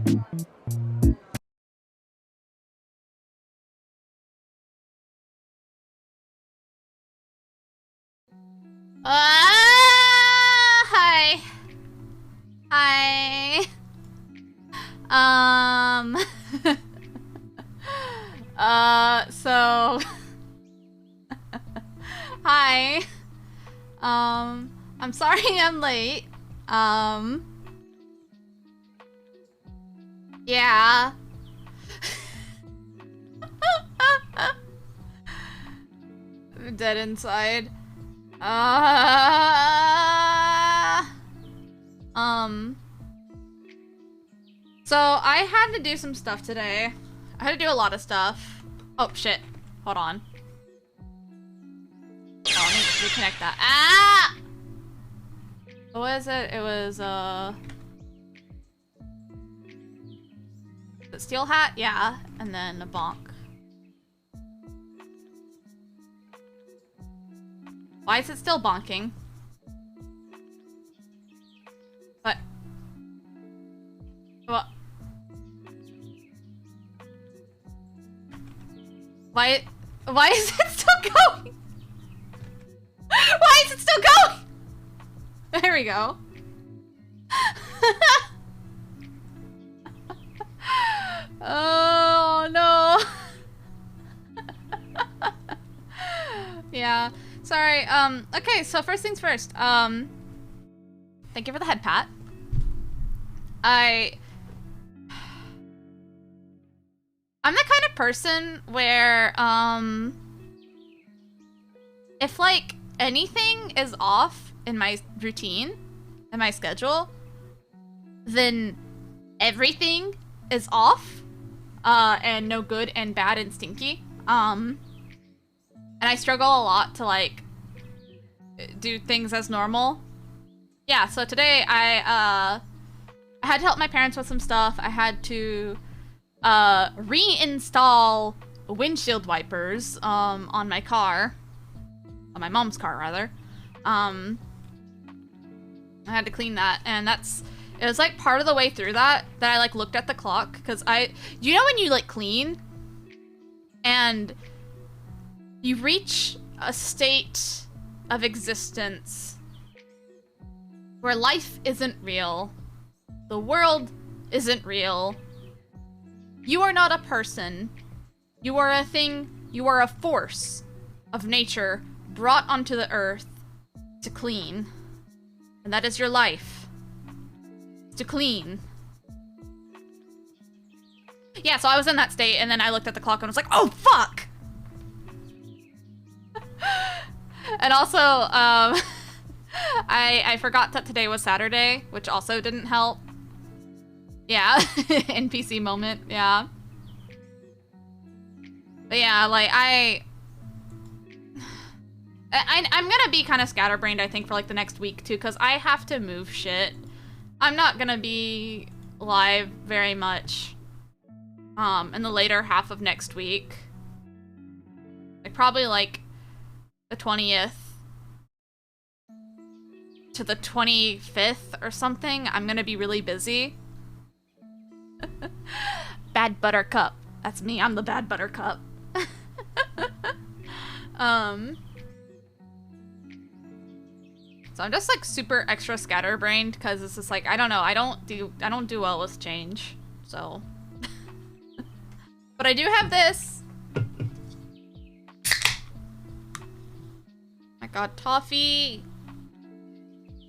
Hi. Hi. So hi. I'm sorry I'm late. Yeah. I'm dead inside. So I had to do some stuff today. I had to do a lot of stuff. Oh shit. Hold on. Oh, let me reconnect that. Ah! What was it? It was, the steel hat? Yeah. And then a bonk. Why is it still bonking? What? What? Why is it still going? Why is it still going? There we go. Oh no. Yeah. Sorry. Okay, so first things first. Thank you for the head pat. I'm the kind of person where, if, like, anything is off in my routine, in my schedule, then everything is off, and no good and bad and stinky. And I struggle a lot to, like, do things as normal. Yeah, so today I had to help my parents with some stuff. I had to reinstall windshield wipers on my car. On my mom's car, rather. I had to clean that, and it was like part of the way through that I like looked at the clock, because you know when you like clean and you reach a state of existence where life isn't real, the world isn't real, you are not a person, you are a thing, you are a force of nature brought onto the earth to clean. And that is your life. To clean. Yeah, so I was in that state, and then I looked at the clock and was like, oh, fuck! And also, I forgot that today was Saturday, which also didn't help. Yeah, NPC moment, yeah. But yeah, like, I'm gonna be kind of scatterbrained, I think, for like the next week too, because I have to move shit. I'm not gonna be live very much in the later half of next week. Like probably like the 20th to the 25th or something. I'm gonna be really busy. Bad Buttercup. That's me. I'm the Bad Buttercup. So I'm just like super extra scatterbrained because it's just like I don't know, I don't do well with change. So but I do have this. My god, Toffee.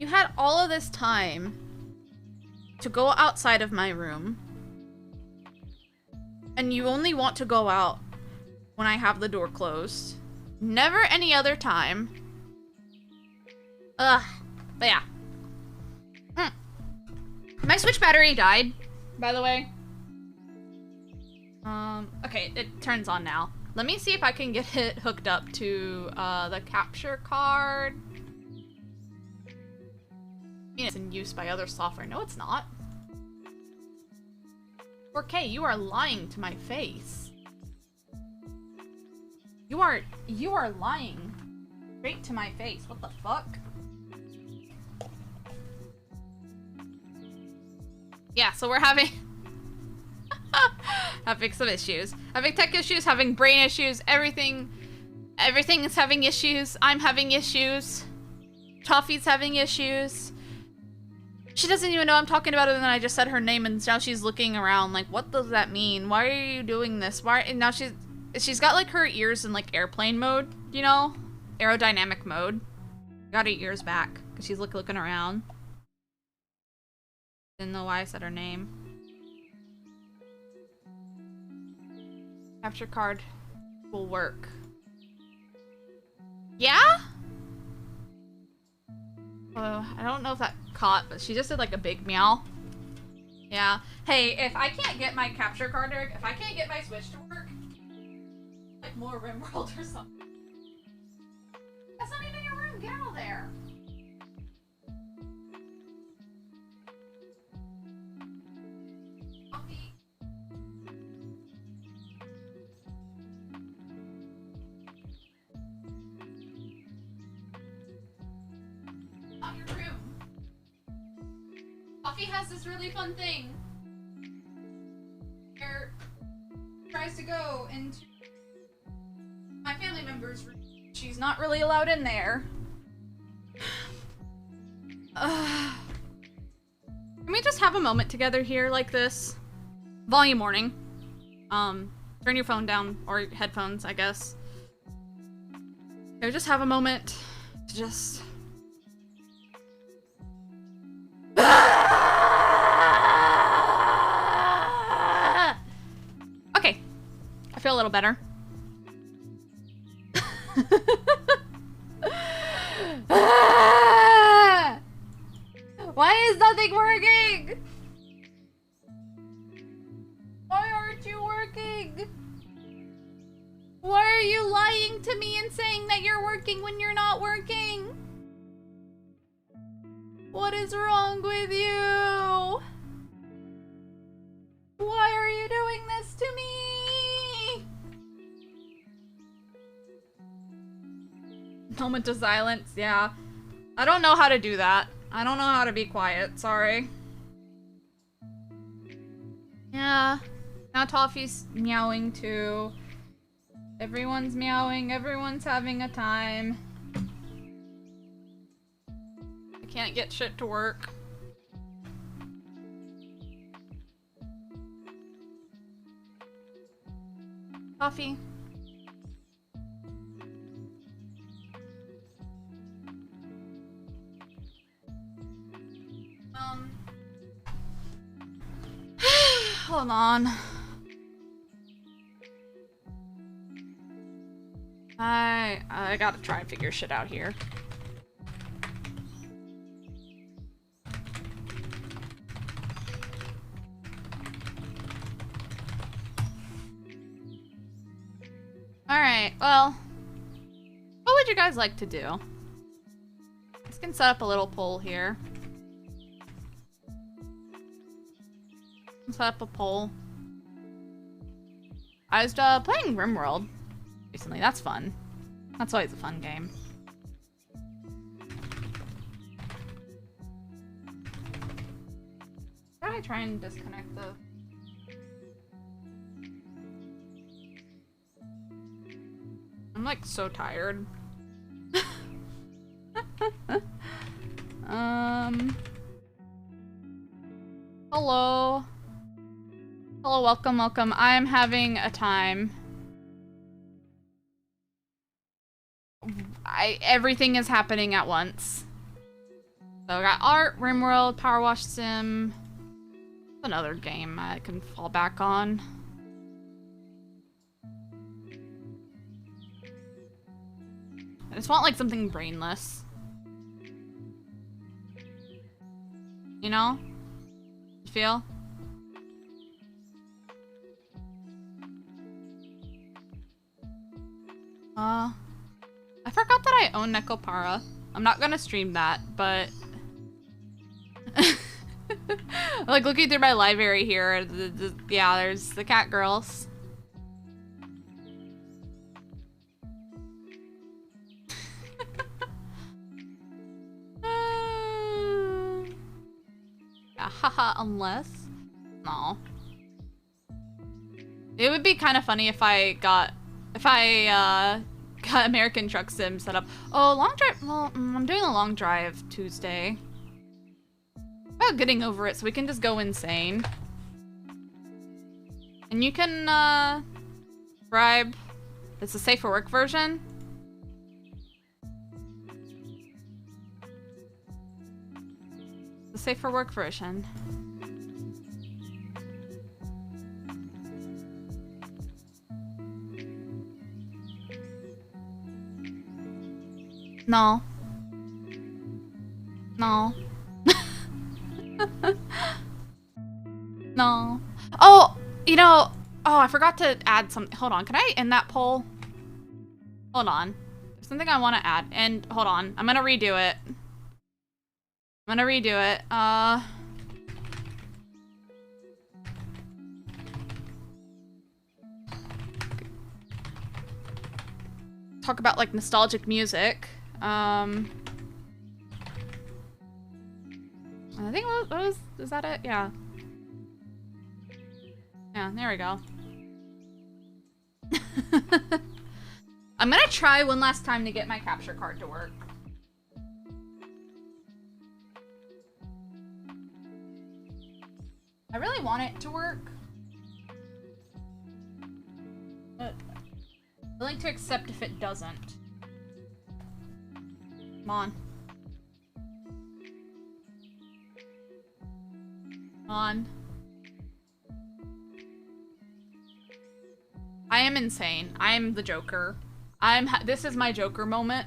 You had all of this time to go outside of my room. And you only want to go out when I have the door closed. Never any other time. Ugh. But yeah. My Switch battery died, by the way. Okay, it turns on now. Let me see if I can get it hooked up to the capture card. I mean, it's in use by other software. No, it's not. 4K, you are lying to my face. You are lying straight to my face. What the fuck? Yeah, so we're having Having some issues. Having tech issues, having brain issues, everything is having issues. I'm having issues. Toffee's having issues. She doesn't even know I'm talking about it, and then I just said her name, and now she's looking around like, what does that mean? Why are you doing this? Why? And now she's got like her ears in like airplane mode, you know? Aerodynamic mode. Got her ears back, because she's looking around. Didn't know why I said her name. Capture card will work. Yeah? I don't know if that caught, but she just did like a big meow. Yeah. Hey, if I can't get my capture card, if I can't get my Switch to work, like more RimWorld or something. That's not even your room. Get out of there. Coffee. Not your room. Coffee has this really fun thing where it tries to go into my family member's room. She's not really allowed in there. Can we just have a moment together here like this? Volume warning. Turn your phone down, or headphones, I guess. Okay, just have a moment to just... Okay, I feel a little better. Why is nothing working? Why aren't you working? Why are you lying to me and saying that you're working when you're not working? What is wrong with you? Why are you doing this to me? Moment of silence, yeah. I don't know how to do that. I don't know how to be quiet, sorry. Yeah. Now Toffee's meowing too. Everyone's meowing, everyone's having a time. I can't get shit to work. Toffee. Hold on. I gotta try and figure shit out here. Alright, well, what would you guys like to do? Let's can set up a little poll here. Set up a poll. I was playing RimWorld recently. That's fun. That's always a fun game. How do I try and disconnect the... I'm like so tired. Hello. Hello, welcome, welcome. I'm having a time. Everything is happening at once. So I got art, RimWorld, Powerwash Sim. Another game I can fall back on. I just want like something brainless. You know? You feel? I forgot that I own Nekopara. I'm not gonna stream that, but... like, looking through my library here, yeah, there's the cat girls. Yeah, haha, unless... No. It would be kind of funny if I got American Truck Sim set up. Oh, long drive. Well, I'm doing a long drive Tuesday. About getting over it so we can just go insane. And you can subscribe. It's a safe for work version. The safe for work version. No. No. No. Oh, you know, oh, I forgot to add some. Hold on, can I end that poll? Hold on. There's something I want to add. And hold on, I'm gonna redo it. Talk about like nostalgic music. I think is that it? Yeah. Yeah, there we go. I'm gonna try one last time to get my capture card to work. I really want it to work. But I'm willing to accept if it doesn't. Come on. Come on. I am insane. I am the Joker. This is my Joker moment.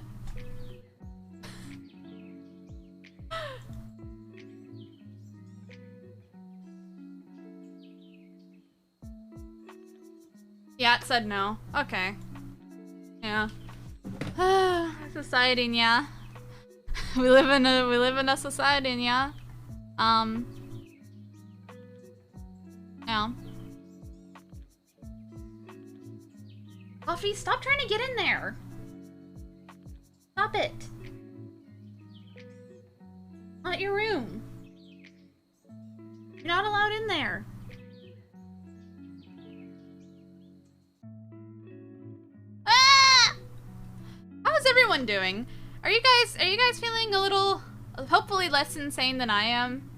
Yeah, it said no. Okay. Yeah. Society, yeah. we live in a society, yeah. Yeah. Coffee, stop trying to get in there. Stop it. Not your room. You're not allowed in there. Ah! How's everyone doing? Are you guys feeling a little, hopefully less insane than I am?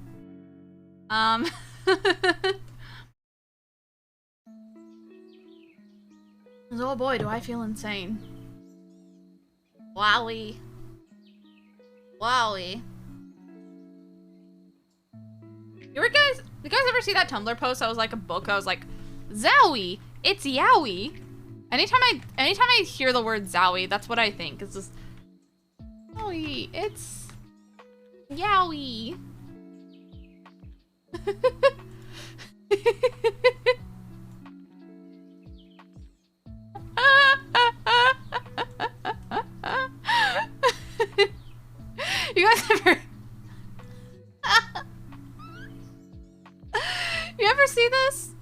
Oh boy, do I feel insane. Wowie. Wowie. You guys ever see that Tumblr post? I was like a book. I was like, Zowie, it's Yowie. Anytime I hear the word Zowie, that's what I think. It's just Zowie, it's Yowie. You guys ever you ever see this?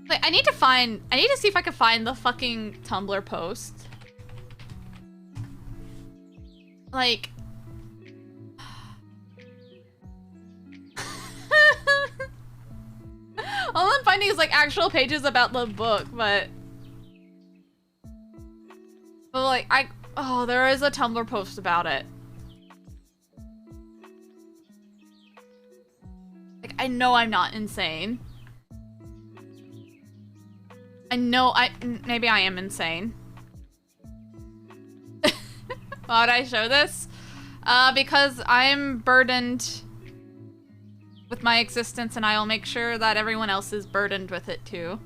Like, I need to see if I can find the fucking Tumblr post. Like all I'm finding is like actual pages about the book, but like oh, there is a Tumblr post about it. Like, I know I'm not insane. I know maybe I am insane. Why would I show this? Because I'm burdened with my existence, and I'll make sure that everyone else is burdened with it too.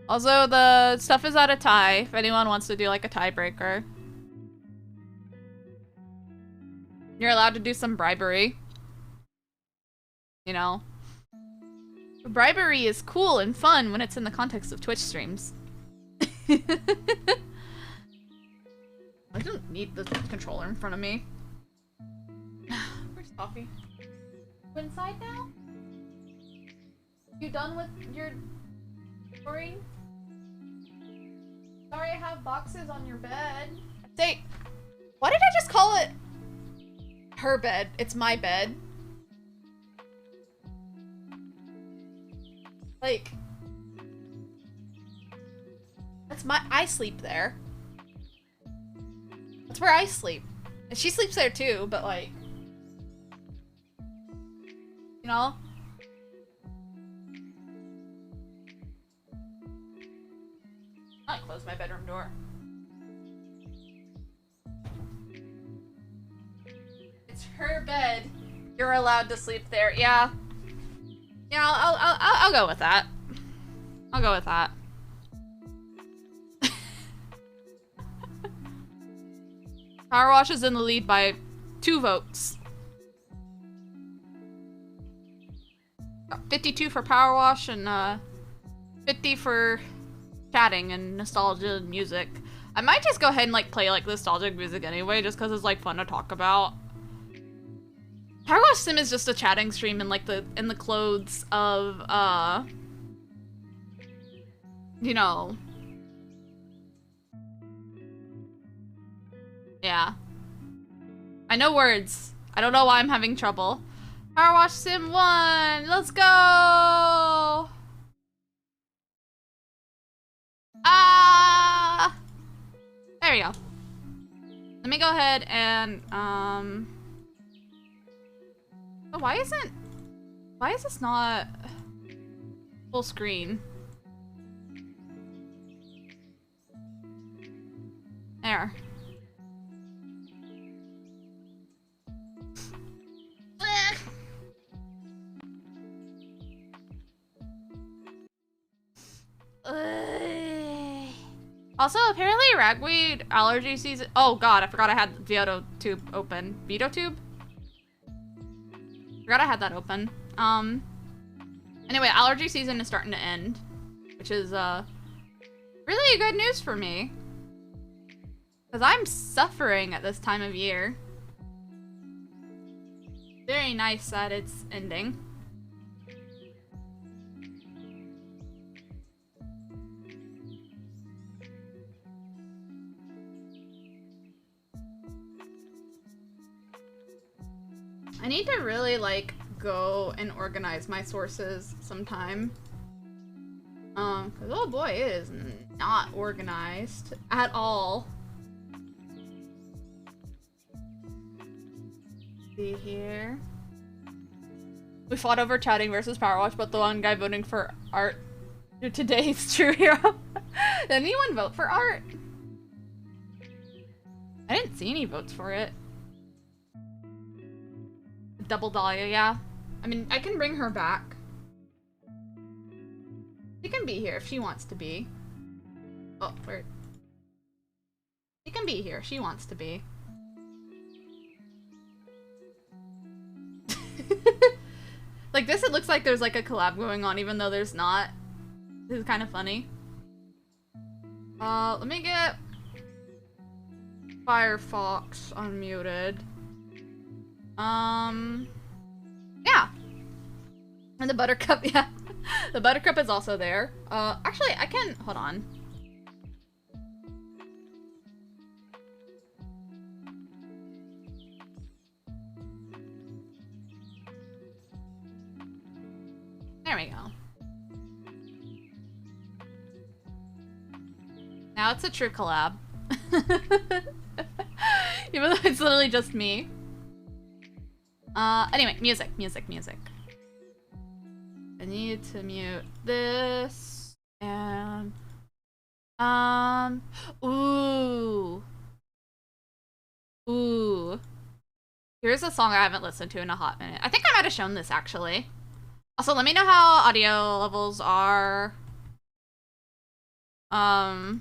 Also, the stuff is at a tie, if anyone wants to do like a tiebreaker. You're allowed to do some bribery. You know? Bribery is cool and fun when it's in the context of Twitch streams. I don't need the controller in front of me. Where's coffee? You inside now? You done with your story? Sorry, I have boxes on your bed. Say, why did I just call it her bed. It's my bed. Like, I sleep there. That's where I sleep. And she sleeps there too, but like, you know? I'll close my bedroom door. It's her bed. You're allowed to sleep there. Yeah. Yeah, I'll go with that. I'll go with that. Powerwash is in the lead by 2 votes. 52 for Powerwash and 50 for chatting and nostalgia music. I might just go ahead and like play like nostalgic music anyway, just because it's like fun to talk about. Powerwash Sim is just a chatting stream in like the clothes of you know. Yeah. I know words. I don't know why I'm having trouble. Powerwash Sim 1! Let's go! Ah! There we go. Let me go ahead and, oh, why is this not full screen? There. Also, apparently ragweed allergy season— oh god, I forgot I had Veto Tube open. Veto Tube? Forgot I had that open. Anyway, allergy season is starting to end, which is, really good news for me. Because I'm suffering at this time of year. Very nice that it's ending. I need to really, like, go and organize my sources sometime. Cause oh boy, it is not organized at all. See here. We fought over chatting versus Powerwash, but the one guy voting for art today's true hero. Did anyone vote for art? I didn't see any votes for it. Double Dahlia, yeah. I mean, I can bring her back. She can be here if she wants to be. Oh, where? She can be here if she wants to be. Like this, it looks like there's like a collab going on, even though there's not. This is kind of funny. Let me get Firefox unmuted. Yeah. And the Buttercup, yeah. The Buttercup is also there. Actually, I can, hold on. There we go. Now it's a true collab. Even though it's literally just me. Anyway, music. I need to mute this, and, ooh. Here's a song I haven't listened to in a hot minute. I think I might have shown this, actually. Also, let me know how audio levels are. You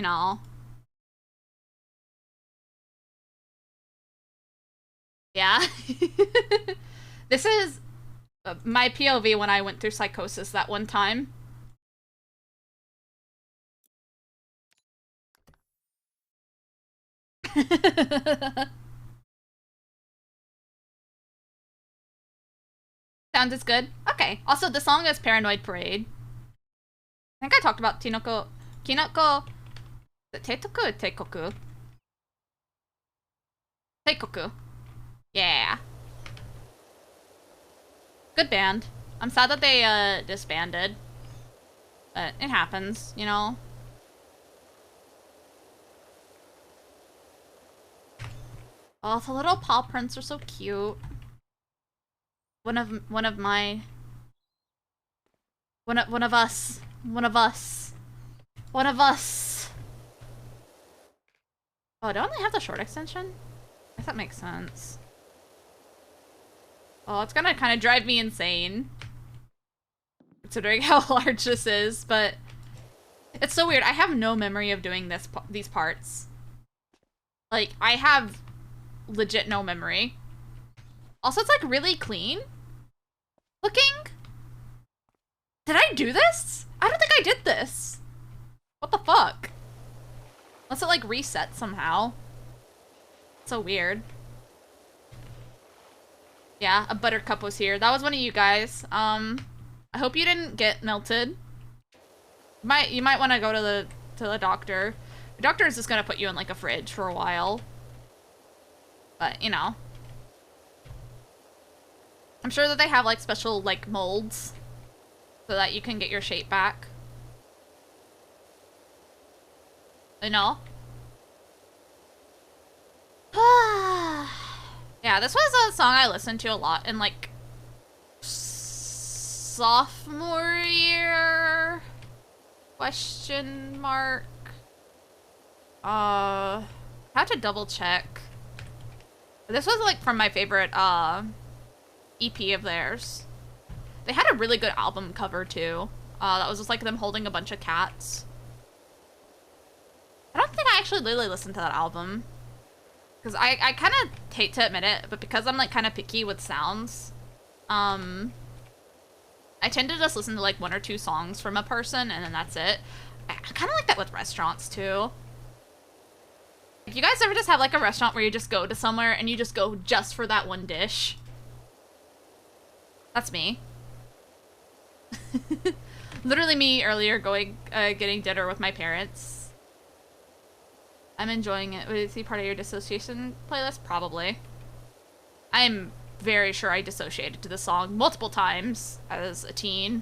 know. Yeah. This is my POV when I went through psychosis that one time. Sounds is good? Okay. Also, the song is Paranoid Parade. I think I talked about Kinoko... Teitoku or Teikoku? Teikoku. Yeah. Good band. I'm sad that they, disbanded. But it happens, you know? Oh, the little paw prints are so cute. One of my... One of us. One of us. One of us. Oh, do I only have the short extension? I guess that makes sense. Oh, it's gonna kind of drive me insane. Considering how large this is, but... It's so weird. I have no memory of doing these parts. Like, I have legit no memory. Also, it's like really clean looking. Did I do this? I don't think I did this. What the fuck? Unless it like reset somehow. It's so weird. Yeah, a buttercup was here. That was one of you guys. I hope you didn't get melted. You might want to go to the doctor. The doctor is just gonna put you in like a fridge for a while. But, you know. I'm sure that they have like special like molds so that you can get your shape back. You know? Yeah, this was a song I listened to a lot in like sophomore year? Question mark. I have to double check. This was like from my favorite EP of theirs. They had a really good album cover too. That was just like them holding a bunch of cats. I don't think I actually really listened to that album. Because I kind of hate to admit it, but because I'm like kind of picky with sounds, I tend to just listen to like one or two songs from a person and then that's it. I kind of like that with restaurants too. Like, you guys ever just have like a restaurant where you just go to somewhere and you just go just for that one dish? That's me. Literally me earlier going, getting dinner with my parents. I'm enjoying it. Would it be part of your dissociation playlist? Probably. I'm very sure I dissociated to the song multiple times as a teen.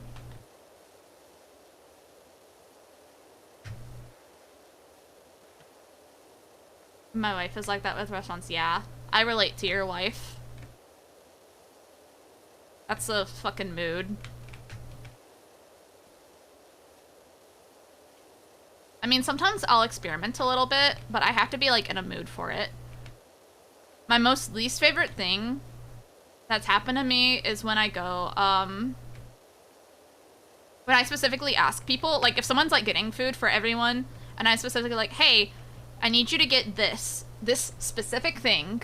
My wife is like that with restaurants. Yeah. I relate to your wife. That's a fucking mood. I mean, sometimes I'll experiment a little bit, but I have to be, like, in a mood for it. My most least favorite thing that's happened to me is when I go, when I specifically ask people, like, if someone's, like, getting food for everyone, and I specifically, like, hey, I need you to get this specific thing,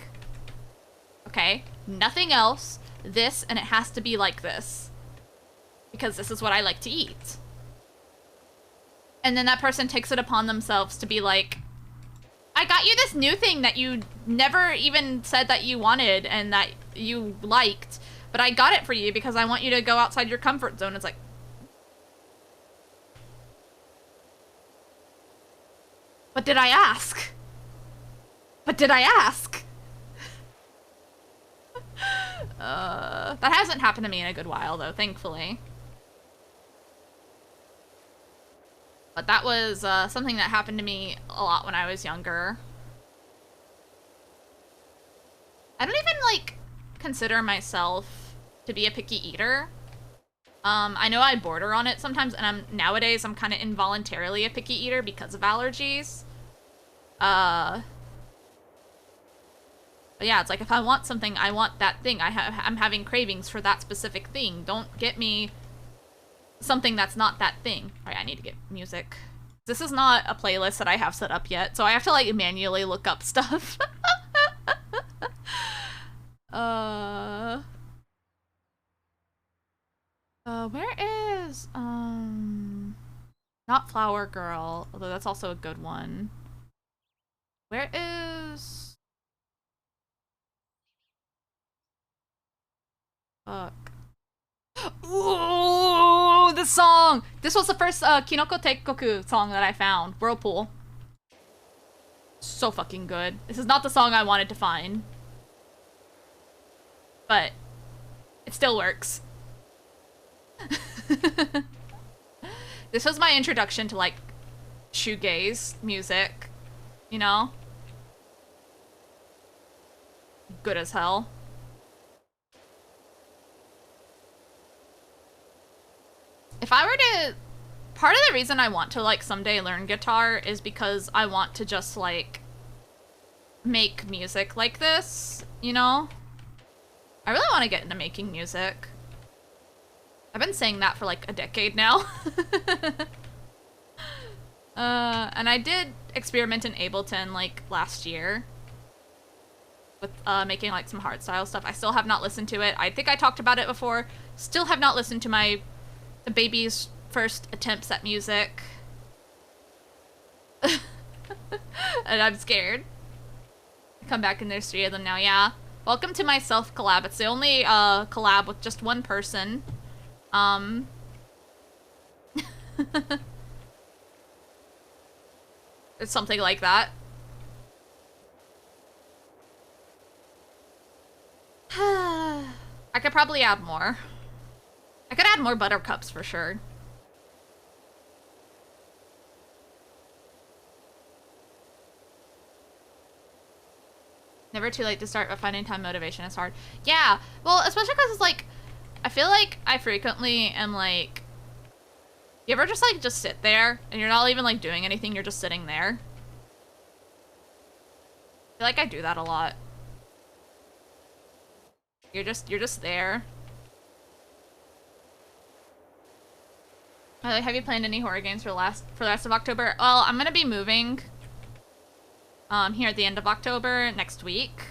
okay? Nothing else, this, and it has to be like this. Because this is what I like to eat. And then that person takes it upon themselves to be like, I got you this new thing that you never even said that you wanted and that you liked, but I got it for you because I want you to go outside your comfort zone. It's like, but did I ask? But did I ask? That hasn't happened to me in a good while though, thankfully. But that was something that happened to me a lot when I was younger. I don't even, like, consider myself to be a picky eater. I know I border on it sometimes, and nowadays I'm kind of involuntarily a picky eater because of allergies. But yeah, it's like if I want something, I want that thing. I'm having cravings for that specific thing. Don't get me something that's not that thing. Alright, I need to get music. This is not a playlist that I have set up yet, so I have to like manually look up stuff. Where is, not Flower Girl, although that's also a good one. Where is... Fuck. Ooh, this song! This was the first Kinoko Teikoku song that I found. Whirlpool. So fucking good. This is not the song I wanted to find. but it still works. This was my introduction to, like, shoegaze music, you know? Good as hell. If I were to... Part of the reason I want to, like, someday learn guitar is because I want to just, like, make music like this, you know? I really want to get into making music. I've been saying that for, like, a decade now. And I did experiment in Ableton, like, last year. With, making, like, some hardstyle stuff. I still have not listened to it. I think I talked about it before. Still have not listened to the baby's first attempts at music. And I'm scared. Come back and there's 3 of them now, yeah. Welcome to my self-collab. It's the only, collab with just one person. It's something like that. I could probably add more. I could add more buttercups for sure. Never too late to start, but finding time motivation is hard. Yeah, well, especially because it's like, I feel like I frequently am like, you ever just like, just sit there and you're not even like doing anything, you're just sitting there? I feel like I do that a lot. You're just there. Have you planned any horror games for the rest of October? Well, I'm gonna be moving here at the end of October next week.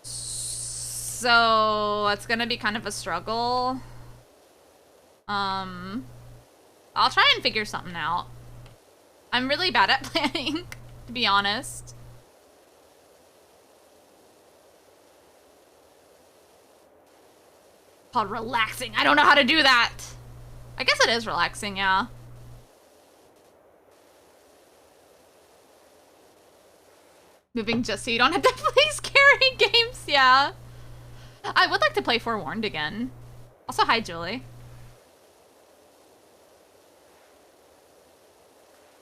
So it's gonna be kind of a struggle. I'll try and figure something out. I'm really bad at planning, to be honest. Called relaxing. I don't know how to do that. I guess it is relaxing, yeah. Moving just so you don't have to play scary games, yeah. I would like to play Forewarned again. Also, hi, Julie.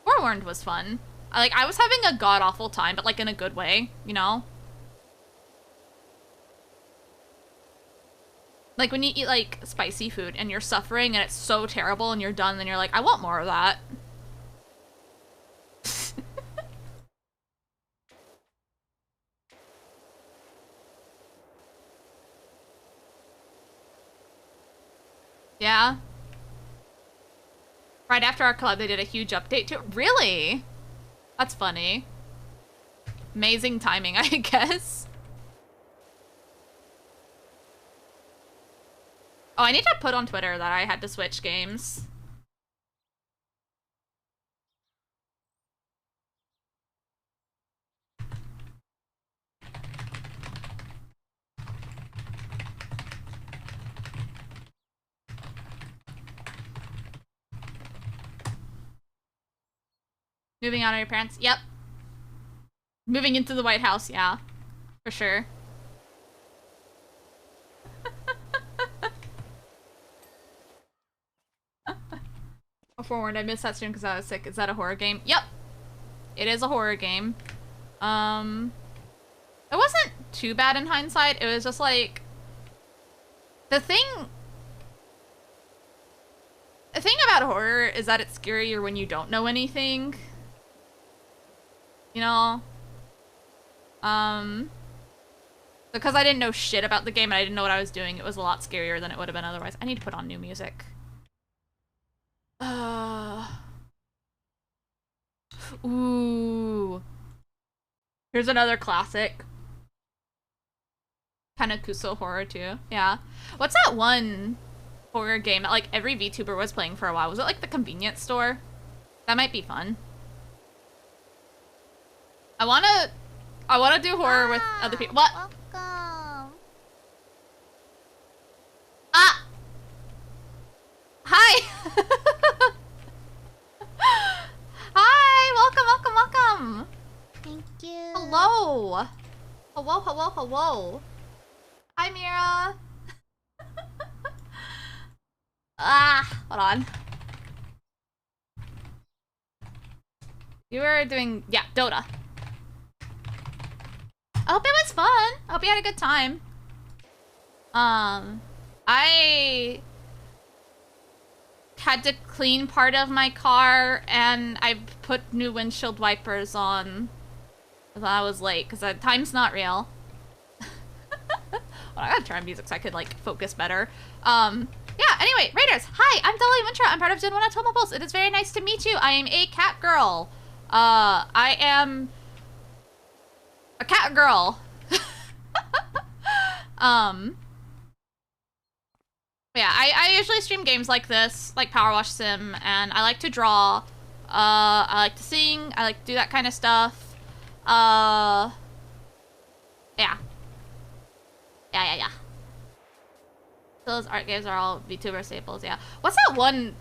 Forewarned was fun. I was having a god-awful time, but like in a good way, you know? Like when you eat like spicy food and you're suffering and it's so terrible and you're done, then you're like, I want more of that. Yeah. Right after our collab, they did a huge update to it. Really? That's funny. Amazing timing, I guess. Oh, I need to put on Twitter that I had to switch games. Moving out on your parents? Yep. Moving into the White House, yeah. For sure. Forewarned, I missed that stream because I was sick. Is that a horror game? Yep. It is a horror game. It wasn't too bad in hindsight. It was just like... The thing about horror is that it's scarier when you don't know anything. You know? Because I didn't know shit about the game and I didn't know what I was doing, it was a lot scarier than it would have been otherwise. I need to put on new music. Ooh. Here's another classic. Kanakuso horror too. Yeah. What's that one horror game that like every VTuber was playing for a while? Was it like the convenience store? That might be fun. I wanna do horror with other people. What? Welcome. Ah! Hi! Hi! Welcome! Thank you. Hello! Hello. Hi, Mira. Hold on. You were doing, yeah, Dota. I hope it was fun. I hope you had a good time. I had to clean part of my car and I put new windshield wipers on. I was late because time's not real. Well, I gotta turn on music so I could like focus better. Yeah, anyway, Raiders, hi, I'm Dahlia Wintra. I'm part of Gen 1 at TomoPulse. It is very nice to meet you. I am a cat girl. I am a cat girl. Yeah, I usually stream games like this, like Powerwash Sim, and I like to draw. I like to sing. I like to do that kind of stuff. Yeah. Yeah. Those art games are all VTuber staples, yeah. What's that one?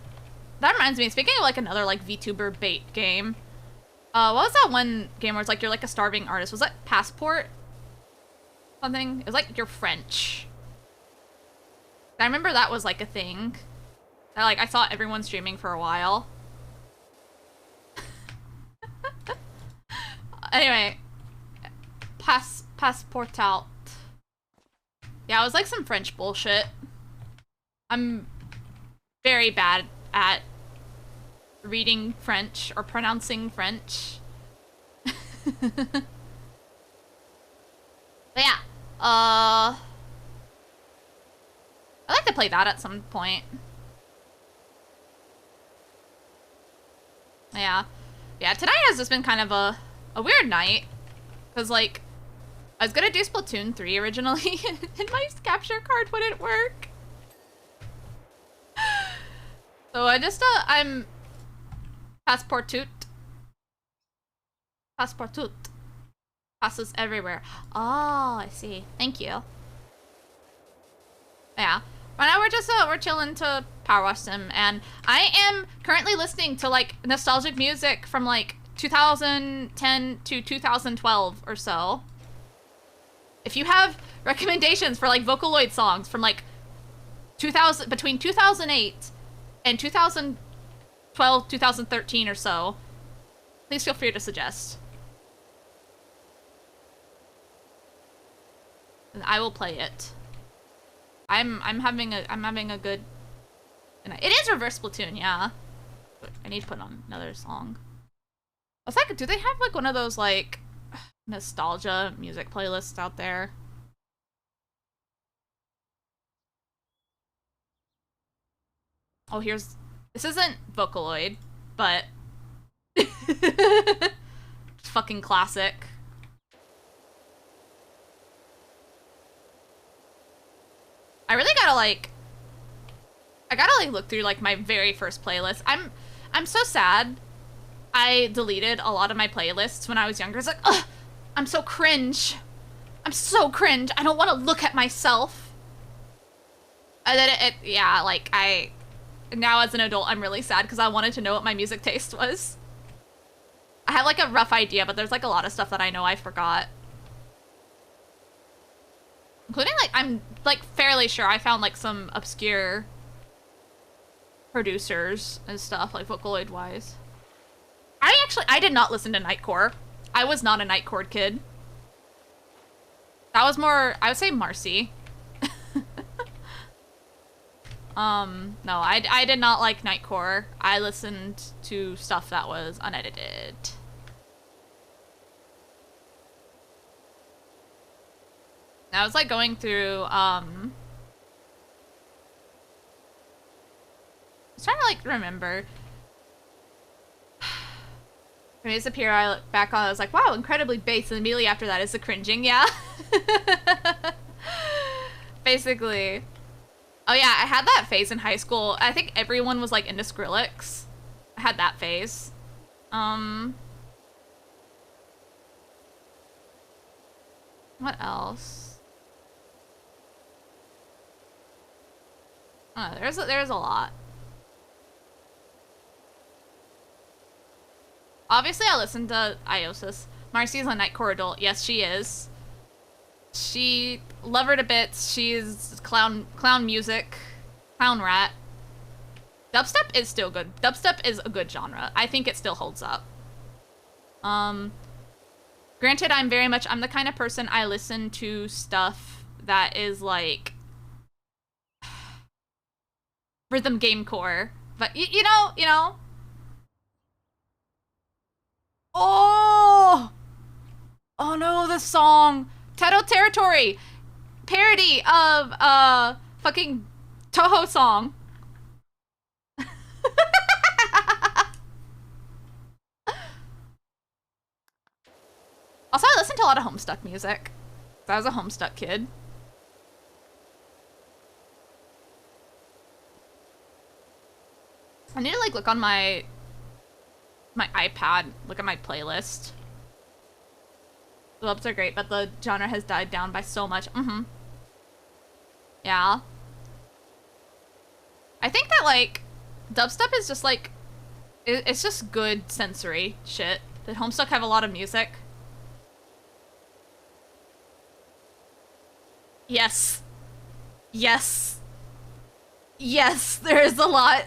That reminds me, speaking of like another like VTuber bait game. What was that one game where it's like you're like a starving artist? Was that Passport? Something? It was like you're French. I remember that was like a thing. I saw everyone streaming for a while. Anyway. Passport out. Yeah, it was like some French bullshit. I'm very bad at reading French or pronouncing French. But yeah. I'd like to play that at some point. Yeah. Yeah, tonight has just been kind of a weird night. Because, like, I was gonna do Splatoon 3 originally, and my capture card wouldn't work. So I just, I'm... Passportout. Passes everywhere. Oh, I see. Thank you. Yeah. Right now we're chilling to Powerwash Sim, and I am currently listening to, like, nostalgic music from, like, 2010 to 2012 or so. If you have recommendations for, like, Vocaloid songs from, like, between 2008 and 2012, 2013 or so, please feel free to suggest. And I will play it. I'm having a good... It is Reverse Splatoon, yeah. But I need to put on another song. I was like, do they have, like, one of those, like, nostalgia music playlists out there? Oh, here's... This isn't Vocaloid, but... Fucking classic. I really gotta, like... I gotta, like, look through, like, my very first playlist. I'm so sad I deleted a lot of my playlists when I was younger. It's like, ugh! I'm so cringe. I'm so cringe. I don't want to look at myself. And then yeah, like, now as an adult, I'm really sad because I wanted to know what my music taste was. I have, like, a rough idea, but there's, like, a lot of stuff that I know I forgot. Including, like, I'm, like, fairly sure I found, like, some obscure producers and stuff, like, Vocaloid-wise. I did not listen to Nightcore. I was not a Nightcore kid. That was more, I would say Marcy. No, I did not like Nightcore. I listened to stuff that was unedited. I was, like, going through, I was trying to, like, remember. When it disappeared, I looked back on it, I was like, wow, incredibly bass, and immediately after that is the cringing, yeah. Basically. Oh yeah, I had that phase in high school. I think everyone was, like, into Skrillex. I had that phase. What else? Oh, there's a lot. Obviously, I listened to Iosis. Marcy's a Nightcore adult. Yes, she is. She love her to bits. She's clown music, clown rat. Dubstep is still good. Dubstep is a good genre. I think it still holds up. Granted, I'm the kind of person I listen to stuff that is like rhythm game core. But you know. Oh no, the song Tato Territory parody of fucking Toho song. Also, I listened to a lot of Homestuck music. I was a Homestuck kid. I need to like look on my iPad, look at my playlist. The dubs are great, but the genre has died down by so much. Yeah. I think that like dubstep is just like it's just good sensory shit. Did Homestuck have a lot of music? Yes. Yes. Yes, there is a lot.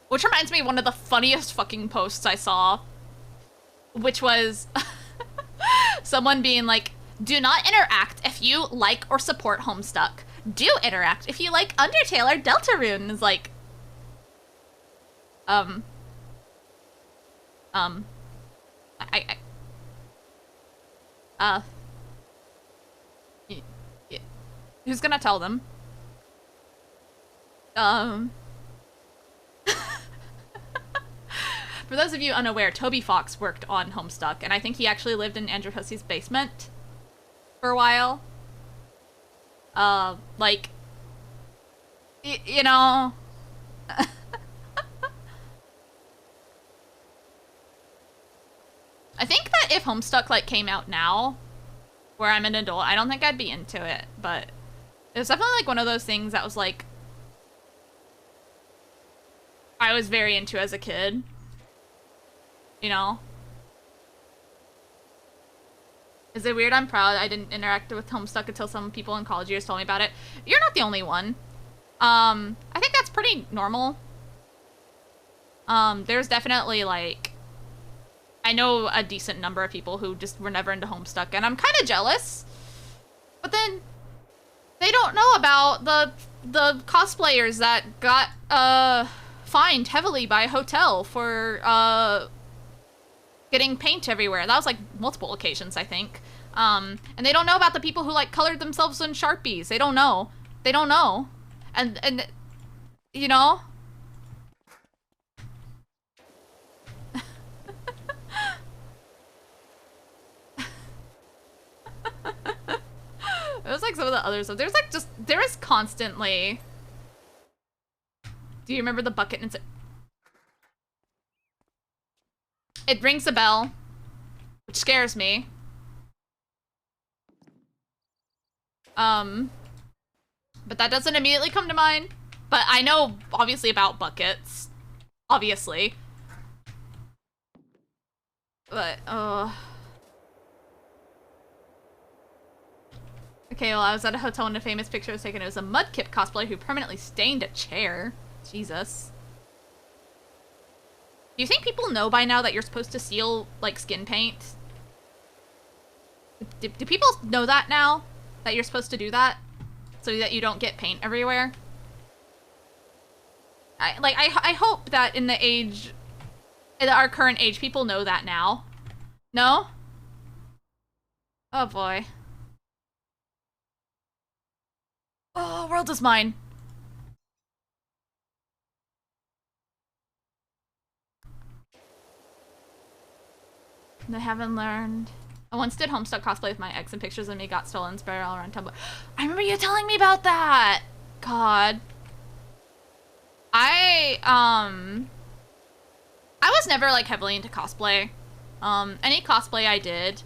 Which reminds me of one of the funniest fucking posts I saw, which was someone being like, do not interact if you like or support Homestuck. Do interact if you like Undertale or Deltarune. And it's like, who's gonna tell them? For those of you unaware, Toby Fox worked on Homestuck, and I think he actually lived in Andrew Hussy's basement for a while. Like, you know. I think that if Homestuck, like, came out now, where I'm an adult, I don't think I'd be into it, but it was definitely, like, one of those things that was, like, I was very into as a kid. You know? Is it weird? I'm proud I didn't interact with Homestuck until some people in college years told me about it. You're not the only one. I think that's pretty normal. There's definitely, like, I know a decent number of people who just were never into Homestuck, and I'm kind of jealous. But then, they don't know about the cosplayers that got, fined heavily by a hotel for, getting paint everywhere. That was like multiple occasions, I think. And they don't know about the people who like colored themselves in Sharpies. They don't know. They don't know. And you know? It was like some of the other stuff. There's like just, there is constantly. Do you remember the bucket incident? It rings a bell, which scares me. But that doesn't immediately come to mind. But I know, obviously, about buckets. Obviously. But, okay, well, I was at a hotel when a famous picture was taken. It was a Mudkip cosplayer who permanently stained a chair. Jesus. Do you think people know by now that you're supposed to seal, like, skin paint? Do people know that now? That you're supposed to do that? So that you don't get paint everywhere? I hope that in our current age, people know that now. No? Oh boy. Oh, world is mine. I haven't learned. I once did Homestuck cosplay with my ex, and pictures of me got stolen and spread all around Tumblr. I remember you telling me about that! God. I was never, like, heavily into cosplay. Any cosplay I did,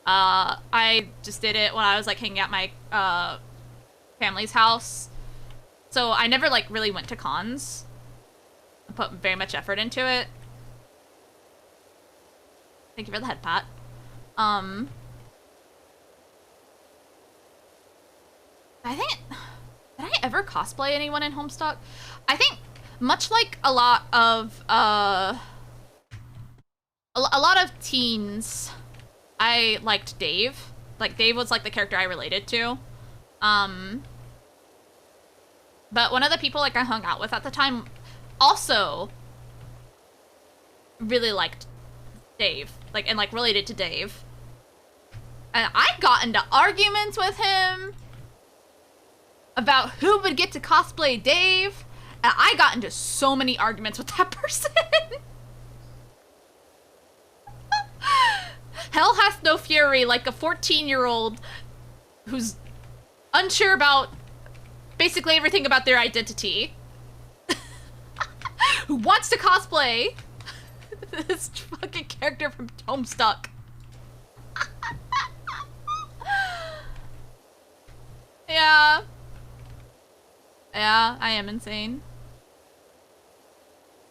I just did it when I was, like, hanging out at my, family's house. So I never, like, really went to cons. I put very much effort into it. Thank you for the head pat. ever cosplay anyone in Homestuck? I think much like a lot of teens, I liked Dave. Like, Dave was like the character I related to. But one of the people like I hung out with at the time also really liked Dave, like, and like related to Dave. And I got into arguments with him about who would get to cosplay Dave, and I got into so many arguments with that person. Hell hath no fury, like a 14-year-old who's unsure about basically everything about their identity, who wants to cosplay this fucking character from Homestuck. Yeah. Yeah, I am insane.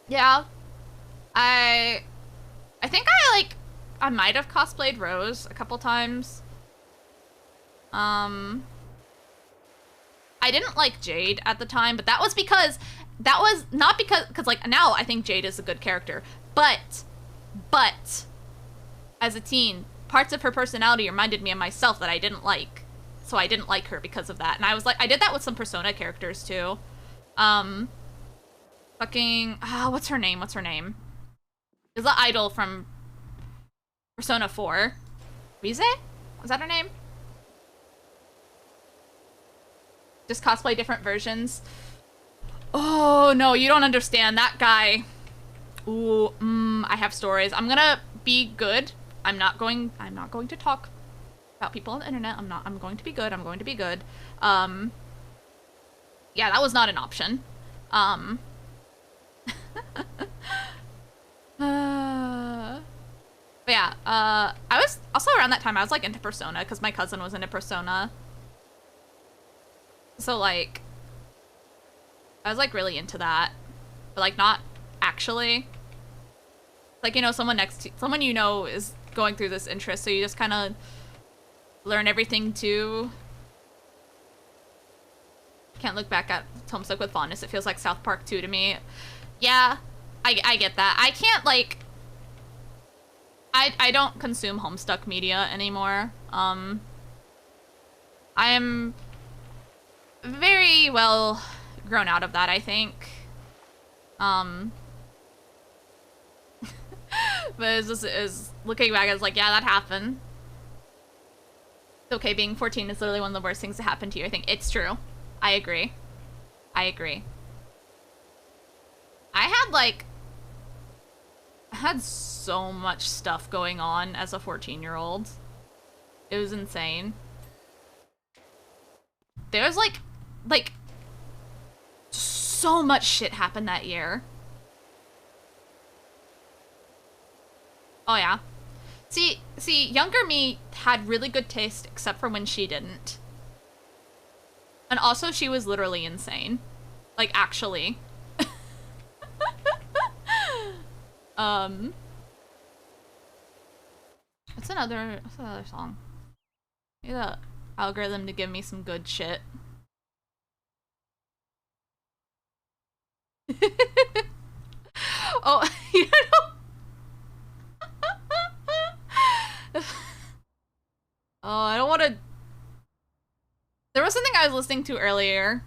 Yeah. I think I might have cosplayed Rose a couple times. I didn't like Jade at the time, but that was not because like now I think Jade is a good character, but as a teen, parts of her personality reminded me of myself that I didn't like. So I didn't like her because of that. And I was like, I did that with some Persona characters too. What's her name? Is the idol from Persona 4. Rize? Was that her name? Just cosplay different versions. Oh, no, you don't understand. That guy. Ooh, I have stories. I'm gonna be good. I'm not going to talk about people on the internet. I'm going to be good. Yeah, that was not an option. But yeah, I was also around that time, I was like into Persona because my cousin was into Persona. So like, I was like really into that, but like not actually. Like, you know, someone you know is going through this interest, so you just kind of learn everything too. Can't look back at Homestuck with fondness. It feels like South Park 2 to me. Yeah, I get that. I can't like, I don't consume Homestuck media anymore. I am very well grown out of that, I think. But is looking back, it's like, yeah, that happened. It's okay, being 14 is literally one of the worst things to happen to you. I think it's true. I agree. I had so much stuff going on as a 14-year-old. It was insane. There was like so much shit happened that year. Oh yeah. See, younger me had really good taste except for when she didn't. And also she was literally insane. Like, actually. What's another song? Need the algorithm to give me some good shit. Oh, you know. Oh, I don't want to. There was something I was listening to earlier.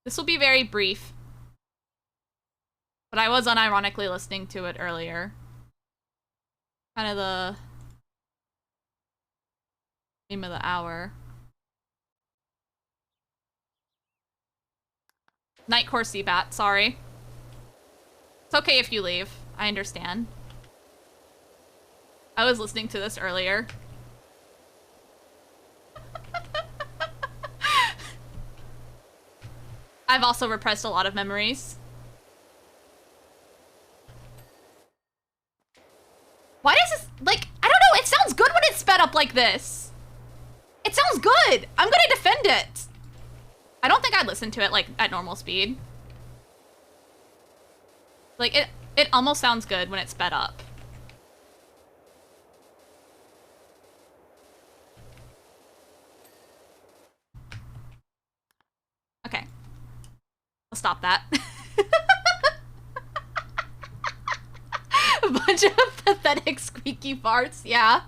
This will be very brief. But I was unironically listening to it earlier. Kind of the theme of the hour. Nightcore Seabat, sorry. It's okay if you leave. I understand. I was listening to this earlier. I've also repressed a lot of memories. Why does this, like, I don't know, it sounds good when it's sped up like this. It sounds good. I'm gonna defend it. I don't think I'd listen to it, like, at normal speed. Like, it almost sounds good when it's sped up. stop that. A bunch of pathetic squeaky farts, yeah.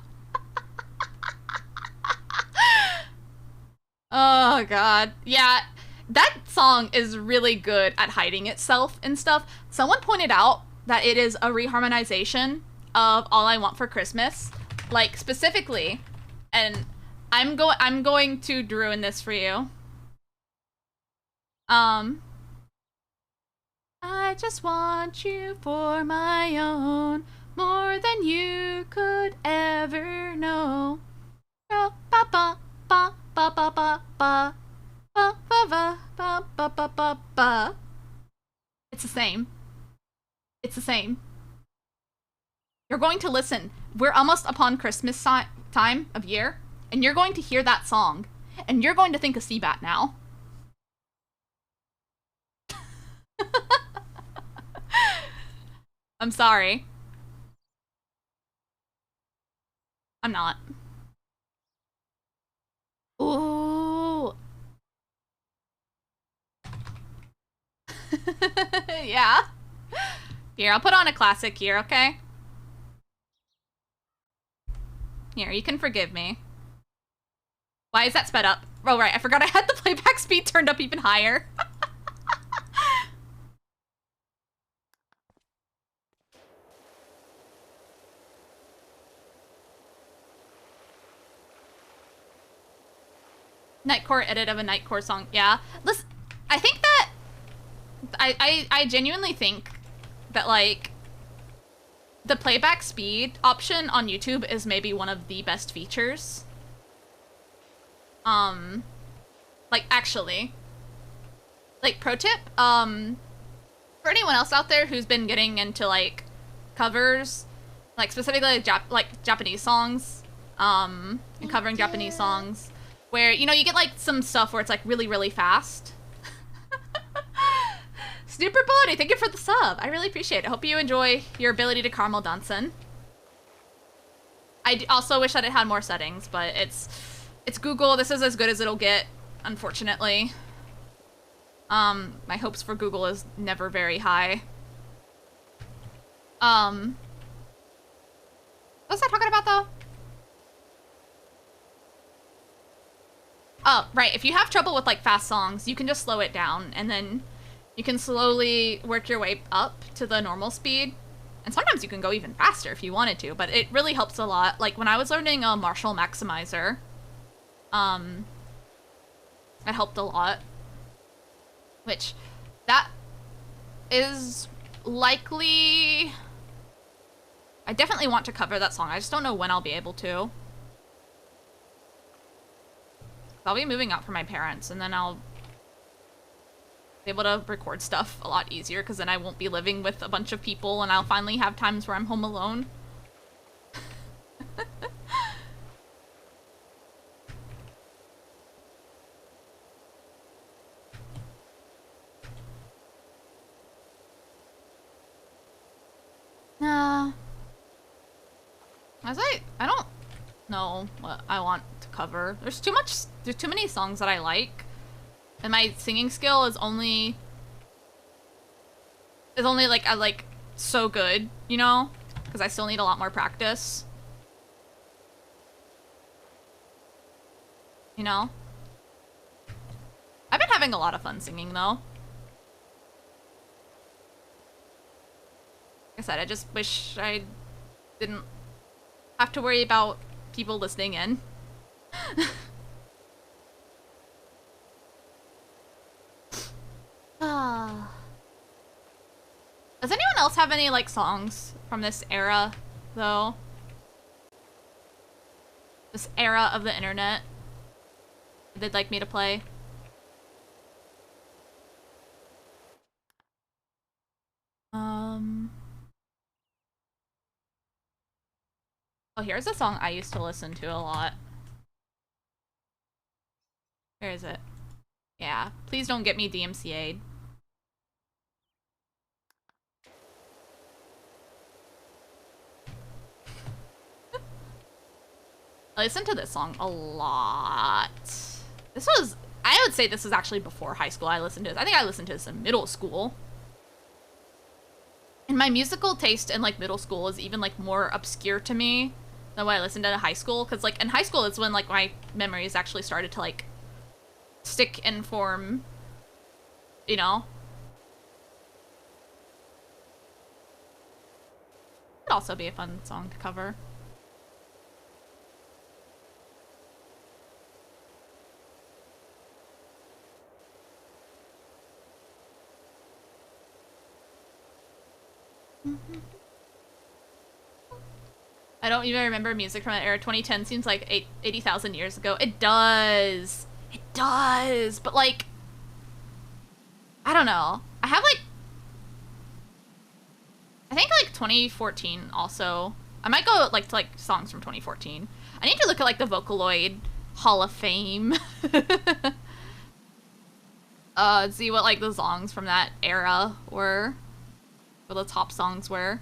Oh god. Yeah, that song is really good at hiding itself and stuff. Someone pointed out that it is a reharmonization of All I Want for Christmas, like specifically, and I'm going to ruin this for you. I just want you for my own, more than you could ever know. Ba ba ba ba ba ba ba ba ba ba ba ba ba ba ba. It's the same. It's the same. You're going to listen. We're almost upon Christmas time of year, and you're going to hear that song, and you're going to think of Seabat now. I'm sorry. I'm not. Ooh. Yeah. Here, I'll put on a classic here, okay? Here, you can forgive me. Why is that sped up? Oh, right, I forgot I had the playback speed turned up even higher. Nightcore edit of a Nightcore song. Yeah. Listen, I think that... I genuinely think that, like, the playback speed option on YouTube is maybe one of the best features. Like, actually. Like, pro tip, for anyone else out there who's been getting into, like, covers, like, specifically, Japanese songs, and covering Japanese songs, where, you know, you get, like, some stuff where it's, like, really, really fast. Super Bloody, thank you for the sub. I really appreciate it. I hope you enjoy your ability to caramel Dunson. I also wish that it had more settings, but it's Google. This is as good as it'll get, unfortunately. My hopes for Google is never very high. What was I talking about, though? Oh, right. If you have trouble with, like, fast songs, you can just slow it down, and then you can slowly work your way up to the normal speed. And sometimes you can go even faster if you wanted to, but it really helps a lot. Like, when I was learning a Marshall Maximizer, it helped a lot. Which, that is likely... I definitely want to cover that song. I just don't know when I'll be able to. I'll be moving out for my parents, and then I'll be able to record stuff a lot easier, because then I won't be living with a bunch of people, and I'll finally have times where I'm home alone. I don't know what I want to cover. There's too many songs that I like. And my singing skill is only like so good, you know? Because I still need a lot more practice. You know? I've been having a lot of fun singing, though. Like I said, I just wish I didn't have to worry about people listening in. Does anyone else have any, like, songs from this era, though? This era of the internet they'd like me to play? Oh, here's a song I used to listen to a lot. Where is it? Yeah, please don't get me DMCA'd. I listened to this song a lot. This was I would say this is actually before high school I listened to this. I think I listened to this in middle school. And my musical taste in, like, middle school is even, like, more obscure to me than what I listened to in high school. Because, like, in high school is when, like, my memories actually started to, like, stick and form, you know? Could also be a fun song to cover. I don't even remember music from that era. 2010 seems like 80,000 years ago. It does. It does. But, like, I don't know. I have, like, I think, like, 2014 also. I might go, like, to, like, songs from 2014. I need to look at, like, the Vocaloid Hall of Fame. See what, like, the songs from that era were. What the top songs were.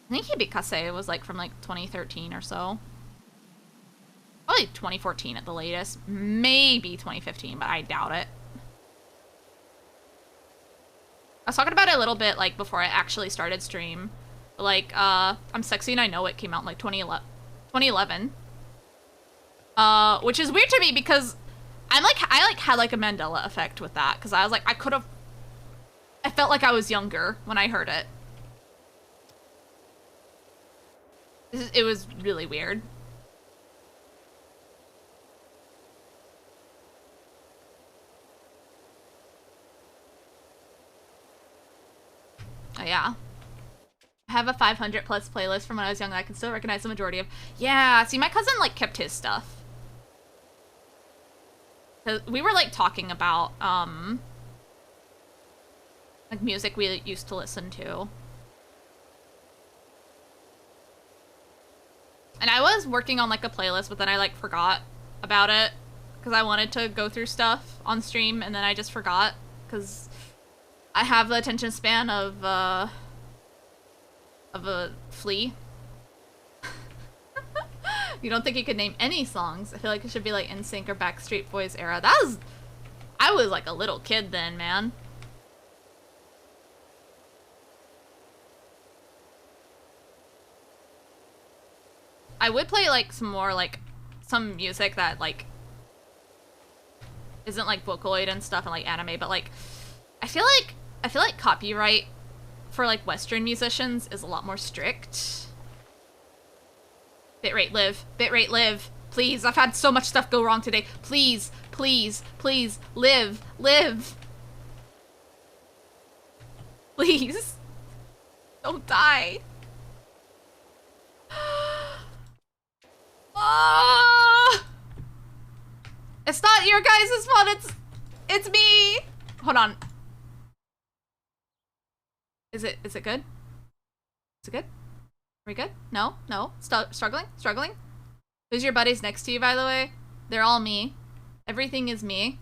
I think Hibikase was, like, from, like, 2013 or so. Probably 2014 at the latest. Maybe 2015, but I doubt it. I was talking about it a little bit, like, before I actually started stream. Like, I'm Sexy and I Know It came out in, like, 2011. Which is weird to me because I had, like, a Mandela effect with that. Because I was like, I felt like I was younger when I heard it. It was really weird. Oh, yeah. I have a 500 plus playlist from when I was young that I can still recognize the majority of. Yeah, see, my cousin, like, kept his stuff. We were, like, talking about, like, music we used to listen to. And I was working on, like, a playlist, but then I, like, forgot about it. Because I wanted to go through stuff on stream, and then I just forgot. Because I have the attention span of a flea. You don't think you could name any songs? I feel like it should be, like, NSYNC or Backstreet Boys era. I was, like, a little kid then, man. I would play, like, some music that, like, isn't, like, Vocaloid and stuff and, like, anime, but, like, I feel like copyright for, like, Western musicians is a lot more strict. Bitrate live. Bitrate live. Please, I've had so much stuff go wrong today. Please, please, please, live. Live. Please. Don't die. It's not your guys' fault, it's me! Hold on. Is it good? Is it good? Are we good? No? No? Struggling? Struggling? Who's your buddies next to you, by the way? They're all me. Everything is me.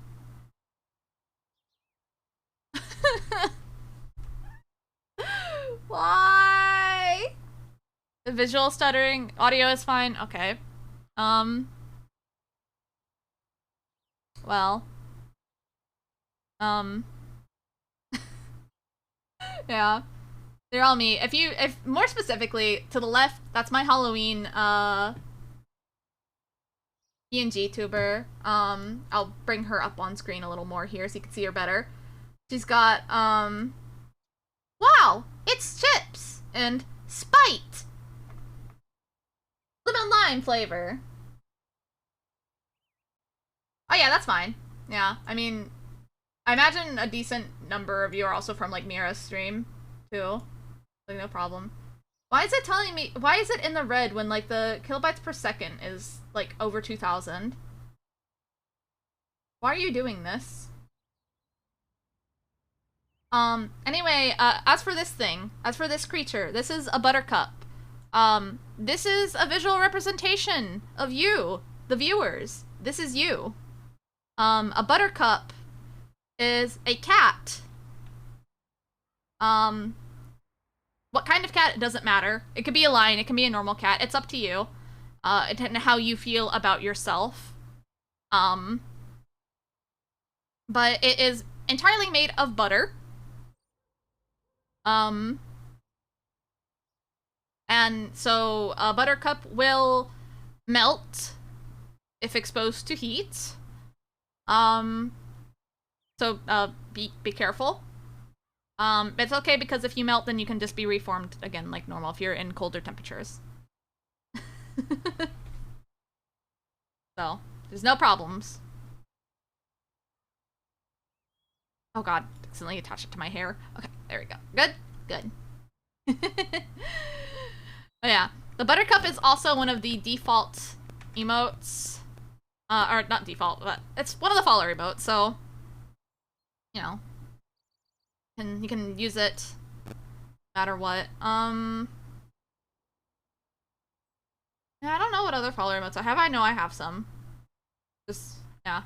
Why? The visual stuttering, audio is fine. Okay. Well. Yeah. They're all me. If more specifically, to the left, that's my Halloween, PNG tuber. I'll bring her up on screen a little more here so you can see her better. She's got, wow! It's chips! And Spite! Lemon lime flavor. Oh yeah, that's fine. Yeah, I mean, I imagine a decent number of you are also from, like, Mira's stream, too. Like, no problem. Why is it telling me, why is it in the red when, like, the kilobytes per second is, like, over 2,000? Why are you doing this? Anyway, as for this thing, as for this creature, this is a buttercup. This is a visual representation of you, the viewers. This is you. A buttercup is a cat. What kind of cat? It doesn't matter. It could be a lion, it can be a normal cat. It's up to you. and how you feel about yourself. But it is entirely made of butter. And so a buttercup will melt if exposed to heat. So be careful. It's okay because if you melt, then you can just be reformed again like normal if you're in colder temperatures. So, there's no problems. Oh god, accidentally attached it to my hair. Okay, there we go. Good? Good. Oh yeah. The buttercup is also one of the default emotes. Or not default, but it's one of the follower emotes, so you know. And you can use it no matter what. Yeah, I don't know what other follower emotes I have. I know I have some. Just yeah.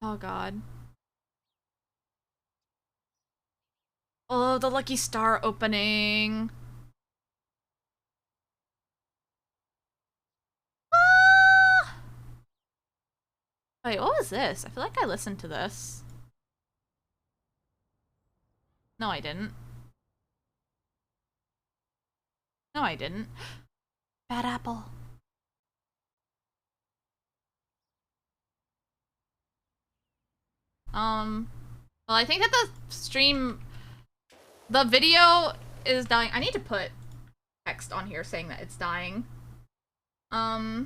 Oh god. Oh, the lucky star opening. Ah! Wait, what was this? I feel like I listened to this. No, I didn't. No, I didn't. Bad apple. Well, I think that the video is dying. I need to put text on here saying that it's dying. Where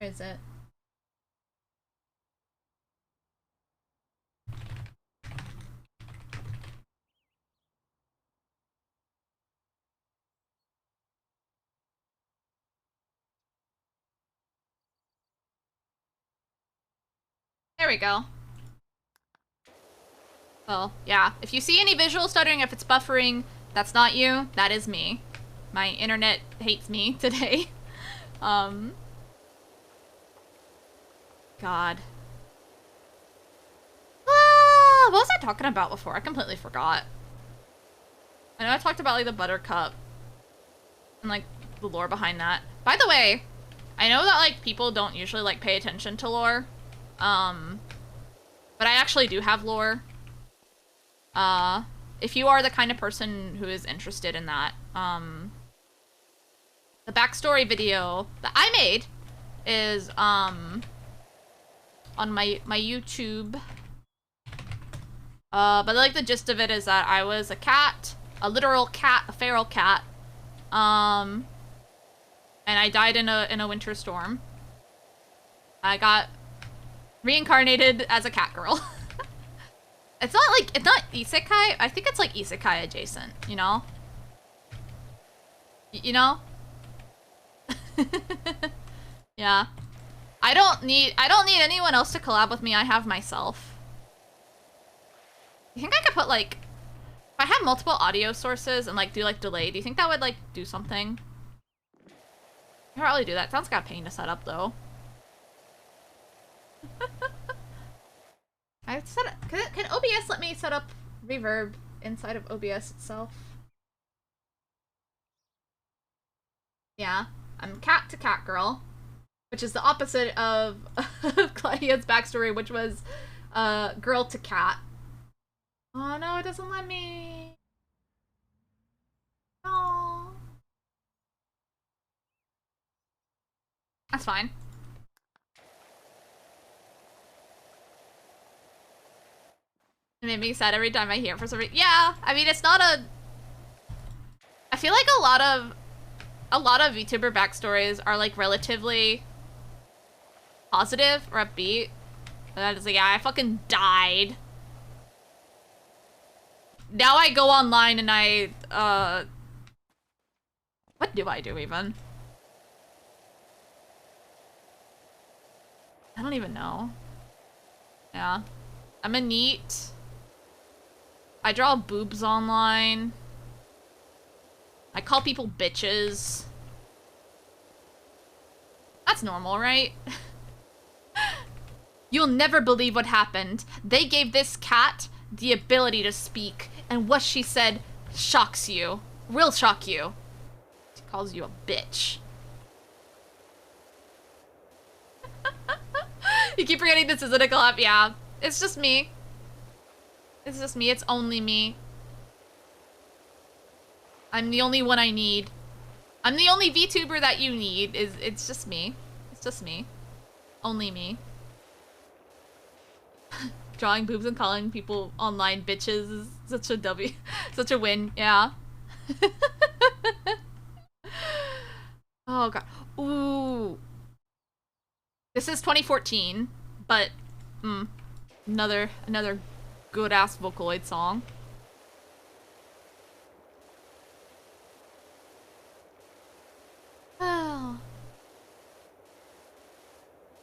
is it? There we go. Well, yeah. If you see any visual stuttering, if it's buffering, that's not you. That is me. My internet hates me today. God. Ah, what was I talking about before? I completely forgot. I know I talked about, like, the buttercup. And, like, the lore behind that. By the way, I know that, like, people don't usually, like, pay attention to lore. But I actually do have lore. If you are the kind of person who is interested in that, the backstory video that I made is, on my YouTube. But like the gist of it is that I was a cat, a literal cat, a feral cat, and I died in a winter storm. I got reincarnated as a cat girl. It's not isekai. I think it's like isekai adjacent, you know? You know? Yeah. I don't need anyone else to collab with me. I have myself. You think I could put like, if I have multiple audio sources and like do like delay, do you think that would like do something? I can't really do that. Sounds kind of pain to set up though. Can OBS let me set up reverb inside of OBS itself? Yeah, I'm cat to cat girl, which is the opposite of Claudia's backstory, which was girl to cat. Oh no, it doesn't let me. No. That's fine. It made me sad every time I hear it for some reason. Yeah, I mean, it's not a... I feel like a lot of VTuber backstories are, like, relatively positive or upbeat. And I just like, yeah, I fucking died. Now I go online and I, what do I do, even? I don't even know. Yeah. I'm a neat. I draw boobs online. I call people bitches. That's normal, right? You'll never believe what happened. They gave this cat the ability to speak, and what she said shocks you. Will shock you. She calls you a bitch. You keep forgetting this isn't a collab. Yeah, it's just me. It's just me. It's only me. I'm the only one I need. I'm the only VTuber that you need. It's just me. It's just me. Only me. Drawing boobs and calling people online bitches is such a W. Such a win. Yeah. Oh god. Ooh. This is 2014, but another good ass Vocaloid song. Oh.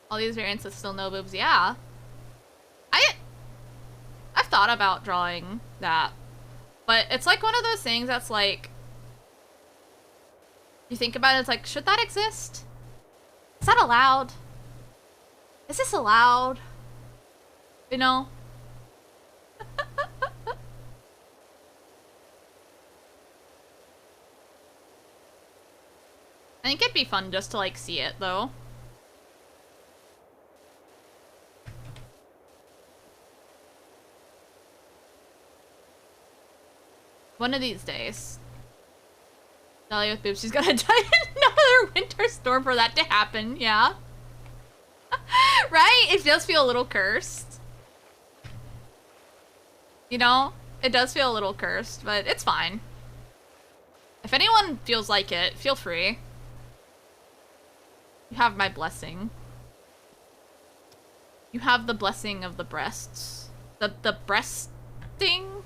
All these variants with still no boobs. Yeah. I've thought about drawing that, but it's like one of those things that's like, you think about it, it's like, should that exist? Is that allowed? Is this allowed? You know? I think it'd be fun just to like see it though. One of these days. Dahlia with boobs, she's gonna die in another winter storm for that to happen, yeah. Right? It does feel a little cursed. You know? It does feel a little cursed, but it's fine. If anyone feels like it, feel free. You have my blessing. You have the blessing of the breasts. The breasting?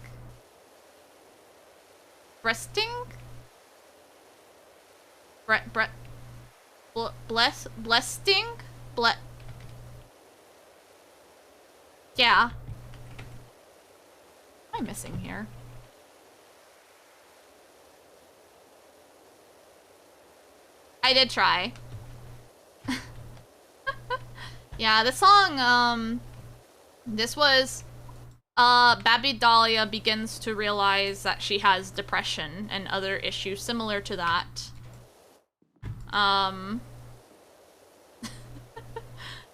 Breasting? Blessing? Yeah. What am I missing here? I did try. Yeah, this song, this was, Baby Dahlia begins to realize that she has depression and other issues similar to that.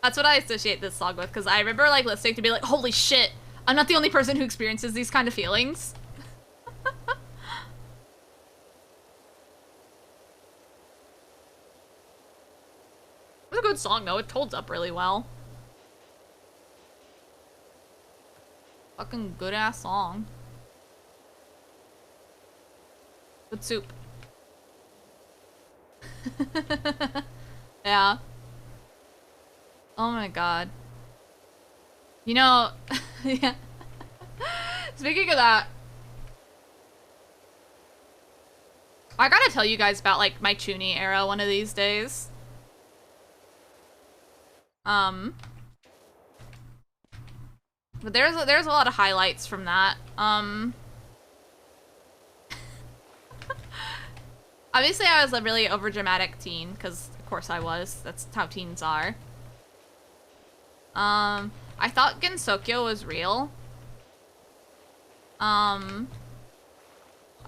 That's what I associate this song with, because I remember, like, listening to be like, holy shit, I'm not the only person who experiences these kind of feelings. It's a good song, though. It holds up really well. Fucking good-ass song. Good soup. Yeah. Oh my god. You know, yeah. Speaking of that, I gotta tell you guys about, like, my Chuny era one of these days. But there's a lot of highlights from that. Obviously I was a really overdramatic teen, because of course I was. That's how teens are. I thought Gensokyo was real. I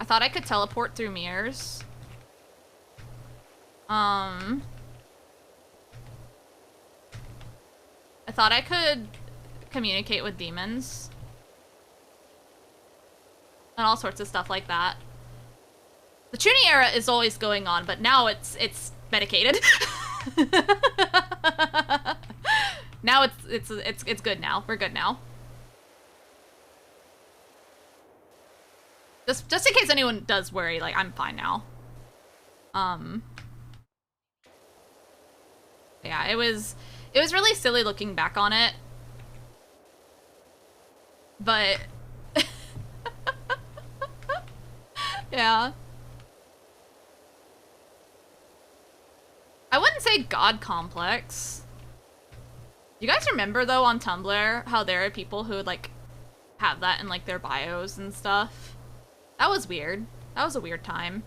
thought I could teleport through mirrors. I thought I could communicate with demons. And all sorts of stuff like that. The Chuny era is always going on, but now it's medicated. Now it's good now. We're good now. Just in case anyone does worry, like, I'm fine now. Yeah, it was really silly looking back on it. But yeah. I wouldn't say God complex. You guys remember, though, on Tumblr, how there are people who would, like, have that in, like, their bios and stuff? That was weird. That was a weird time.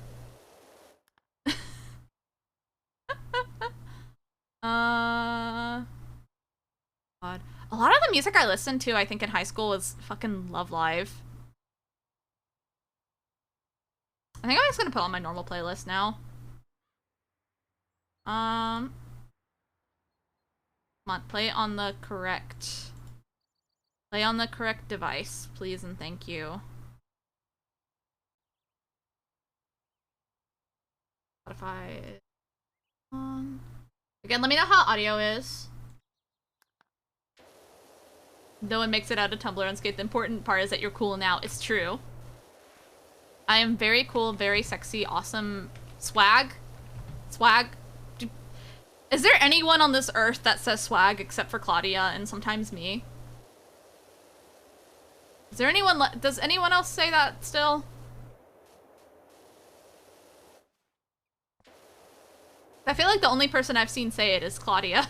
God. A lot of the music I listened to, I think, in high school was fucking Love Live. I think I'm just gonna put on my normal playlist now. Come on, play on the correct device, please and thank you. Spotify. Again, let me know how audio is. No one makes it out of Tumblr unscathed. The important part is that you're cool now. It's true. I am very cool, very sexy, awesome. Swag. Is there anyone on this earth that says swag except for Claudia and sometimes me? Is there anyone does anyone else say that still? I feel like the only person I've seen say it is Claudia.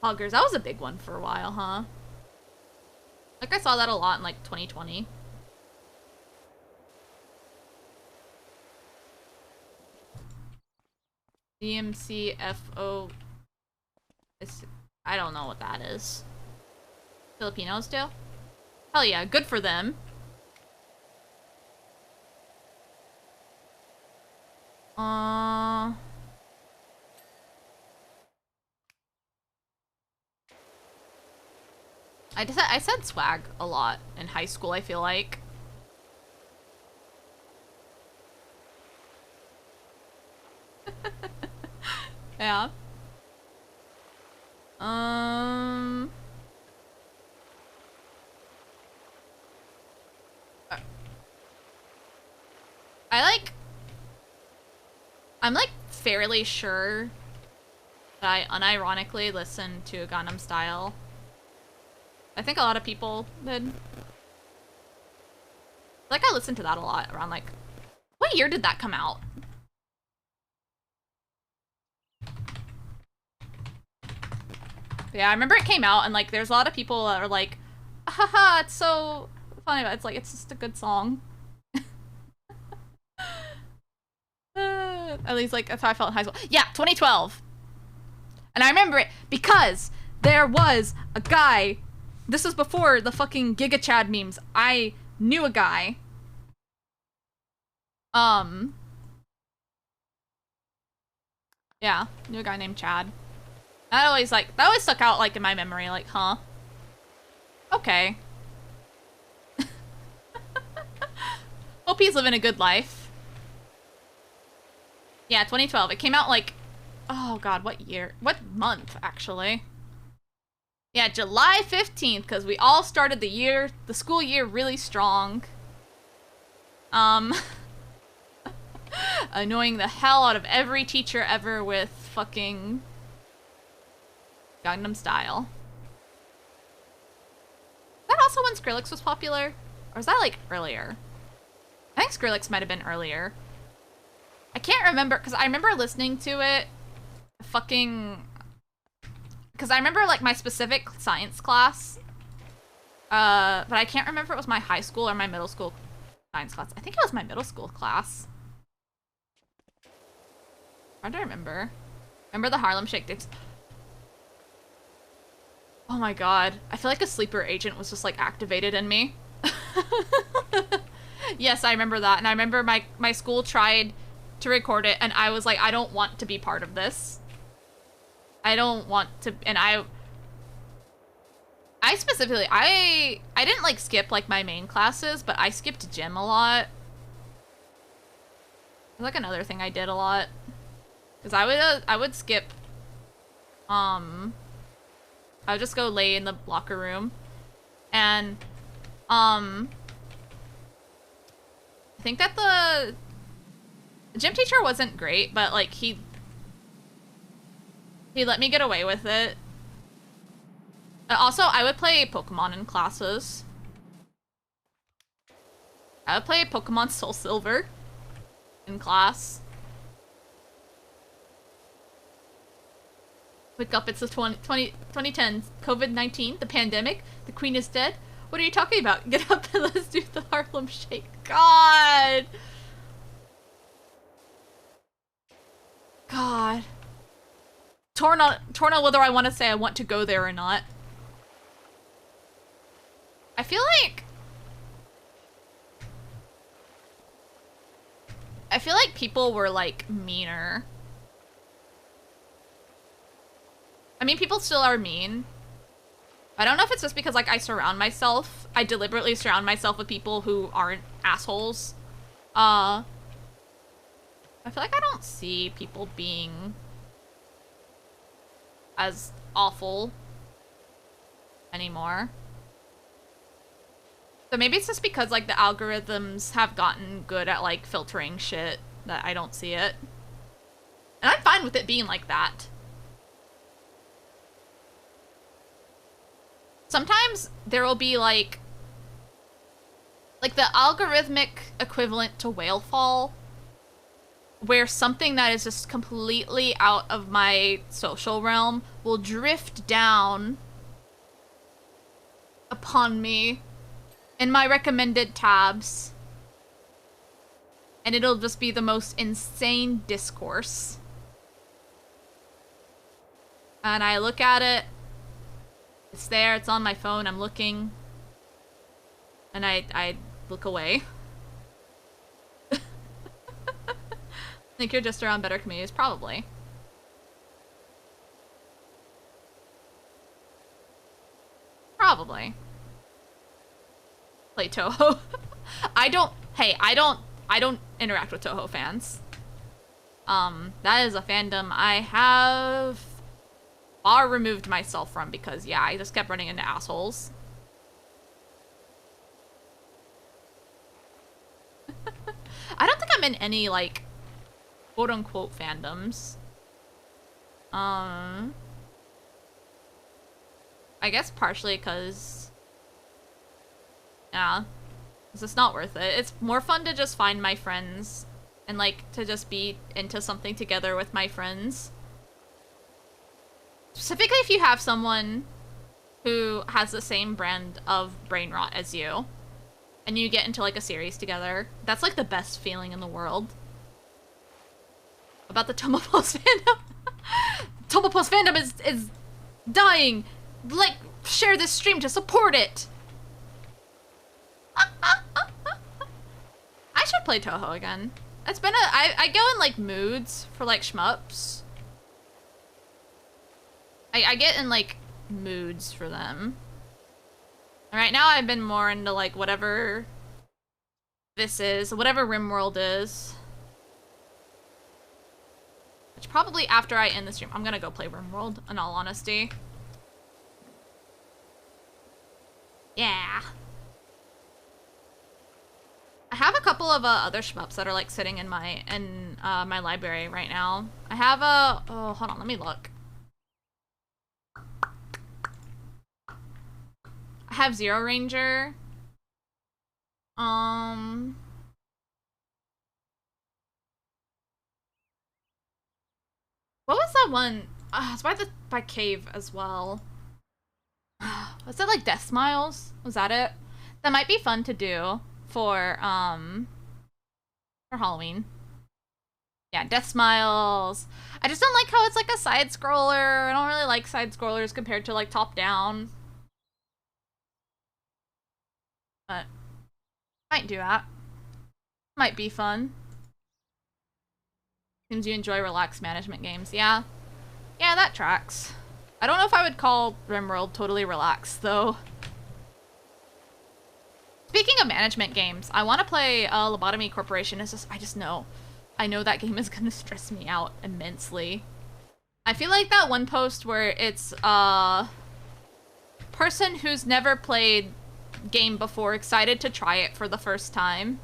Hoggers, that was a big one for a while, huh? Like I saw that a lot in like 2020. DMCFO. I don't know what that is. Filipinos do? Hell yeah, good for them. I said swag a lot in high school, I feel like. Yeah. I'm like fairly sure that I unironically listened to Gangnam Style. I think a lot of people did. Like I listened to that a lot around like, what year did that come out? Yeah, I remember it came out and like there's a lot of people that are like, haha, it's so funny, but it's like, it's just a good song. At least like that's how I felt in high school. Yeah, 2012. And I remember it because there was a guy. This was before the fucking Giga Chad memes. I knew a guy. Yeah, knew a guy named Chad. That always stuck out like in my memory, like, huh? Okay. Hope he's living a good life. Yeah, 2012. It came out like, oh god, what year? What month, actually? Yeah, July 15th, because we all started the school year really strong. Annoying the hell out of every teacher ever with fucking Gangnam Style. Is that also when Skrillex was popular? Or is that like earlier? I think Skrillex might have been earlier. I can't remember, because I remember listening to it fucking... Because I remember, like, my specific science class. But I can't remember if it was my high school or my middle school science class. I think it was my middle school class. Hard to remember. Remember the Harlem Shake dates? Oh my god. I feel like a sleeper agent was just, like, activated in me. Yes, I remember that. And I remember my school tried to record it, and I was like, I don't want to be part of this. I don't want to, and I specifically, I didn't like skip like my main classes, but I skipped gym a lot. It's like another thing I did a lot. Because I would skip, I would just go lay in the locker room, and, I think that the gym teacher wasn't great, but like he let me get away with it. Also, I would play Pokemon in classes. I would play Pokemon Soul Silver in class. Wake up, it's the 2010 COVID-19, the pandemic, the queen is dead. What are you talking about? Get up and let's do the Harlem Shake. God! God. torn on whether I want to say I want to go there or not. I feel like people were like meaner. I mean, people still are mean. I don't know if it's just because like I deliberately surround myself with people who aren't assholes. I feel like I don't see people being as awful anymore. So maybe it's just because like the algorithms have gotten good at like filtering shit that I don't see it. And I'm fine with it being like that. Sometimes there will be like the algorithmic equivalent to whale fall, where something that is just completely out of my social realm will drift down upon me in my recommended tabs, and it'll just be the most insane discourse. And I look at it, it's there, it's on my phone, I'm looking, and I look away. Think you're just around better communities? Probably. Probably. Play Toho. I don't interact with Toho fans. That is a fandom I have far removed myself from because, yeah, I just kept running into assholes. I don't think I'm in any, like, quote-unquote fandoms. I guess partially because, yeah, it's just not worth it. It's more fun to just find my friends and, like, to just be into something together with my friends. Specifically if you have someone who has the same brand of brain rot as you, and you get into, like, a series together. That's, like, the best feeling in the world. About the TomoPulse fandom. TomoPulse fandom is dying. Like, share this stream to support it. I should play Toho again. It's been I go in like moods for like shmups. I get in like moods for them. And right now I've been more into like whatever this is, whatever RimWorld is. Which probably after I end the stream, I'm gonna go play RimWorld, in all honesty. Yeah. I have a couple of other shmups that are like sitting in my my library right now. I have a oh hold on, let me look. I have Zero Ranger. What was that one? It's by Cave as well. Was that like Death Smiles? Was that it? That might be fun to do for Halloween. Yeah, Death Smiles. I just don't like how it's like a side scroller. I don't really like side scrollers compared to like top down. But might do that. Might be fun. Seems you enjoy relaxed management games. Yeah. Yeah, that tracks. I don't know if I would call RimWorld totally relaxed, though. Speaking of management games, I want to play Lobotomy Corporation. I just know. I know that game is going to stress me out immensely. I feel like that one post where it's a person who's never played game before, excited to try it for the first time.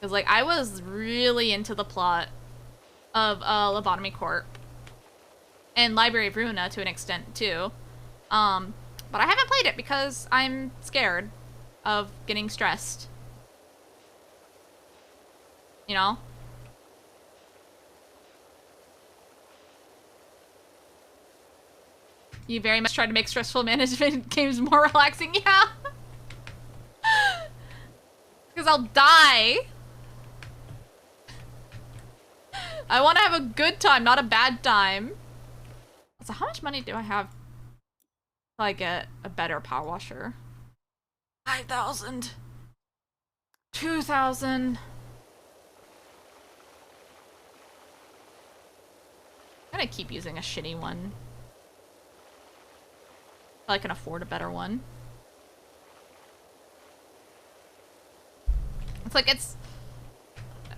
Because, like, I was really into the plot of Lobotomy Corp. And Library of Ruina to an extent, too. But I haven't played it because I'm scared of getting stressed. You know? You very much try to make stressful management games more relaxing, yeah? Because I'll die. I want to have a good time, not a bad time. So how much money do I have till I get a better power washer? 5,000. 2,000. I'm gonna keep using a shitty one. I can afford a better one. It's like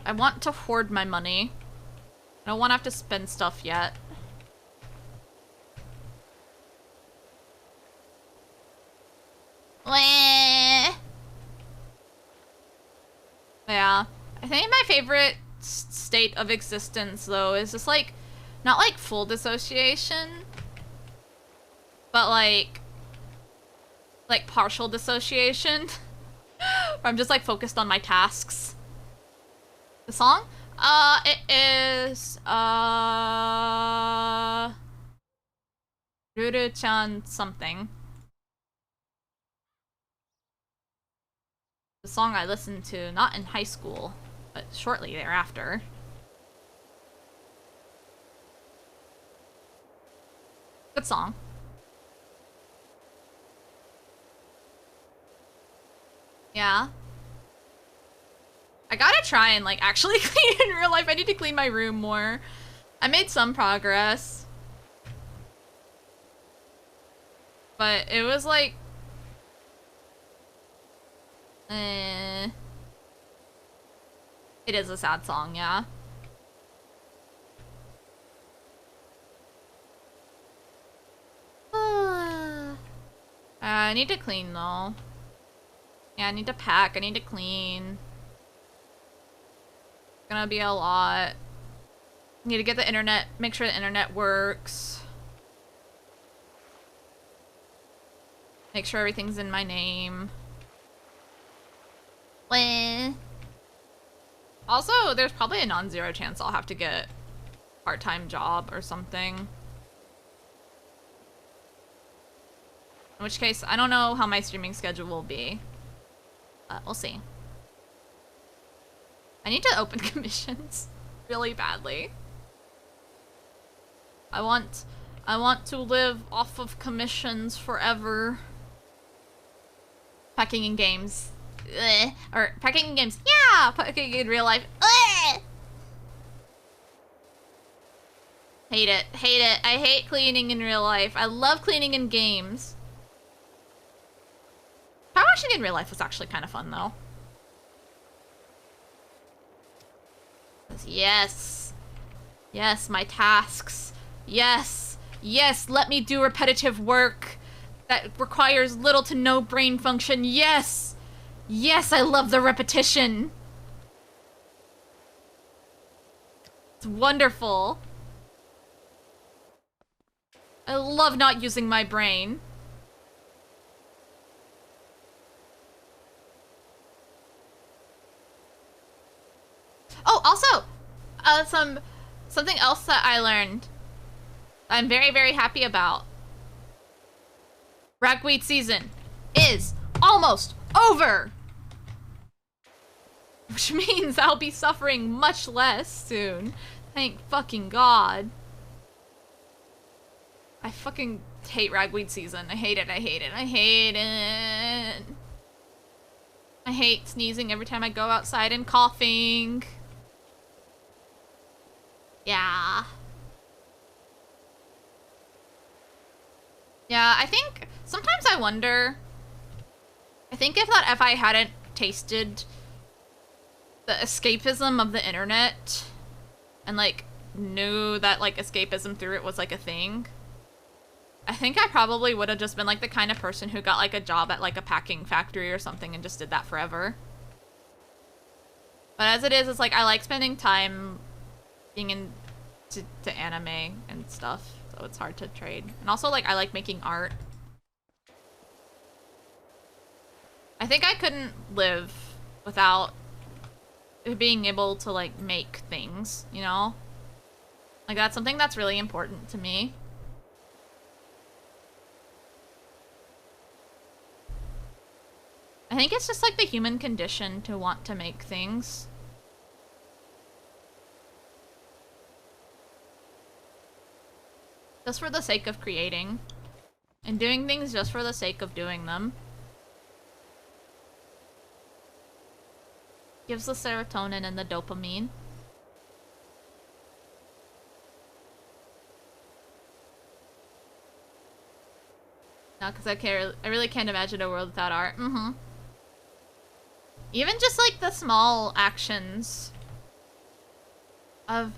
I want to hoard my money. I don't want to have to spend stuff yet. Yeah. I think my favorite state of existence, though, is just like, not like full dissociation, but like partial dissociation. Where I'm just like focused on my tasks. The song? It is, Ruru-chan something. The song I listened to, not in high school, but shortly thereafter. Good song. Yeah. I gotta try and, like, actually clean in real life. I need to clean my room more. I made some progress. But it was, like... It is a sad song, yeah. I need to clean, though. Yeah, I need to pack. I need to clean. It's gonna be a lot. Need to get the internet, make sure the internet works. Make sure everything's in my name. Also, there's probably a non-zero chance I'll have to get a part-time job or something. In which case, I don't know how my streaming schedule will be. We'll see. I need to open commissions really badly. I want to live off of commissions forever. Packing in games. Ugh. Or packing in games. Yeah! Packing in real life. Ugh. Hate it. Hate it. I hate cleaning in real life. I love cleaning in games. Power washing in real life was actually kind of fun, though. Yes. Yes, my tasks. Yes. Yes, let me do repetitive work that requires little to no brain function. Yes. Yes, I love the repetition. It's wonderful. I love not using my brain. Oh, also, something else that I learned I'm very, very happy about. Ragweed season is almost over! Which means I'll be suffering much less soon. Thank fucking God. I fucking hate ragweed season. I hate it, I hate it, I hate it. I hate sneezing every time I go outside and coughing. Yeah. Yeah, I think sometimes I wonder. I think if I hadn't tasted the escapism of the internet and like knew that like escapism through it was like a thing, I think I probably would have just been like the kind of person who got like a job at like a packing factory or something and just did that forever. But as it is, it's like I like spending time being into anime and stuff, so it's hard to trade. And also like I like making art. I think I couldn't live without being able to like make things, you know? Like that's something that's really important to me. I think it's just like the human condition to want to make things. Just for the sake of creating. And doing things just for the sake of doing them. Gives the serotonin and the dopamine. No, because I really can't imagine a world without art. Mm-hmm. Even just like the small actions of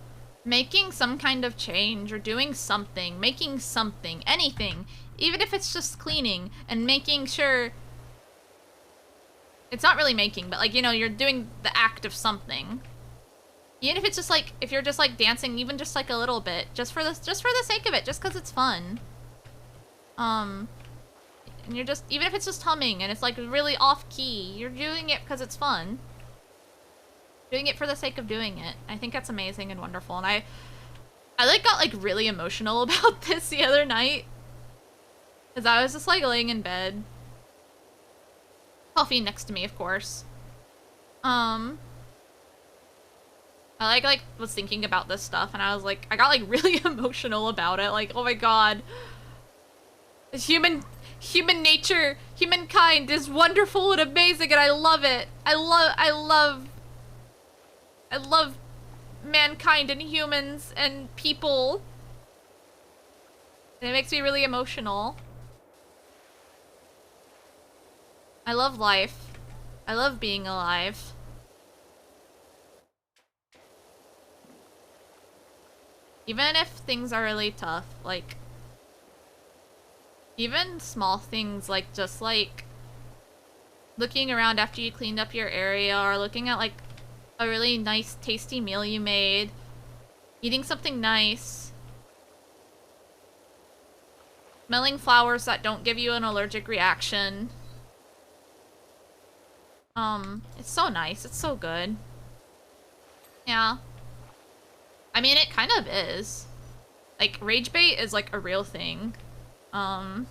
making some kind of change or doing something, making something, anything, even if it's just cleaning and making sure it's not really making, but like, you know, you're doing the act of something. Even if it's just like, if you're just like dancing, even just like a little bit, just for the sake of it, just because it's fun. And you're just, even if it's just humming and it's like really off key, you're doing it because it's fun. Doing it for the sake of doing it. I think that's amazing and wonderful. And I like got like really emotional about this the other night. Because I was just like laying in bed. Coffee next to me, of course. I like was thinking about this stuff and I was like, I got like really emotional about it. Like, oh my god. Human nature, humankind is wonderful and amazing and I love it. I love mankind and humans and people. And it makes me really emotional. I love life. I love being alive. Even if things are really tough, like even small things like just like looking around after you cleaned up your area or looking at like a really nice tasty meal you made, eating something nice, smelling flowers that don't give you an allergic reaction. It's so nice. It's so good. Yeah. I mean, it kind of is. Like, rage bait is like a real thing. And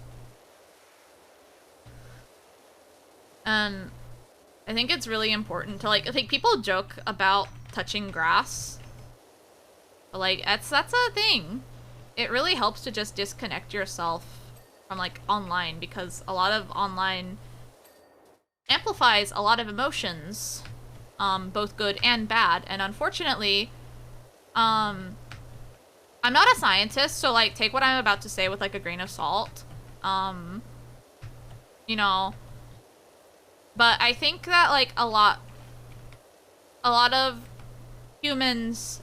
I think it's really important to like, I think people joke about touching grass, but like that's a thing. It really helps to just disconnect yourself from like online because a lot of online amplifies a lot of emotions, both good and bad. And unfortunately, I'm not a scientist, so like take what I'm about to say with like a grain of salt. You know, but I think that like a lot of humans,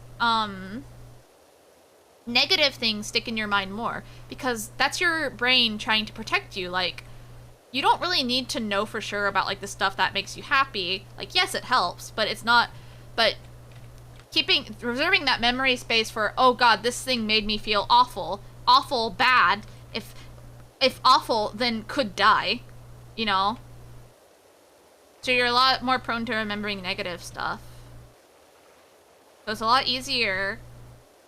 negative things stick in your mind more because that's your brain trying to protect you. Like, you don't really need to know for sure about like the stuff that makes you happy. Like, yes, it helps, but it's not, but reserving that memory space for, oh god, this thing made me feel awful, bad, if awful, then could die, you know? So you're a lot more prone to remembering negative stuff. So it's a lot easier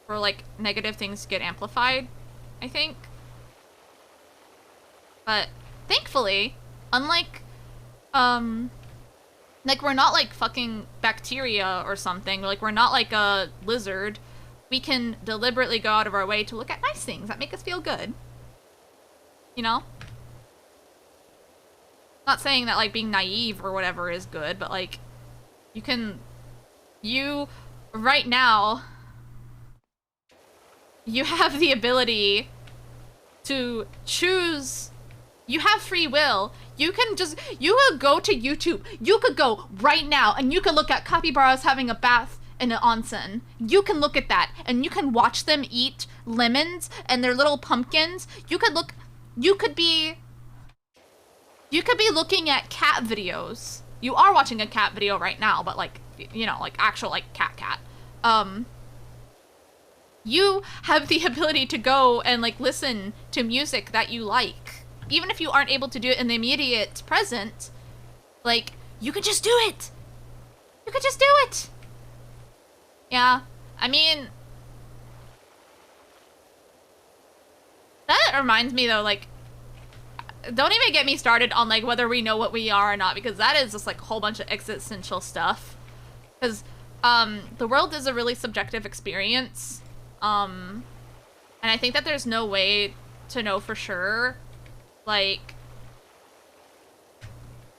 for like negative things to get amplified, I think. But thankfully, unlike, like we're not like fucking bacteria or something, like we're not like a lizard, we can deliberately go out of our way to look at nice things that make us feel good. You know? Not saying that like being naive or whatever is good, but like you right now, you have the ability to choose. You have free will. You could go to YouTube. You could go right now and you could look at capybaras having a bath in an onsen. You can look at that and you can watch them eat lemons and their little pumpkins. You could be looking at cat videos. You are watching a cat video right now, but like, you know, like actual like cat. You have the ability to go and like listen to music that you like. Even if you aren't able to do it in the immediate present, like, you could just do it. You could just do it. Yeah, I mean, that reminds me though, like, don't even get me started on like whether we know what we are or not, because that is just like a whole bunch of existential stuff. Because the world is a really subjective experience. And I think that there's no way to know for sure. Like,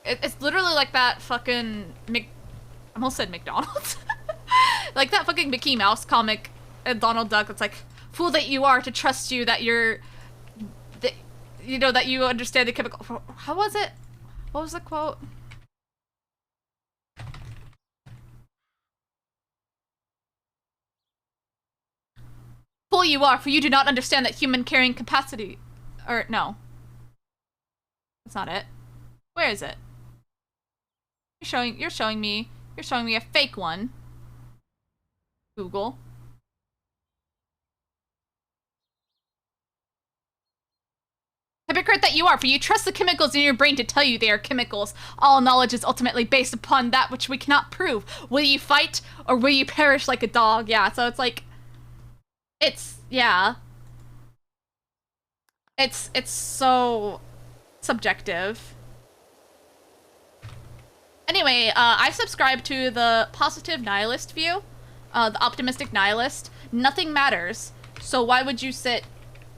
it's literally like that fucking I almost said McDonald's. Like that fucking Mickey Mouse comic and Donald Duck. It's like, fool that you are to trust you that you're, that, you know, that you understand the chemical. How was it? What was the quote? Fool you are, for you do not understand that human carrying capacity. Or, no. That's not it. Where is it? You're showing me a fake one. Google. Hypocrite that you are, for you trust the chemicals in your brain to tell you they are chemicals. All knowledge is ultimately based upon that which we cannot prove. Will you fight, or will you perish like a dog? Yeah, so it's like... yeah. It's so subjective. Anyway, I subscribe to the positive nihilist view, the optimistic nihilist. Nothing matters, so why would you sit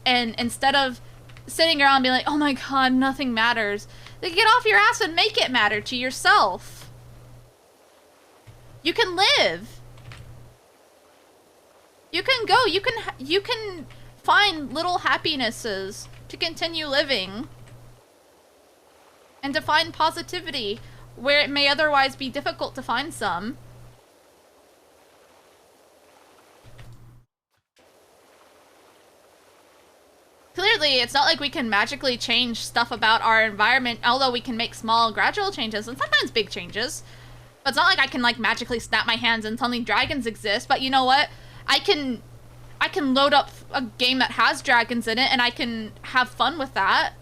and instead of sitting around being like, oh my god, nothing matters, then get off your ass and make it matter to yourself. You can live. You can go. You can find little happinesses to continue living and to find positivity where it may otherwise be difficult to find some. Clearly, it's not like we can magically change stuff about our environment, although we can make small, gradual changes, and sometimes big changes. But it's not like I can, like, magically snap my hands and suddenly dragons exist, but you know what? I can load up a game that has dragons in it, and I can have fun with that.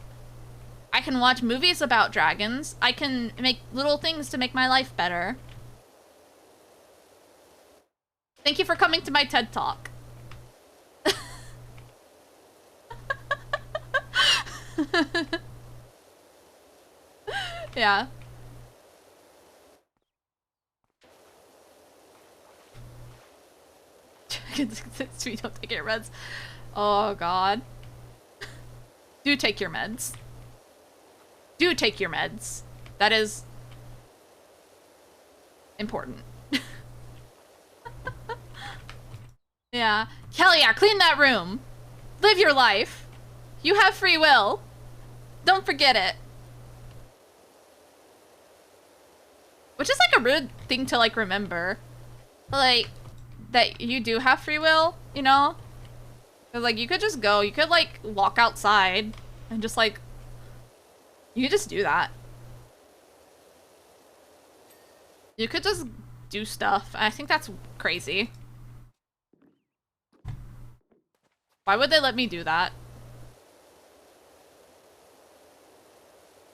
I can watch movies about dragons. I can make little things to make my life better. Thank you for coming to my TED Talk. Yeah. Sweet, don't take your meds. Oh god. Do take your meds. Do take your meds. That is important. Yeah. Hell yeah, clean that room. Live your life. You have free will. Don't forget it. Which is like a rude thing to like remember. Like, that you do have free will, you know? Cause like you could just go, you could like walk outside and just like, you could just do that. You could just do stuff. I think that's crazy. Why would they let me do that?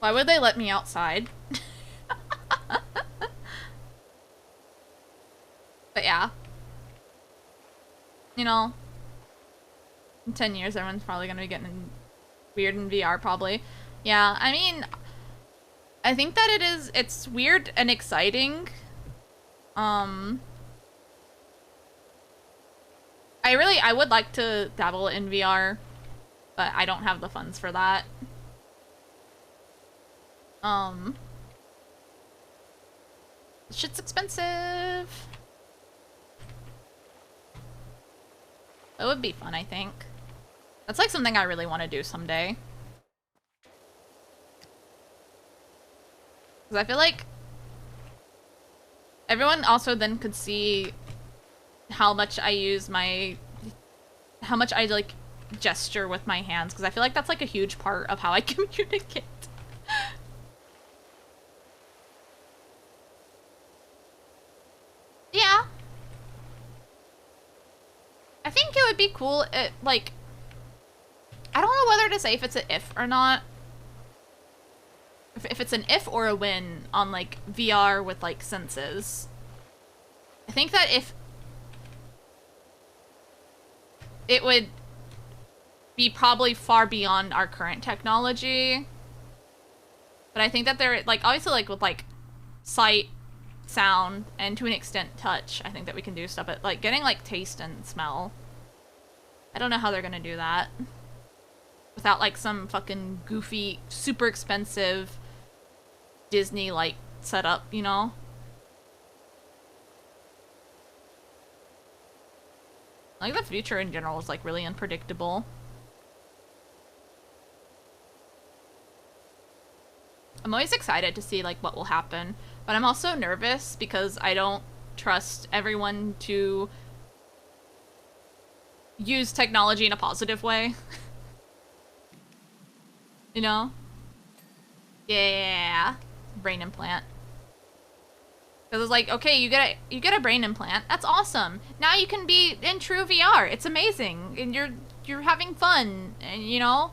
Why would they let me outside? But yeah. You know, in 10 years, everyone's probably gonna be getting weird in VR, probably. Yeah, I mean, I think that it's weird and exciting. I would like to dabble in VR, but I don't have the funds for that. Shit's expensive. It would be fun, I think. That's like something I really want to do someday. Because I feel like everyone also then could see how much I use how much I like gesture with my hands. Because I feel like that's like a huge part of how I communicate. Yeah. I think it would be cool, like, I don't know whether to say if it's an if or not. If it's an if or a win on, like, VR with, like, senses. I think that if it would be probably far beyond our current technology. But I think that there, like, obviously, like, with, like, sight, sound, and to an extent touch, I think that we can do stuff, but like getting like taste and smell, I don't know how they're gonna do that without like some fucking goofy, super expensive Disney like setup, you know? Like the future in general is like really unpredictable. I'm always excited to see like what will happen, but I'm also nervous because I don't trust everyone to use technology in a positive way. You know? Yeah. Brain implant. Because it's like, okay, you get a brain implant. That's awesome. Now you can be in true VR. It's amazing. And you're having fun. And you know?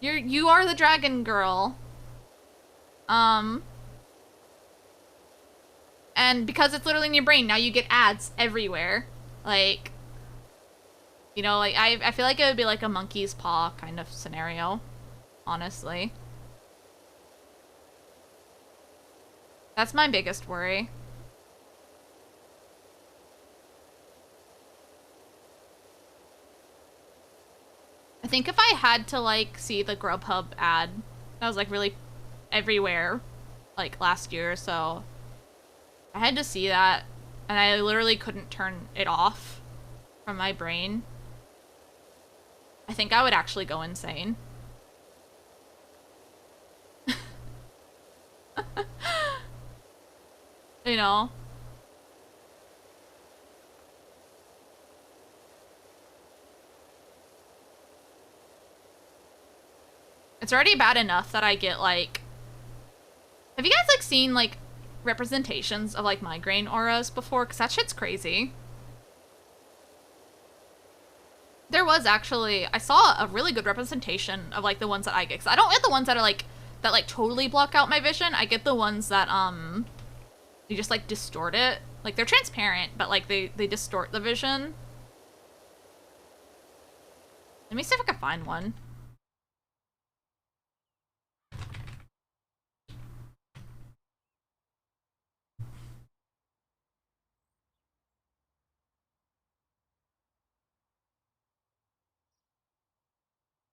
You are the dragon girl. And because it's literally in your brain, now you get ads everywhere. Like, you know, like I feel like it would be like a monkey's paw kind of scenario, honestly. That's my biggest worry. I think if I had to like see the Grubhub ad that was like really everywhere like last year or so, I had to see that and I literally couldn't turn it off from my brain. I think I would actually go insane. You know? It's already bad enough that I get like... Have you guys like seen like representations of like migraine auras before? Because that shit's crazy. There was actually... I saw a really good representation of like the ones that I get. Because I don't get the ones that are like... that like totally block out my vision. I get the ones that you just like distort it. Like they're transparent, but like they distort the vision. Let me see if I can find one.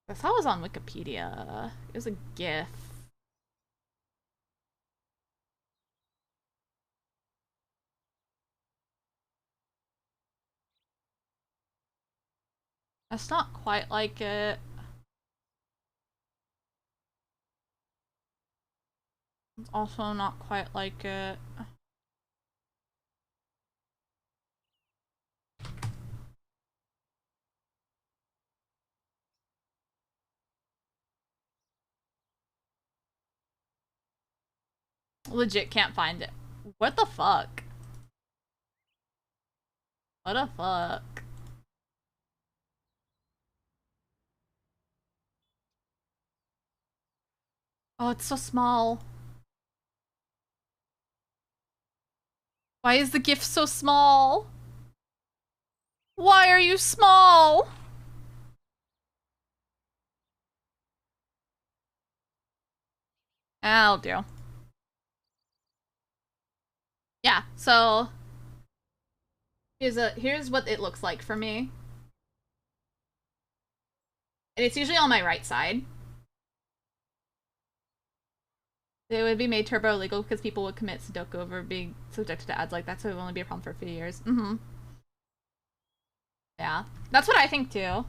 I saw it was on Wikipedia. It was a GIF. That's not quite like it. It's also not quite like it. Legit can't find it. What the fuck? What the fuck? Oh, it's so small. Why is the GIF so small? Why are you small? I'll do. Yeah, so here's what it looks like for me. And it's usually on my right side. It would be made turbo illegal because people would commit Sudoku over being subjected to ads like that, so it would only be a problem for a few years. Yeah. That's what I think too.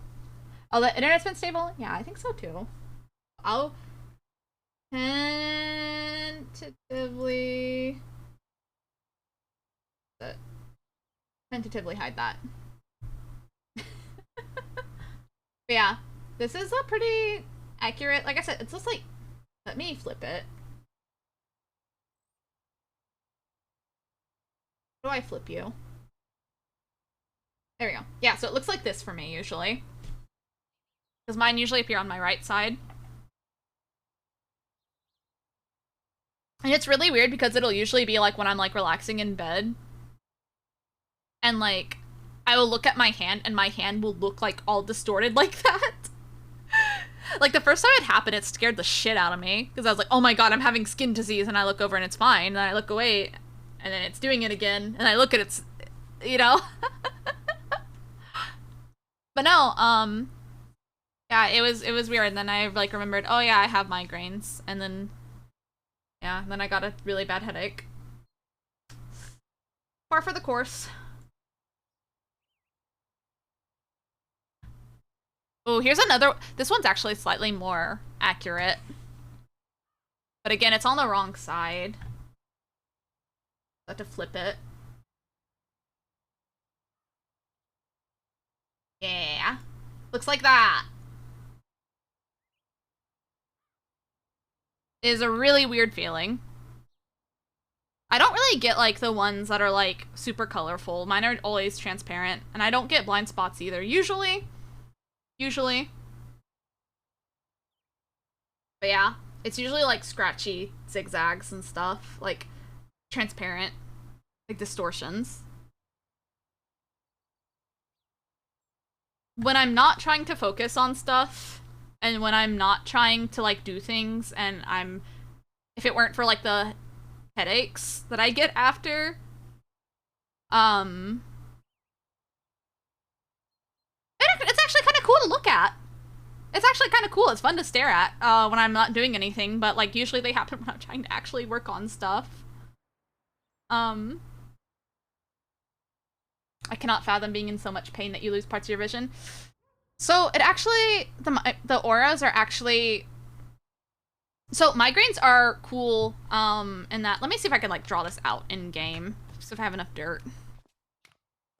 Oh, the internet's been stable? Yeah, I think so too. I'll tentatively hide that. But yeah, this is a pretty accurate, like I said, it's just like, let me flip it. How do I flip you? There we go. Yeah, so it looks like this for me, usually. Because mine usually appear on my right side. And it's really weird because it'll usually be like when I'm like relaxing in bed. And like, I will look at my hand and my hand will look like all distorted like that. Like the first time it happened, it scared the shit out of me. Because I was like, oh my god, I'm having skin disease. And I look over and it's fine. And I look away and then it's doing it again. And I look at it's, you know? But no, yeah, it was weird. And then I like remembered, oh yeah, I have migraines, and then yeah, then I got a really bad headache. Par for the course. Oh, here's another. This one's actually slightly more accurate. But again, it's on the wrong side. I have to flip it. Yeah. Looks like that. It is a really weird feeling. I don't really get like the ones that are like super colorful. Mine are always transparent, and I don't get blind spots either. Usually. But yeah, it's usually like scratchy zigzags and stuff, like transparent, like distortions. When I'm not trying to focus on stuff, and when I'm not trying to like do things, and if it weren't for like the headaches that I get after, it's actually kind of cool to look at. It's actually kind of cool. It's fun to stare at when I'm not doing anything, but like usually they happen when I'm trying to actually work on stuff. I cannot fathom being in so much pain that you lose parts of your vision. So it actually, the auras are actually, so migraines are cool in that, let me see if I can like draw this out in game, just if I have enough dirt.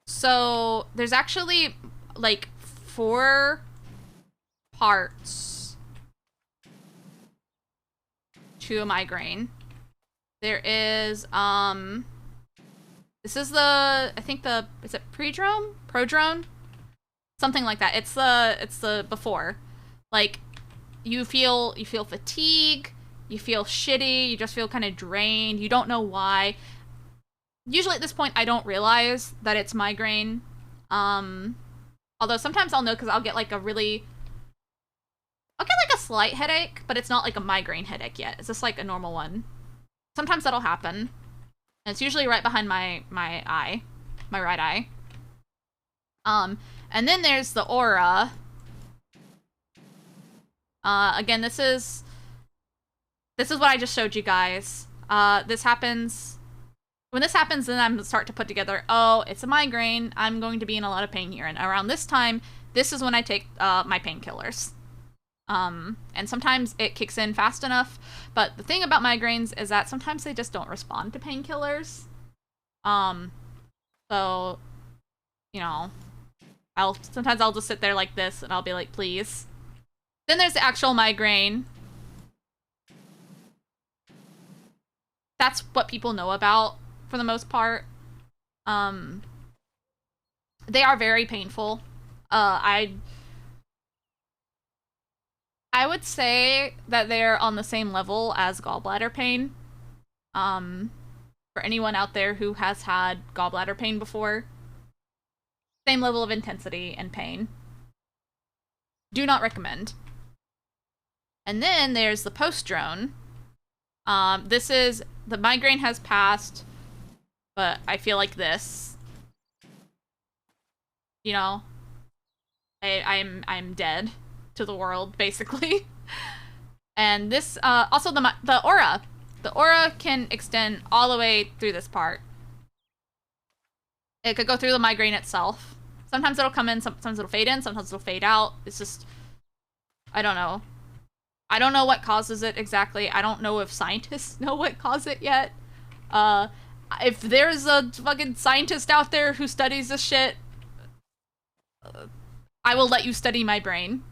So there's actually like 4 parts to a migraine. There is, this is the, I think is it prodrome? Prodrome? Something like that. It's the before. Like, you feel fatigue, you feel shitty, you just feel kind of drained, you don't know why. Usually at this point, I don't realize that it's migraine. Although sometimes I'll know because I'll get like a slight headache, but it's not like a migraine headache yet. It's just like a normal one. Sometimes that'll happen. And it's usually right behind my eye. My right eye. And then there's the aura. Again, this is what I just showed you guys. This happens... When this happens, then I'm start to put together, oh, it's a migraine. I'm going to be in a lot of pain here. And around this time, this is when I take my painkillers. And sometimes it kicks in fast enough. But the thing about migraines is that sometimes they just don't respond to painkillers. So, you know, sometimes I'll just sit there like this and I'll be like, please. Then there's the actual migraine. That's what people know about for the most part. They are very painful. I would say that they're on the same level as gallbladder pain. For anyone out there who has had gallbladder pain before, same level of intensity and pain. Do not recommend. And then there's the post-drone. This is, the migraine has passed, but I feel like this. You know, I'm dead to the world, basically. And this, also the aura. The aura can extend all the way through this part. It could go through the migraine itself. Sometimes it'll come in, sometimes it'll fade in, sometimes it'll fade out. It's just, I don't know. I don't know what causes it exactly. I don't know if scientists know what caused it yet. If there's a fucking scientist out there who studies this shit, I will let you study my brain.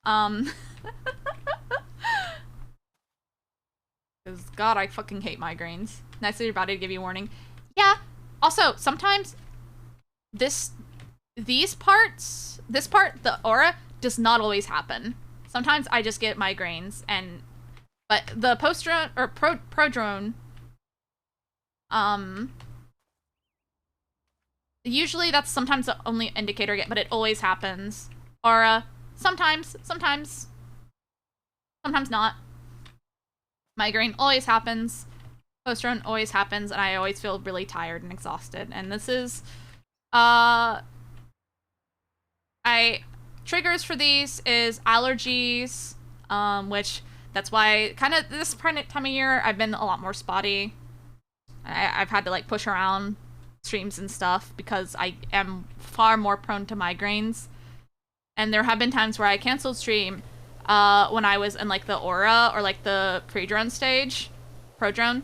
Because God, I fucking hate migraines. Nice of your body to give you a warning. Yeah. Also, sometimes this part, the aura, does not always happen. Sometimes I just get migraines, but the post-drone, or prodrone, usually that's sometimes the only indicator I get, but it always happens. Aura, sometimes not. Migraine always happens. Post-drone always happens, and I always feel really tired and exhausted. And this is, triggers for these is allergies, which that's why kind of this time of year I've been a lot more spotty. I've had to like push around streams and stuff because I am far more prone to migraines. And there have been times where I canceled stream when I was in like the aura or like the pre-drone stage, pro-drone.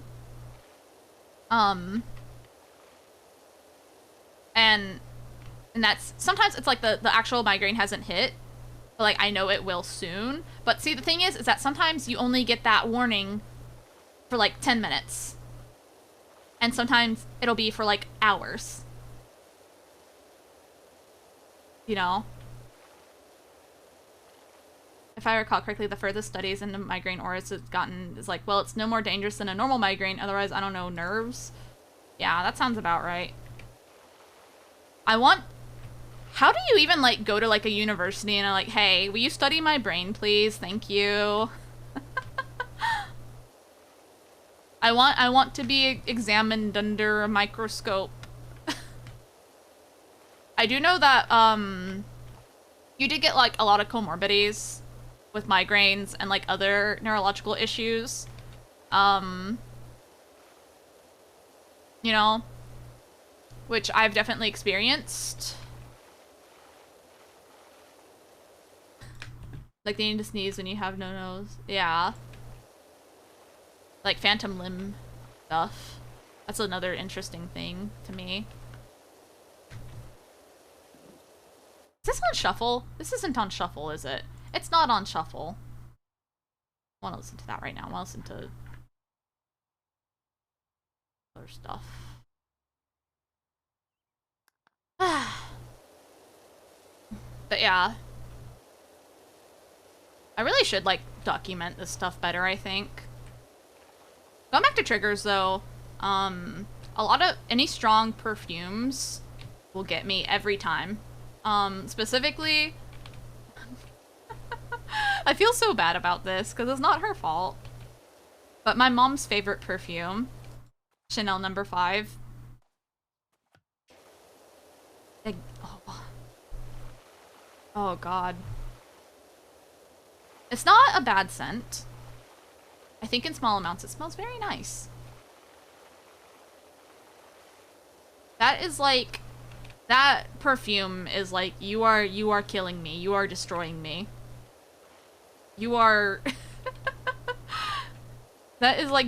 And that's sometimes it's like the actual migraine hasn't hit, but like I know it will soon. But see, the thing is that sometimes you only get that warning for like 10 minutes. And sometimes it'll be for like hours. You know? If I recall correctly, the furthest studies into migraine auras has gotten is like, well, it's no more dangerous than a normal migraine. Otherwise, I don't know, nerves. Yeah, that sounds about right. How do you even like go to like a university and like, hey, will you study my brain, please? Thank you. I want to be examined under a microscope. I do know that you did get like a lot of comorbidities with migraines and like other neurological issues. You know, which I've definitely experienced. Like the need to sneeze when you have no nose. Yeah. Like phantom limb stuff. That's another interesting thing to me. Is this on shuffle? This isn't on shuffle, is it? It's not on shuffle. I want to listen to that right now. I want to listen to other stuff. But yeah. I really should, like, document this stuff better, I think. Going back to triggers, though, a lot of any strong perfumes will get me every time. Specifically, I feel so bad about this because it's not her fault. But my mom's favorite perfume, Chanel No. 5. Oh God. It's not a bad scent. I think in small amounts it smells very nice. That is like, that perfume is like, you are killing me. You are destroying me. You are... That is like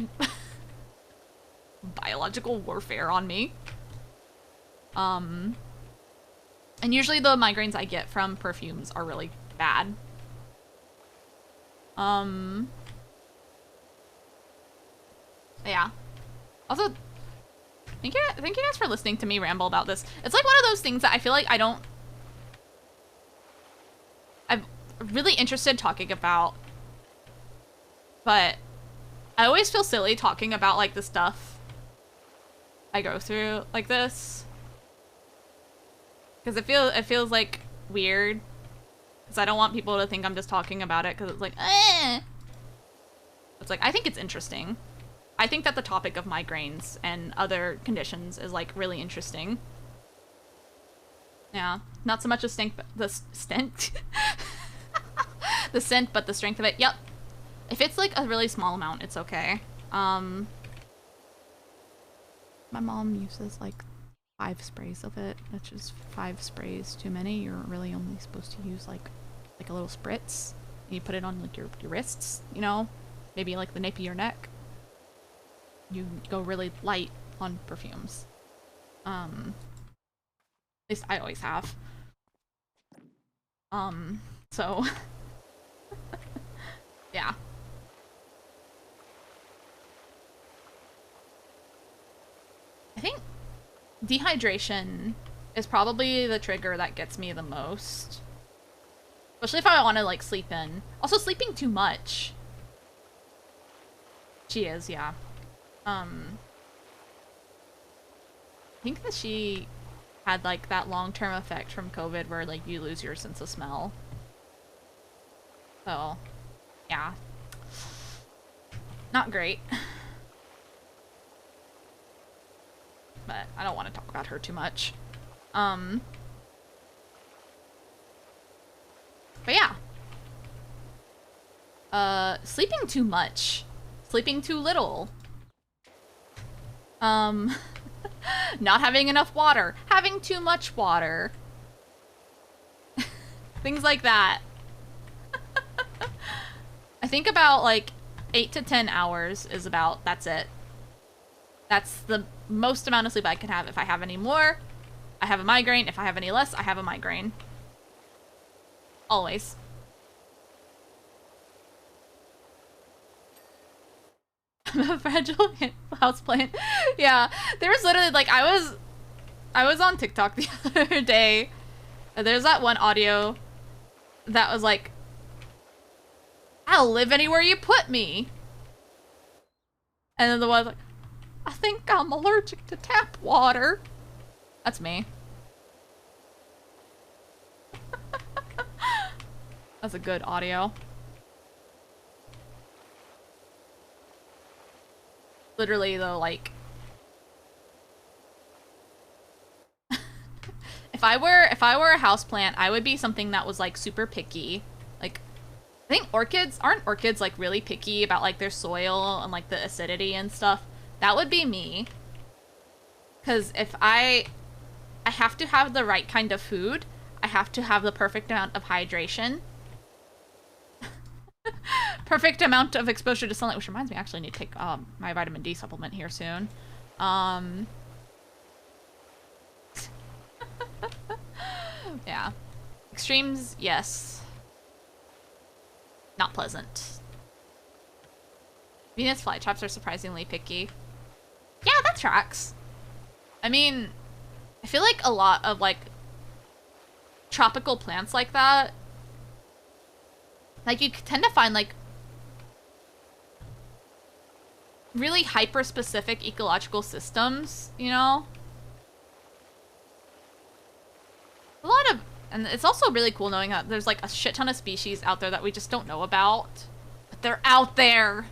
biological warfare on me. And usually the migraines I get from perfumes are really bad. Yeah. Also, thank you guys for listening to me ramble about this. It's like one of those things that I feel like I'm really interested talking about, but I always feel silly talking about like the stuff I go through like this. Because it feels like weird. Because I don't want people to think I'm just talking about it because it's like, eh. It's like, I think it's interesting. I think that the topic of migraines and other conditions is like really interesting. Yeah, not so much the stink, but the scent. The scent, but the strength of it. Yep. If it's like a really small amount, it's okay. My mom uses like 5 sprays of it. That's just 5 sprays too many. You're really only supposed to use like a little spritz. And you put it on like your wrists, you know? Maybe like the nape of your neck. You go really light on perfumes. At least I always have. So yeah. I think dehydration is probably the trigger that gets me the most. Especially if I want to like sleep in. Also sleeping too much. She is, yeah. I think that she had like that long-term effect from COVID where like you lose your sense of smell. So, yeah. Not great. But I don't want to talk about her too much. But yeah. Sleeping too much. Sleeping too little. Not having enough water. Having too much water. Things like that. I think about like 8 to 10 hours is about, that's it. That's the most amount of sleep I can have. If I have any more, I have a migraine. If I have any less, I have a migraine. Always. I'm a fragile houseplant. Yeah, there was literally like I was on TikTok the other day. There's that one audio that was like, "I'll live anywhere you put me." And then the one like, "I think I'm allergic to tap water." That's me. That's a good audio. Literally though, like if I were a houseplant, I would be something that was like super picky. Like I think aren't orchids like really picky about like their soil and like the acidity and stuff? That would be me. 'Cause if I have to have the right kind of food. I have to have the perfect amount of hydration. Perfect amount of exposure to sunlight, which reminds me, I actually need to take my vitamin D supplement here soon. Yeah. Extremes, yes. Not pleasant. Venus flytraps are surprisingly picky. Yeah, that tracks. I mean, I feel like a lot of like tropical plants like that, like you tend to find like really hyper-specific ecological systems, you know? A lot of, and it's also really cool knowing that there's like a shit ton of species out there that we just don't know about. But they're out there.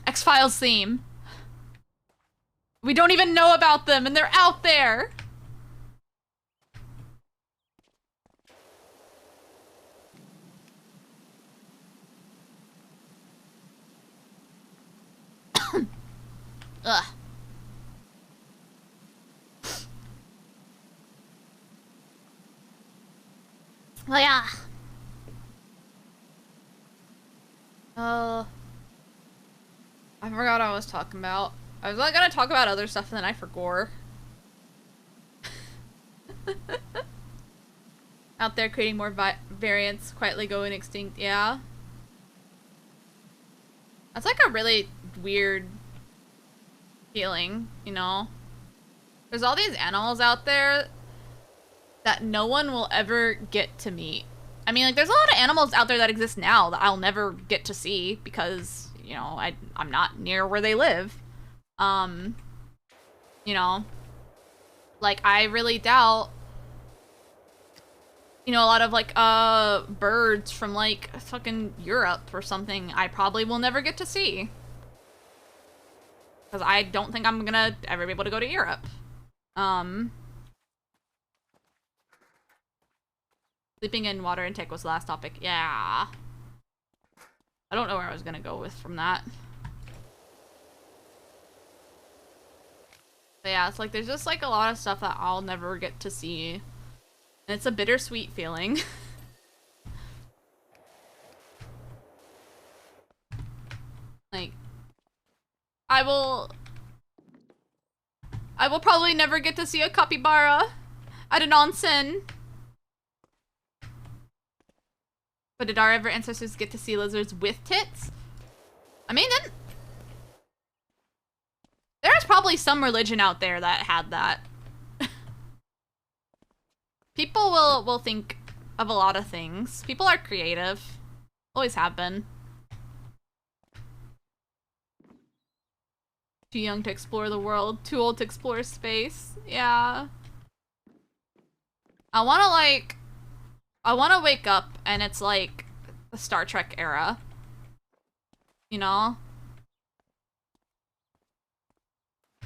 X-Files theme. We don't even know about them and they're out there. Ugh. Well, yeah. I forgot what I was talking about. I was gonna talk about other stuff and then I forgot. Out there creating more variants, quietly going extinct. Yeah. That's like a really weird feeling, you know? There's all these animals out there that no one will ever get to meet. I mean, like, there's a lot of animals out there that exist now that I'll never get to see because, you know, I'm not near where they live. You know, like, I really doubt, you know, a lot of, like, birds from, like, fucking Europe or something I probably will never get to see. Because I don't think I'm gonna ever be able to go to Europe. Sleeping in water intake was the last topic. Yeah. I don't know where I was gonna go with from that. But yeah, it's like there's just like a lot of stuff that I'll never get to see. And it's a bittersweet feeling. Like, I will probably never get to see a capybara at an onsen. But did our ever ancestors get to see lizards with tits? I mean, then there's probably some religion out there that had that. People will think of a lot of things. People are creative. Always have been. Too young to explore the world. Too old to explore space. Yeah. I wanna wake up and it's like the Star Trek era. You know?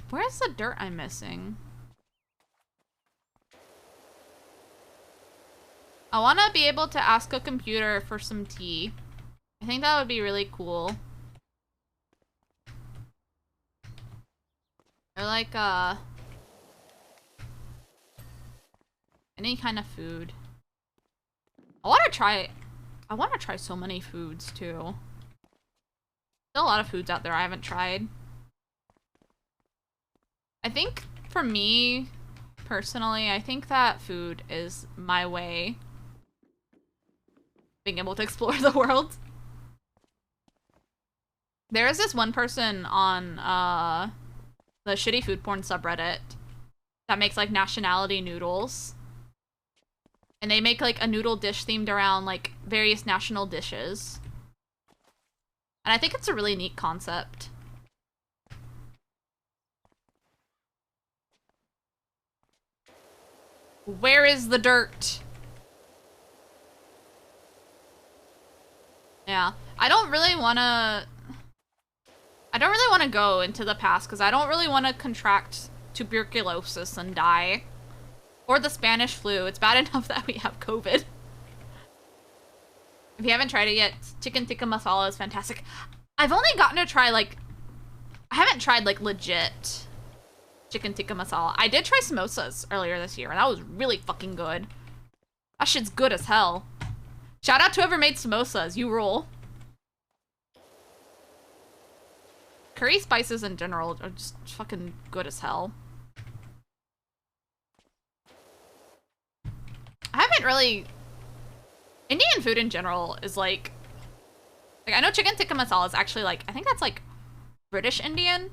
Where's the dirt I'm missing? I want to be able to ask a computer for some tea. I think that would be really cool. Or like, any kind of food. I want to try so many foods, too. Still a lot of foods out there I haven't tried. I think, for me, personally, I think that food is my way being able to explore the world. There is this one person on the shitty food porn subreddit that makes like nationality noodles. And they make like a noodle dish themed around like various national dishes. And I think it's a really neat concept. Where is the dirt? Yeah. I don't really want to go into the past because I don't really want to contract tuberculosis and die. Or the Spanish flu. It's bad enough that we have COVID. If you haven't tried it yet, chicken tikka masala is fantastic. I've only gotten to try, like... I haven't tried, like, legit chicken tikka masala. I did try samosas earlier this year, and that was really fucking good. That shit's good as hell. Shout out to whoever made samosas. You rule. Curry spices in general are just fucking good as hell. I haven't really... Indian food in general is like... I know chicken tikka masala is actually like... I think that's like British Indian.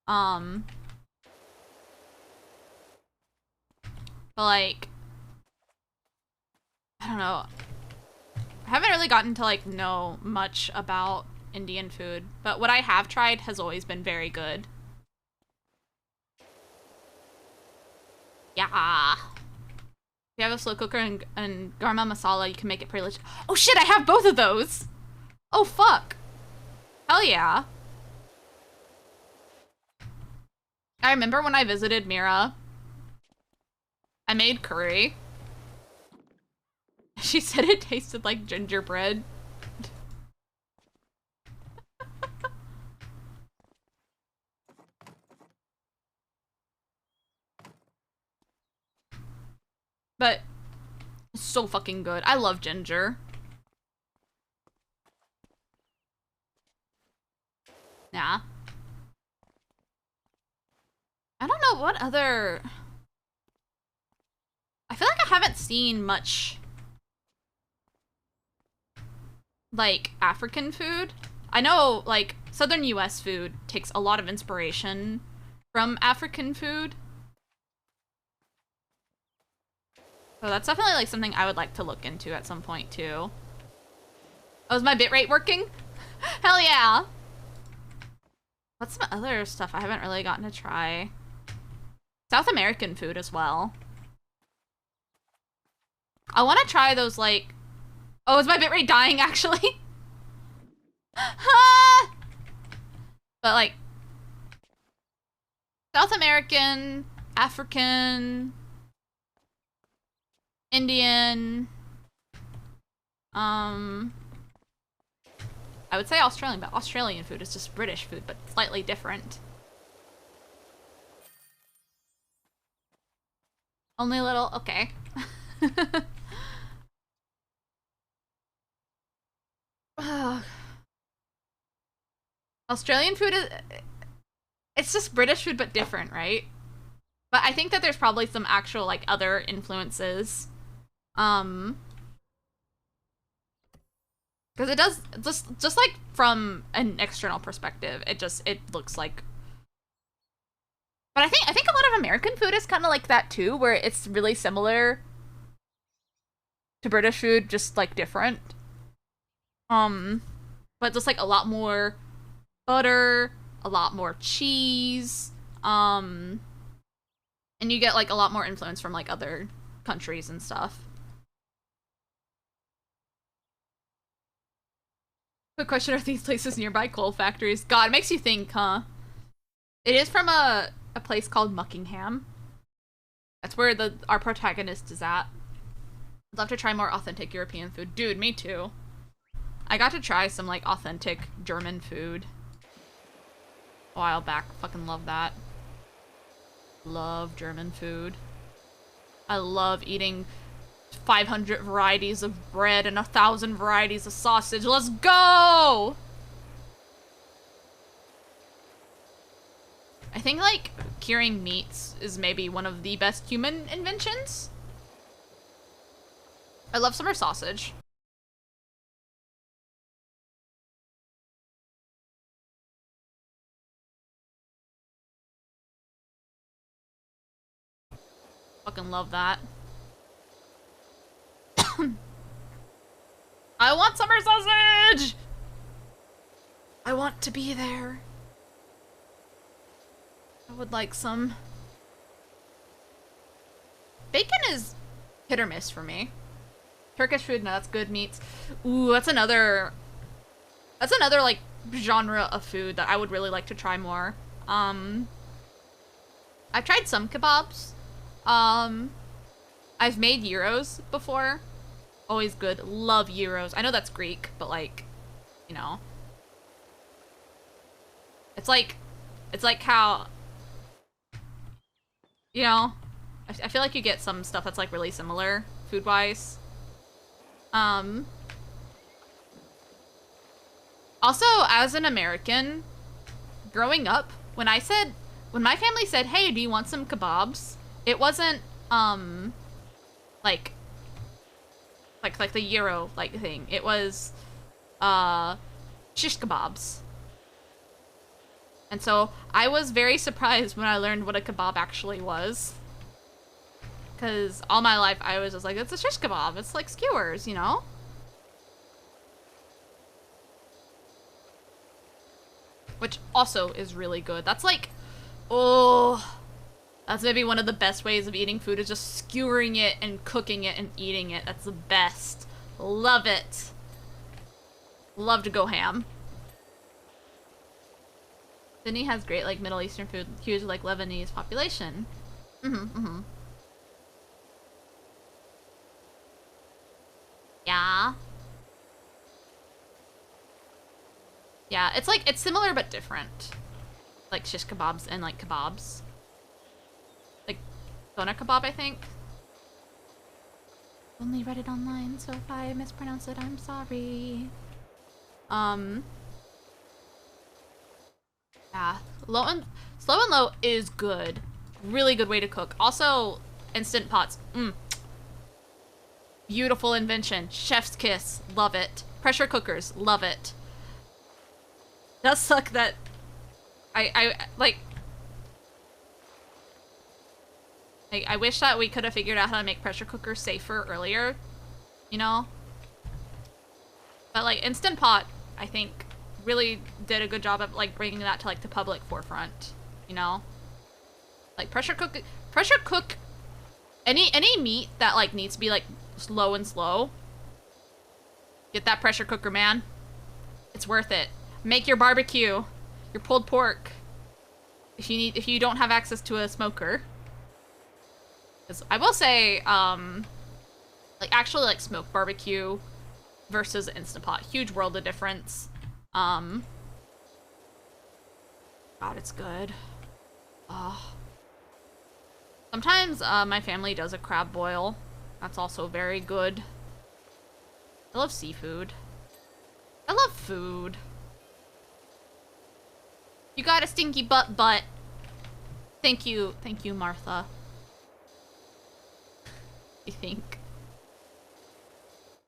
But like... I don't know. I haven't really gotten to like know much about Indian food. But what I have tried has always been very good. Yeah. If you have a slow cooker and garam masala, you can make it pretty legit. Oh shit, I have both of those! Oh fuck. Hell yeah. I remember when I visited Mira, I made curry. She said it tasted like gingerbread. But it's so fucking good. I love ginger. Yeah. I don't know what other... I feel like I haven't seen much like African food. I know like Southern US food takes a lot of inspiration from African food. So that's definitely like something I would like to look into at some point too. Oh, is my bitrate working? Hell yeah! What's some other stuff I haven't really gotten to try? South American food as well. I want to try those like... Oh, is my bitrate dying actually? But like... South American, African... Indian, I would say Australian, but Australian food is just British food, but slightly different. Only a little? Okay. Australian food is... It's just British food, but different, right? But I think that there's probably some actual, like, other influences. Because it does, just like from an external perspective, it looks like... But I think a lot of American food is kind of like that too, where it's really similar to British food, just like different. But just like a lot more butter, a lot more cheese, and you get like a lot more influence from like other countries and stuff. Quick question, are these places nearby coal factories? God, it makes you think, huh? It is from a place called Muckingham. That's where our protagonist is at. I'd love to try more authentic European food. Dude, me too. I got to try some, like, authentic German food a while back. Fucking love that. Love German food. I love eating 500 varieties of bread and 1,000 varieties of sausage. Let's go! I think, like, curing meats is maybe one of the best human inventions. I love summer sausage. Fucking love that. I want summer sausage! I want to be there. I would like some. Bacon is hit or miss for me. Turkish food, no, that's good. Meats. Ooh, that's another like genre of food that I would really like to try more. I've tried some kebabs. I've made gyros before. Always good. Love gyros. I know that's Greek, but like, you know. It's like how, you know, I feel like you get some stuff that's like really similar food-wise. Also, as an American, growing up, when my family said, hey, do you want some kebabs? It wasn't, like the gyro, like, thing. It was, shish kebabs. And so, I was very surprised when I learned what a kebab actually was. Because all my life, I was just like, it's a shish kebab. It's like skewers, you know? Which also is really good. That's like, oh, that's maybe one of the best ways of eating food, is just skewering it and cooking it and eating it. That's the best. Love it. Love to go ham. Sydney has great, like, Middle Eastern food. Huge, like, Lebanese population. Yeah. Yeah, it's like, it's similar but different. Like shish kebabs and like kebabs. Like doner kebab, I think. Only read it online, so if I mispronounce it, I'm sorry. Yeah, slow and low is good. Really good way to cook. Also, instant pots. Beautiful invention. Chef's kiss. Love it. Pressure cookers. Love it. Does suck that I wish that we could have figured out how to make pressure cookers safer earlier, you know? But like Instant Pot, I think, really did a good job of like bringing that to like the public forefront, you know? Like pressure cook any meat that like needs to be like low and slow. Get that pressure cooker, man. It's worth it. Make your barbecue, your pulled pork. If you don't have access to a smoker. Because I will say, like actually like smoked barbecue versus Instant Pot, huge world of difference. God, it's good. Sometimes my family does a crab boil. That's also very good. I love seafood. I love food. You got a stinky butt. Thank you, Martha. I think.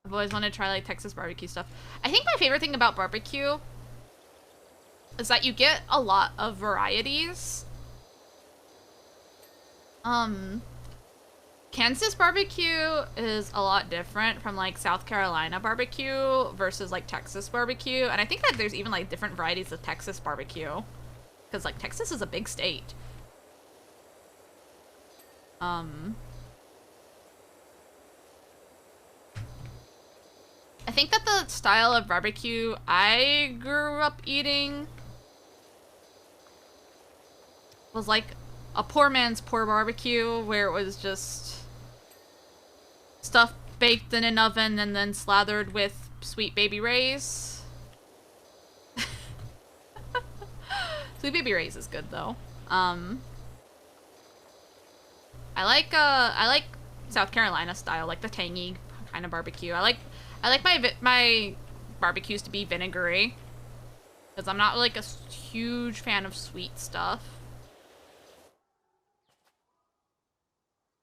I've always wanted to try like Texas barbecue stuff. I think my favorite thing about barbecue is that you get a lot of varieties. Kansas barbecue is a lot different from like South Carolina barbecue versus like Texas barbecue. And I think that there's even like different varieties of Texas barbecue. Because like Texas is a big state. I think that the style of barbecue I grew up eating was like a poor man's poor barbecue, where it was just stuff baked in an oven and then slathered with Sweet Baby Ray's. Sweet Baby Ray's is good though. I like South Carolina style, like the tangy kind of barbecue. I like my barbecues to be vinegary, because I'm not like a huge fan of sweet stuff.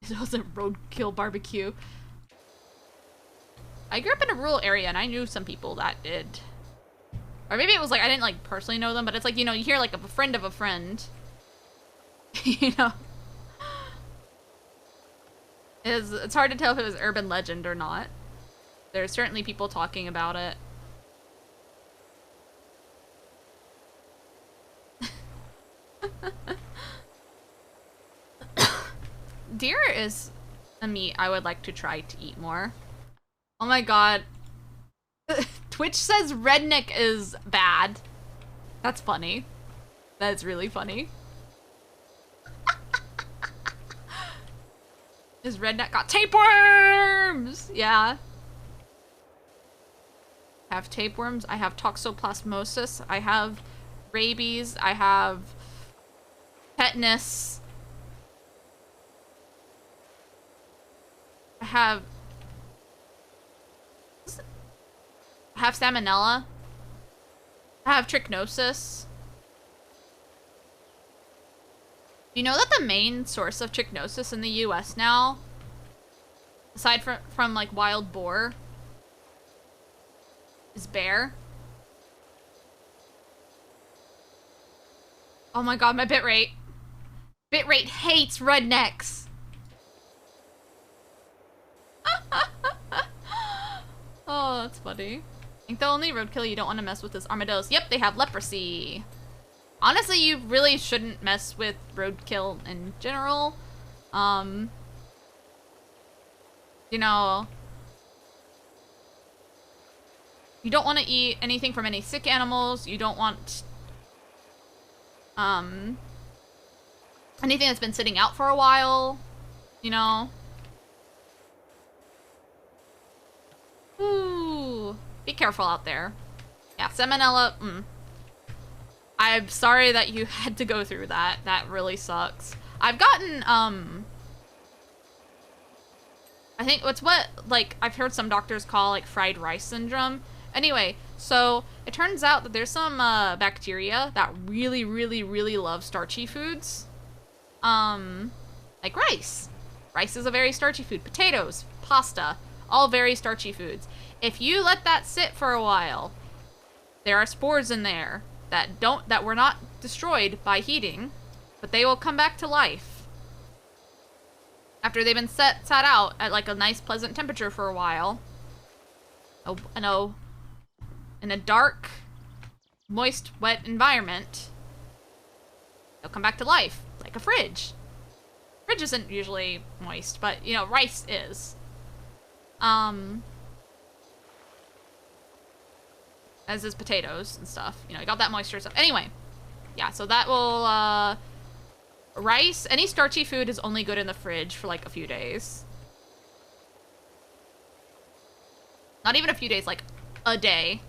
It wasn't roadkill barbecue. I grew up in a rural area and I knew some people that did. Or maybe it was like, I didn't like personally know them, but it's like, you know, you hear like of a friend of a friend. You know? It's hard to tell if it was urban legend or not. There's certainly people talking about it. Deer is a meat I would like to try to eat more. Oh my god. Twitch says redneck is bad. That's funny. That's really funny. Is redneck got tapeworms? Yeah. I have tapeworms. I have toxoplasmosis. I have rabies. I have tetanus. I have salmonella. I have trichinosis. You know that the main source of trichinosis in the US now, aside from like wild boar, is bear? Oh my god, my bitrate. Bitrate hates rednecks. Oh, that's funny. I think the only roadkill you don't want to mess with is armadillos. Yep, they have leprosy. Honestly, you really shouldn't mess with roadkill in general. You know, you don't want to eat anything from any sick animals. You don't want, anything that's been sitting out for a while, you know. Ooh, be careful out there. Yeah, salmonella, I'm sorry that you had to go through that. That really sucks. I've gotten, I think it's what, like, I've heard some doctors call, like, fried rice syndrome. Anyway, so it turns out that there's some, bacteria that really, really, really love starchy foods. Like rice. Rice is a very starchy food. Potatoes, pasta, all very starchy foods. If you let that sit for a while, there are spores in there that were not destroyed by heating, but they will come back to life after they've been sat out at like a nice pleasant temperature for a while. Oh, no, in a dark, moist, wet environment, they'll come back to life like a fridge. Fridge isn't usually moist, but you know, rice is. As is potatoes and stuff. You know, you got that moisture stuff. Anyway, yeah, so that will, rice, any starchy food is only good in the fridge for like a few days. Not even a few days, like a day.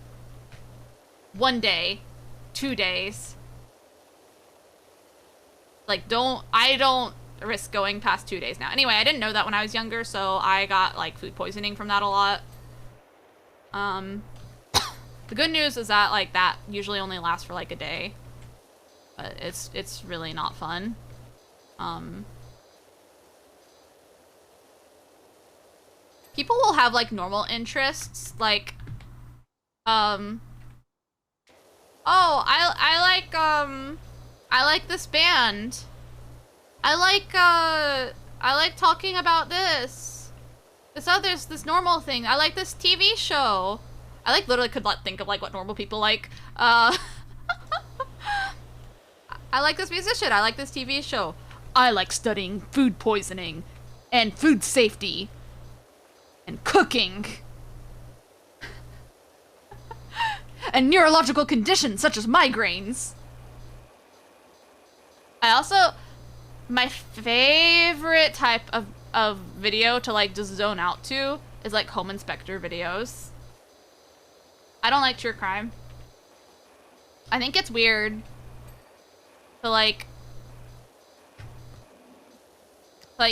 1 day. 2 days. Like, I don't risk going past 2 days now. Anyway, I didn't know that when I was younger, so I got like food poisoning from that a lot. The good news is that like that usually only lasts for like a day, but it's really not fun. People will have like normal interests, like, oh, I like this band. I like talking about this normal thing. I like this TV show. I like literally could not think of like what normal people like. I like this musician. I like this TV show. I like studying food poisoning and food safety and cooking and neurological conditions such as migraines. I also, my favorite type of video to like just zone out to is like home inspector videos. I don't like true crime. I think it's weird to like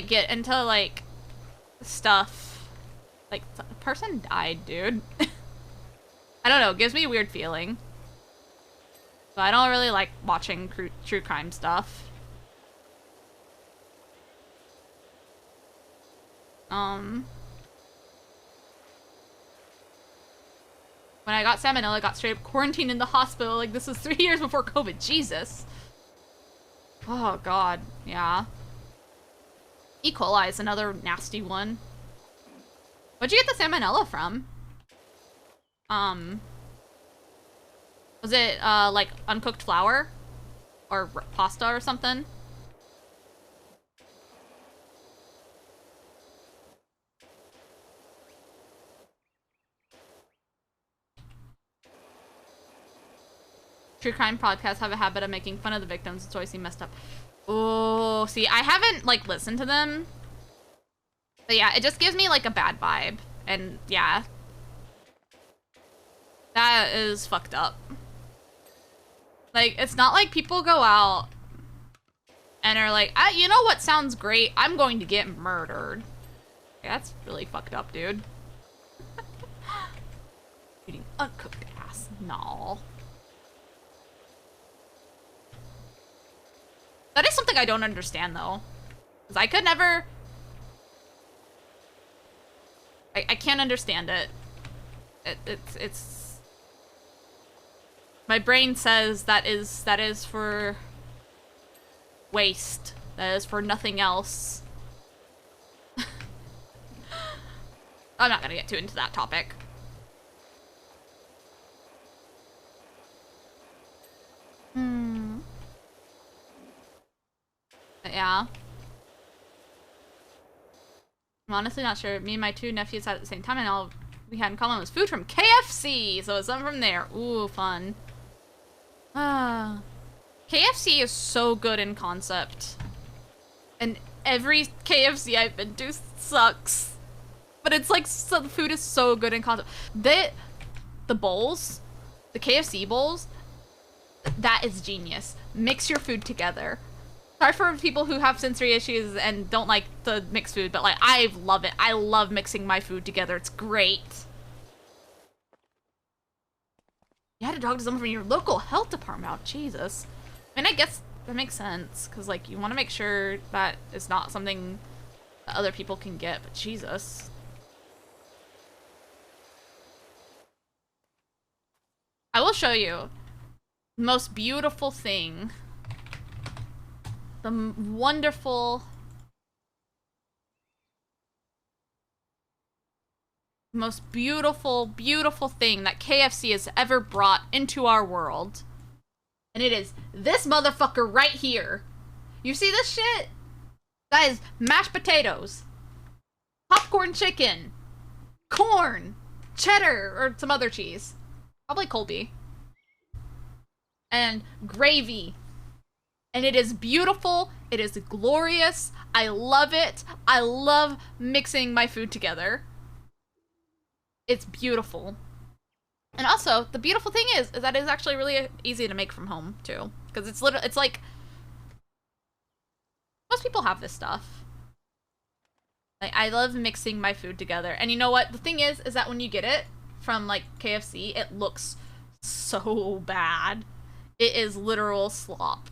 get into like stuff like a person died, dude. I don't know, it gives me a weird feeling. So I don't really like watching true crime stuff. When I got salmonella, I got straight up quarantined in the hospital. Like, this was 3 years before COVID. Jesus. Oh, God. Yeah. E. coli is another nasty one. Where'd you get the salmonella from? Was it, like, uncooked flour? Or pasta or something? True crime podcasts have a habit of making fun of the victims. It's always seemed messed up. Oh, see, I haven't, like, listened to them. But yeah, it just gives me, like, a bad vibe. And, yeah. That is fucked up. Like, it's not like people go out and are like, you know what sounds great? I'm going to get murdered. Yeah, that's really fucked up, dude. Eating uncooked ass. No. That is something I don't understand, though. Because I could never... I can't understand it. It's... My brain says that is for... waste. That is for nothing else. I'm not gonna get too into that topic. Yeah. I'm honestly not sure. Me and my two nephews had it at the same time, and all we had in common was food from KFC. So it's something from there. Ooh, fun. KFC is so good in concept. And every KFC I've been to sucks. But it's like, so, the food is so good in concept. The bowls, the KFC bowls, that is genius. Mix your food together. Sorry for people who have sensory issues and don't like the mixed food, but like, I love it. I love mixing my food together. It's great. You had to talk to someone from your local health department. Oh, Jesus. I mean, I guess that makes sense, because like, you want to make sure that it's not something that other people can get, but Jesus. I will show you the most beautiful thing. The wonderful, most beautiful, beautiful thing that KFC has ever brought into our world. And it is this motherfucker right here. You see this shit? That is mashed potatoes, popcorn chicken, corn, cheddar, or some other cheese. Probably Colby. And gravy. And it is beautiful. It is glorious. I love it. I love mixing my food together. It's beautiful. And also, the beautiful thing is that it's actually really easy to make from home, too. Because it's literally, it's like, most people have this stuff. Like, I love mixing my food together. And you know what? The thing is that when you get it from, like, KFC, it looks so bad. It is literal slop.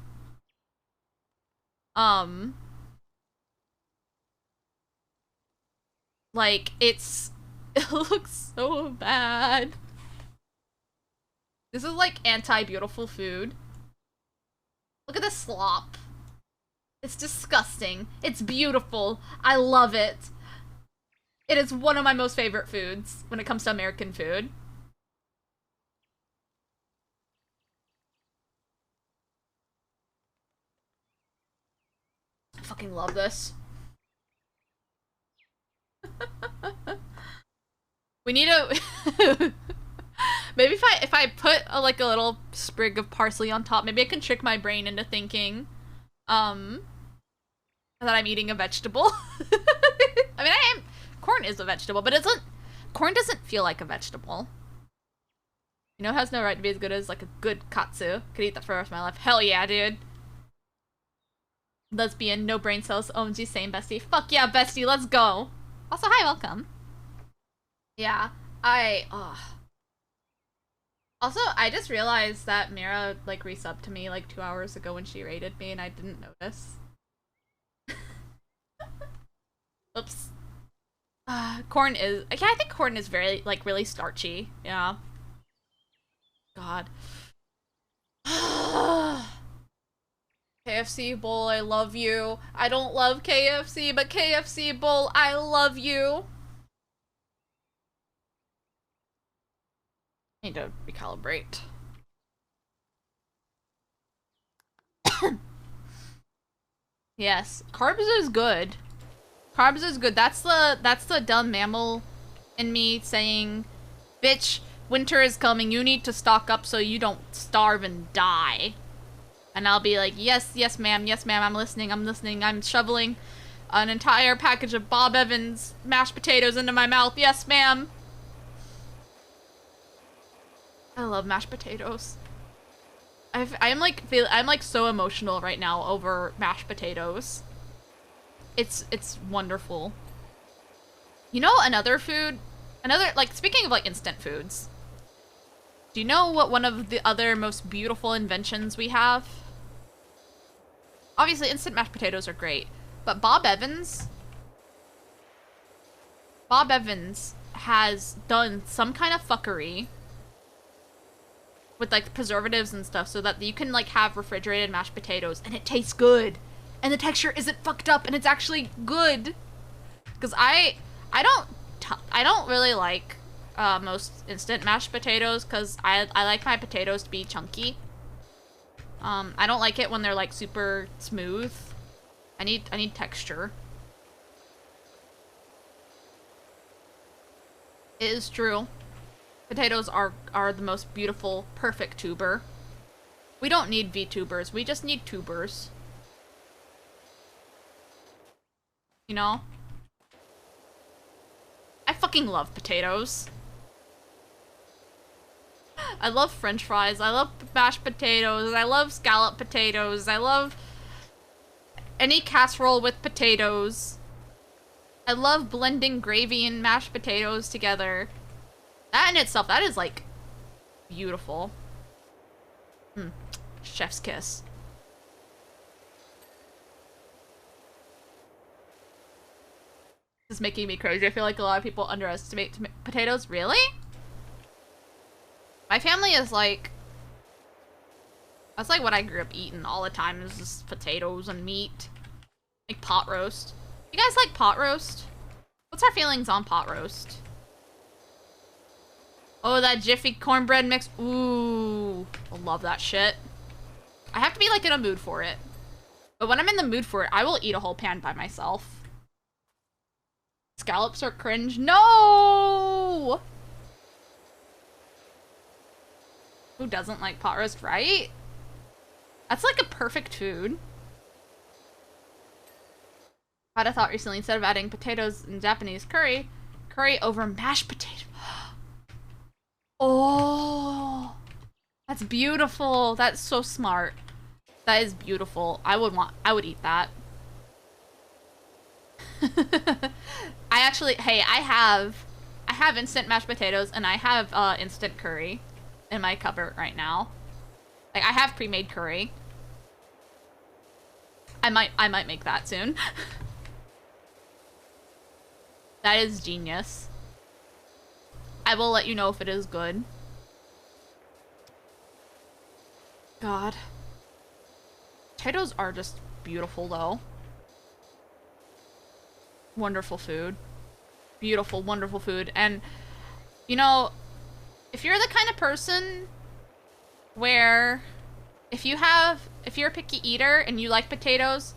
Like, it looks so bad. This is like anti-beautiful food. Look at this slop. It's disgusting. It's beautiful. I love it. It is one of my most favorite foods when it comes to American food. I fucking love this. We need a... Maybe if I put like a little sprig of parsley on top, maybe I can trick my brain into thinking that I'm eating a vegetable. I mean, corn corn is a vegetable, but corn doesn't feel like a vegetable. You know, it has no right to be as good as like a good katsu. Could eat that for the rest of my life. Hell yeah, dude. Lesbian, no brain cells, OMG, same bestie. Fuck yeah, bestie, let's go. Also, hi, welcome. Yeah, Also, I just realized that Mira, like, resubbed to me, like, 2 hours ago when she raided me, and I didn't notice. Oops. Corn is... Yeah, I think corn is very, like, really starchy. Yeah. God. KFC Bowl, I love you. I don't love KFC, but KFC Bowl, I love you. I need to recalibrate. Yes, carbs is good. Carbs is good. That's the dumb mammal in me saying, bitch, winter is coming. You need to stock up so you don't starve and die. And I'll be like, yes, yes, ma'am, I'm listening, I'm shoveling an entire package of Bob Evans mashed potatoes into my mouth. Yes, ma'am. I love mashed potatoes. I'm like so emotional right now over mashed potatoes. It's wonderful. You know, like, speaking of like instant foods, do you know what one of the other most beautiful inventions we have? Obviously, instant mashed potatoes are great, but Bob Evans has done some kind of fuckery with, like, preservatives and stuff so that you can, like, have refrigerated mashed potatoes and it tastes good. And the texture isn't fucked up and it's actually good. Because I don't really like most instant mashed potatoes because I like my potatoes to be chunky. I don't like it when they're, like, super smooth. I need texture. It is true. Potatoes are the most beautiful, perfect tuber. We don't need VTubers, we just need tubers. You know? I fucking love potatoes. I love french fries, I love mashed potatoes, I love scallop potatoes, I love any casserole with potatoes. I love blending gravy and mashed potatoes together. That in itself, that is, like, beautiful. Chef's kiss. This is making me crazy. I feel like a lot of people underestimate potatoes. Really? My family is like... That's like what I grew up eating all the time, is just potatoes and meat. Like pot roast. You guys like pot roast? What's our feelings on pot roast? Oh, that Jiffy cornbread mix. Ooh, I love that shit. I have to be, like, in a mood for it. But when I'm in the mood for it, I will eat a whole pan by myself. Scallops are cringe. No! Who doesn't like pot roast, right? That's like a perfect food. I had a thought recently, instead of adding potatoes in Japanese curry over mashed potatoes. Oh, that's beautiful. That's so smart. That is beautiful. I would eat that. I actually, hey, I have instant mashed potatoes and I have instant curry in my cupboard right now. Like, I have pre-made curry. I might make that soon. That is genius. I will let you know if it is good. God. Potatoes are just beautiful, though. Wonderful food. Beautiful, wonderful food. And, you know, if you're the kind of person where if you're a picky eater and you like potatoes,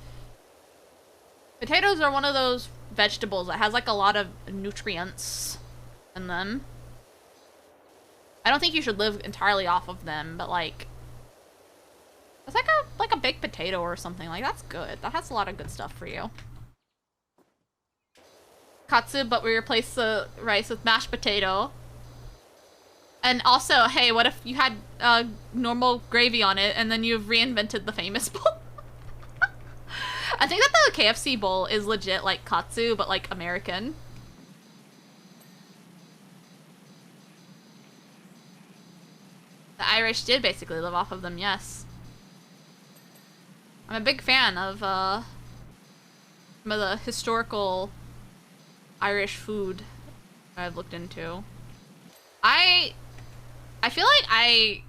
potatoes are one of those vegetables that has, like, a lot of nutrients in them. I don't think you should live entirely off of them, but, like, it's like a baked potato or something. Like, that's good. That has a lot of good stuff for you. katsu, but we replace the rice with mashed potato. And also, hey, what if you had normal gravy on it and then you've reinvented the famous bowl? I think that the KFC bowl is legit like katsu, but like American. The Irish did basically live off of them, yes. I'm a big fan of some of the historical Irish food that I've looked into. I feel like I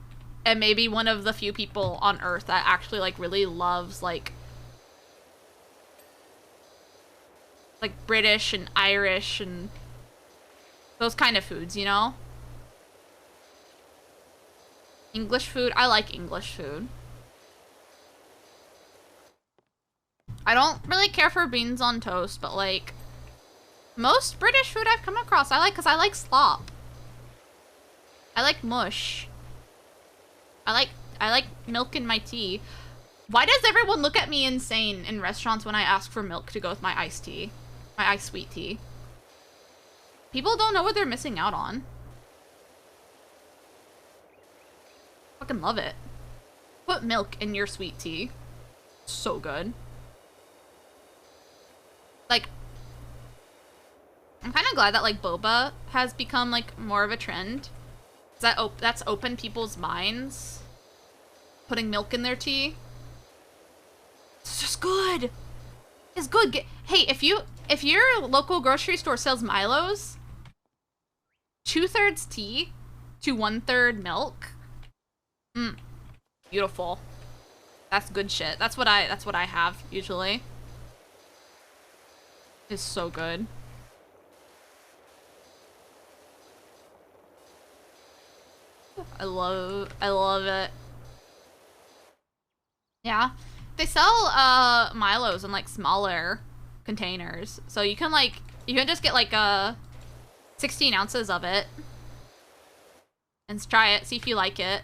am maybe one of the few people on Earth that actually like really loves like British and Irish and those kind of foods, you know? English food, I like English food. I don't really care for beans on toast, but like most British food I've come across, I like because I like slop. I like mush. I like milk in my tea. Why does everyone look at me insane in restaurants when I ask for milk to go with my iced tea? My iced sweet tea. People don't know what they're missing out on. Fucking love it. Put milk in your sweet tea. So good. Like, I'm kind of glad that like boba has become like more of a trend. That's opened people's minds. Putting milk in their tea. It's just good. It's good. Hey, if your local grocery store sells Milos, 2/3 tea to 1/3 milk. Beautiful. That's good shit. That's what I have usually. It's so good. I love it. Yeah. They sell Milos in like smaller containers. So you can just get like 16 ounces of it. And try it, see if you like it.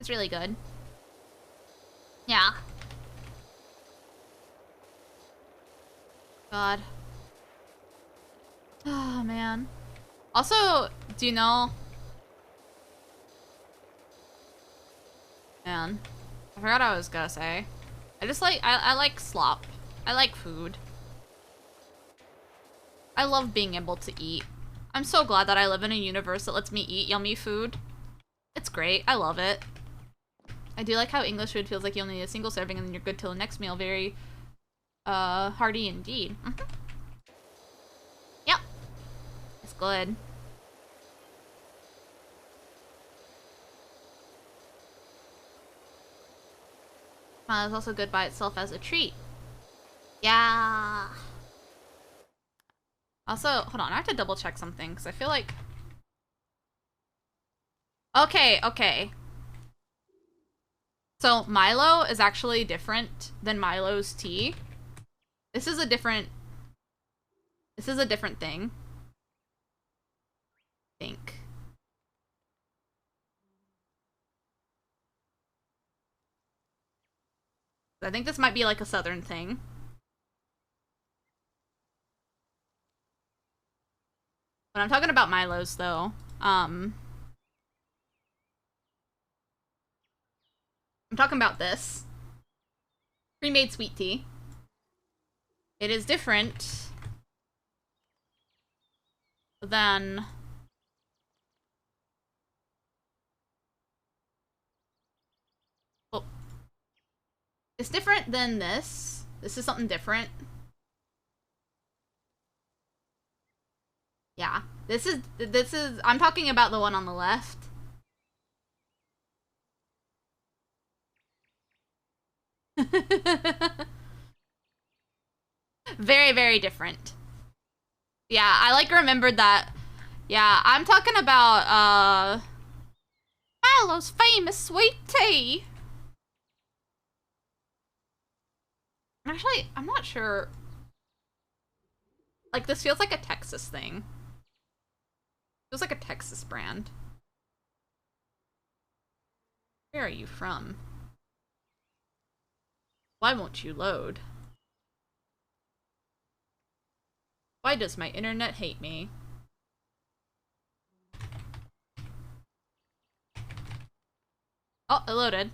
It's really good. Yeah. God. Oh, man. Also, do you know... Man. I forgot what I was gonna say. I like slop. I like food. I love being able to eat. I'm so glad that I live in a universe that lets me eat yummy food. It's great. I love it. I do like how English food feels like you only need a single serving and then you're good till the next meal. Very, hearty indeed. Yep. It's good. It's also good by itself as a treat. Yeah. Also, hold on. I have to double check something because I feel like... Okay. So Milo is actually different than Milo's tea. This is a different thing. I think. I think this might be like a southern thing. When I'm talking about Milos though, I'm talking about this. Pre-made sweet tea. It is different than it's different than this. This is something different. Yeah. This is I'm talking about the one on the left. Very, very different. Yeah, I like remembered that. Yeah, I'm talking about Milo's famous sweet tea. Actually, I'm not sure. Like, this feels like a Texas thing. Feels like a Texas brand. Where are you from? Why won't you load? Why does my internet hate me? Oh, it loaded.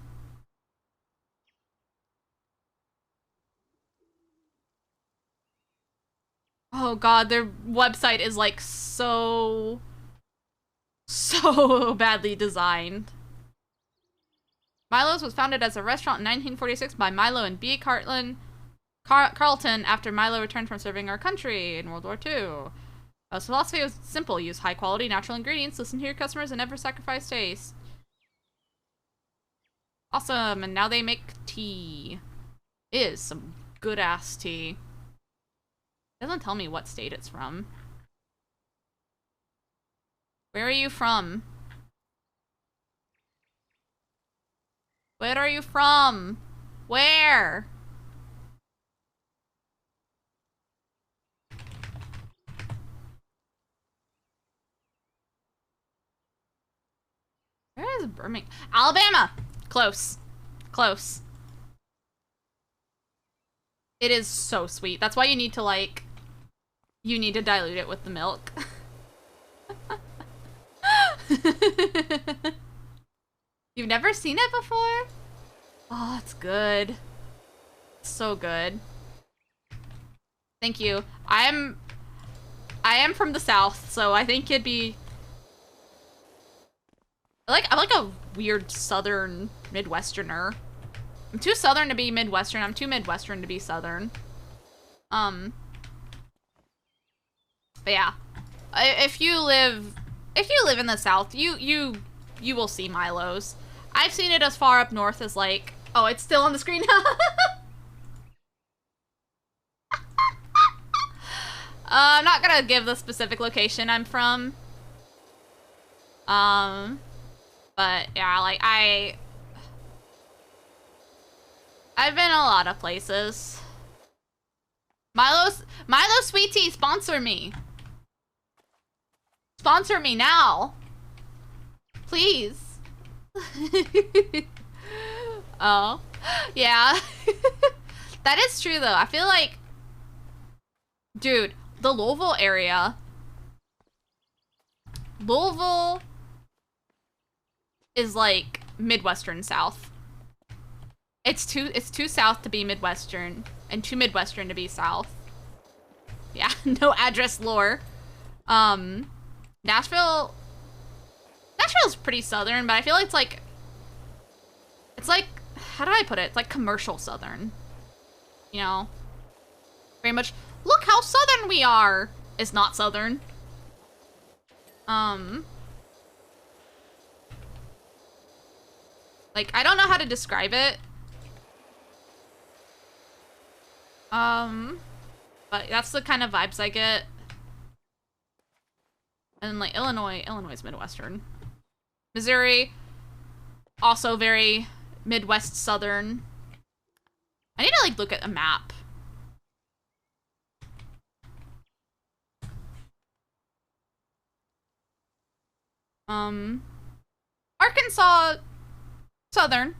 Oh god, their website is like so badly designed. Milo's was founded as a restaurant in 1946 by Milo and B. Carlton after Milo returned from serving our country in World War II. His philosophy was simple: use high quality natural ingredients, listen to your customers, and never sacrifice taste. Awesome, and now they make tea. It is some good ass tea. It doesn't tell me what state it's from. Where are you from? Where are you from? Where? Where is Birmingham? Alabama! Close. Close. It is so sweet. That's why you need to, like, you need to dilute it with the milk. You've never seen it before? Oh, it's good. It's so good. Thank you. I am from the South, so I think it'd be I'm like a weird Southern Midwesterner. I'm too Southern to be Midwestern. I'm too Midwestern to be Southern. But yeah, if you live in the South, you will see Milo's. I've seen it as far up north as like, oh, it's still on the screen now. I'm not gonna give the specific location I'm from. But yeah, like I've been a lot of places. Milo Sweet Tea, sponsor me. Sponsor me now. Please. Oh. Yeah. That is true though. I feel like, dude, the Louisville area. Louisville is like Midwestern South. It's too South to be Midwestern, and too Midwestern to be South. Yeah, no address lore. Nashville's pretty Southern, but I feel like it's like, how do I put it? It's like commercial Southern. You know? Very much, look how Southern we are! It's not Southern. Like, I don't know how to describe it. But that's the kind of vibes I get. And like Illinois is Midwestern. Missouri, also very Midwest Southern. I need to like look at a map. Arkansas, Southern.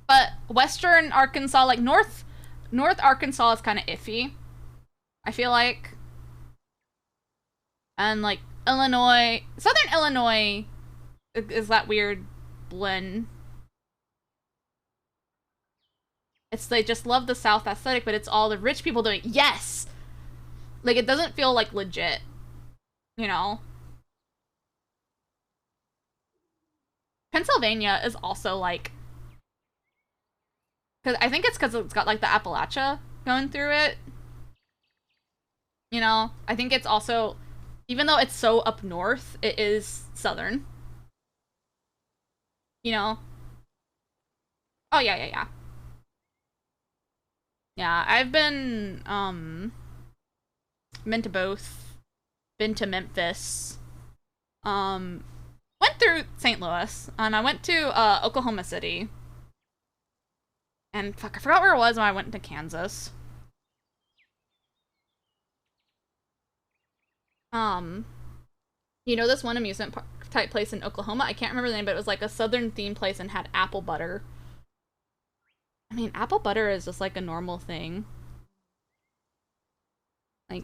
But Western Arkansas, like North Arkansas is kind of iffy, I feel like. And like Illinois, Southern Illinois is that weird blend. It's they just love the South aesthetic, but it's all the rich people doing. Yes! Like it doesn't feel like legit, you know? Pennsylvania is also like, cause I think it's because it's got like the Appalachia going through it. You know, I think it's also, even though it's so up north, it is Southern. You know? Oh yeah. Yeah, I've been to both. Been to Memphis. Went through St. Louis, and I went to Oklahoma City. And fuck, I forgot where it was when I went to Kansas. You know this one amusement park type place in Oklahoma? I can't remember the name, but it was like a southern themed place and had apple butter. I mean, apple butter is just like a normal thing. Like,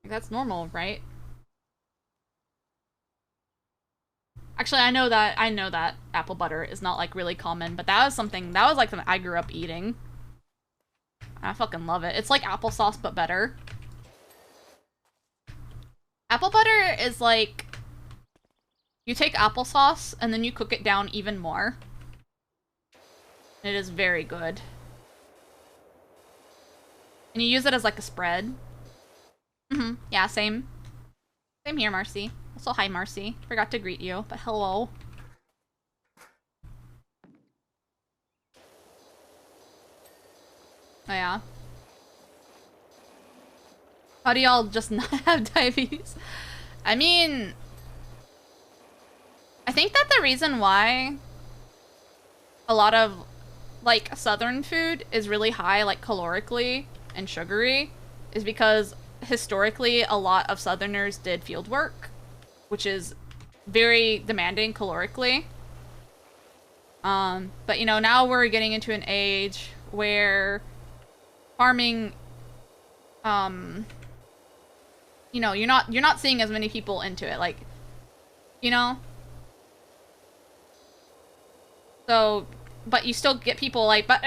that's normal, right? Actually, I know that apple butter is not like really common, but that was like something I grew up eating. I fucking love it. It's like applesauce, but better. Apple butter is like, you take applesauce and then you cook it down even more. It is very good. And you use it as like a spread. Yeah, same. Same here, Marcy. Also, hi, Marcy. Forgot to greet you, but hello. Oh, yeah. How do y'all just not have diabetes? I mean, I think that the reason why a lot of, like, Southern food is really high, like, calorically and sugary is because historically a lot of Southerners did field work, which is very demanding calorically. But, you know, now we're getting into an age where farming, you know, you're not seeing as many people into it, like, you know? So, but you still get people like, but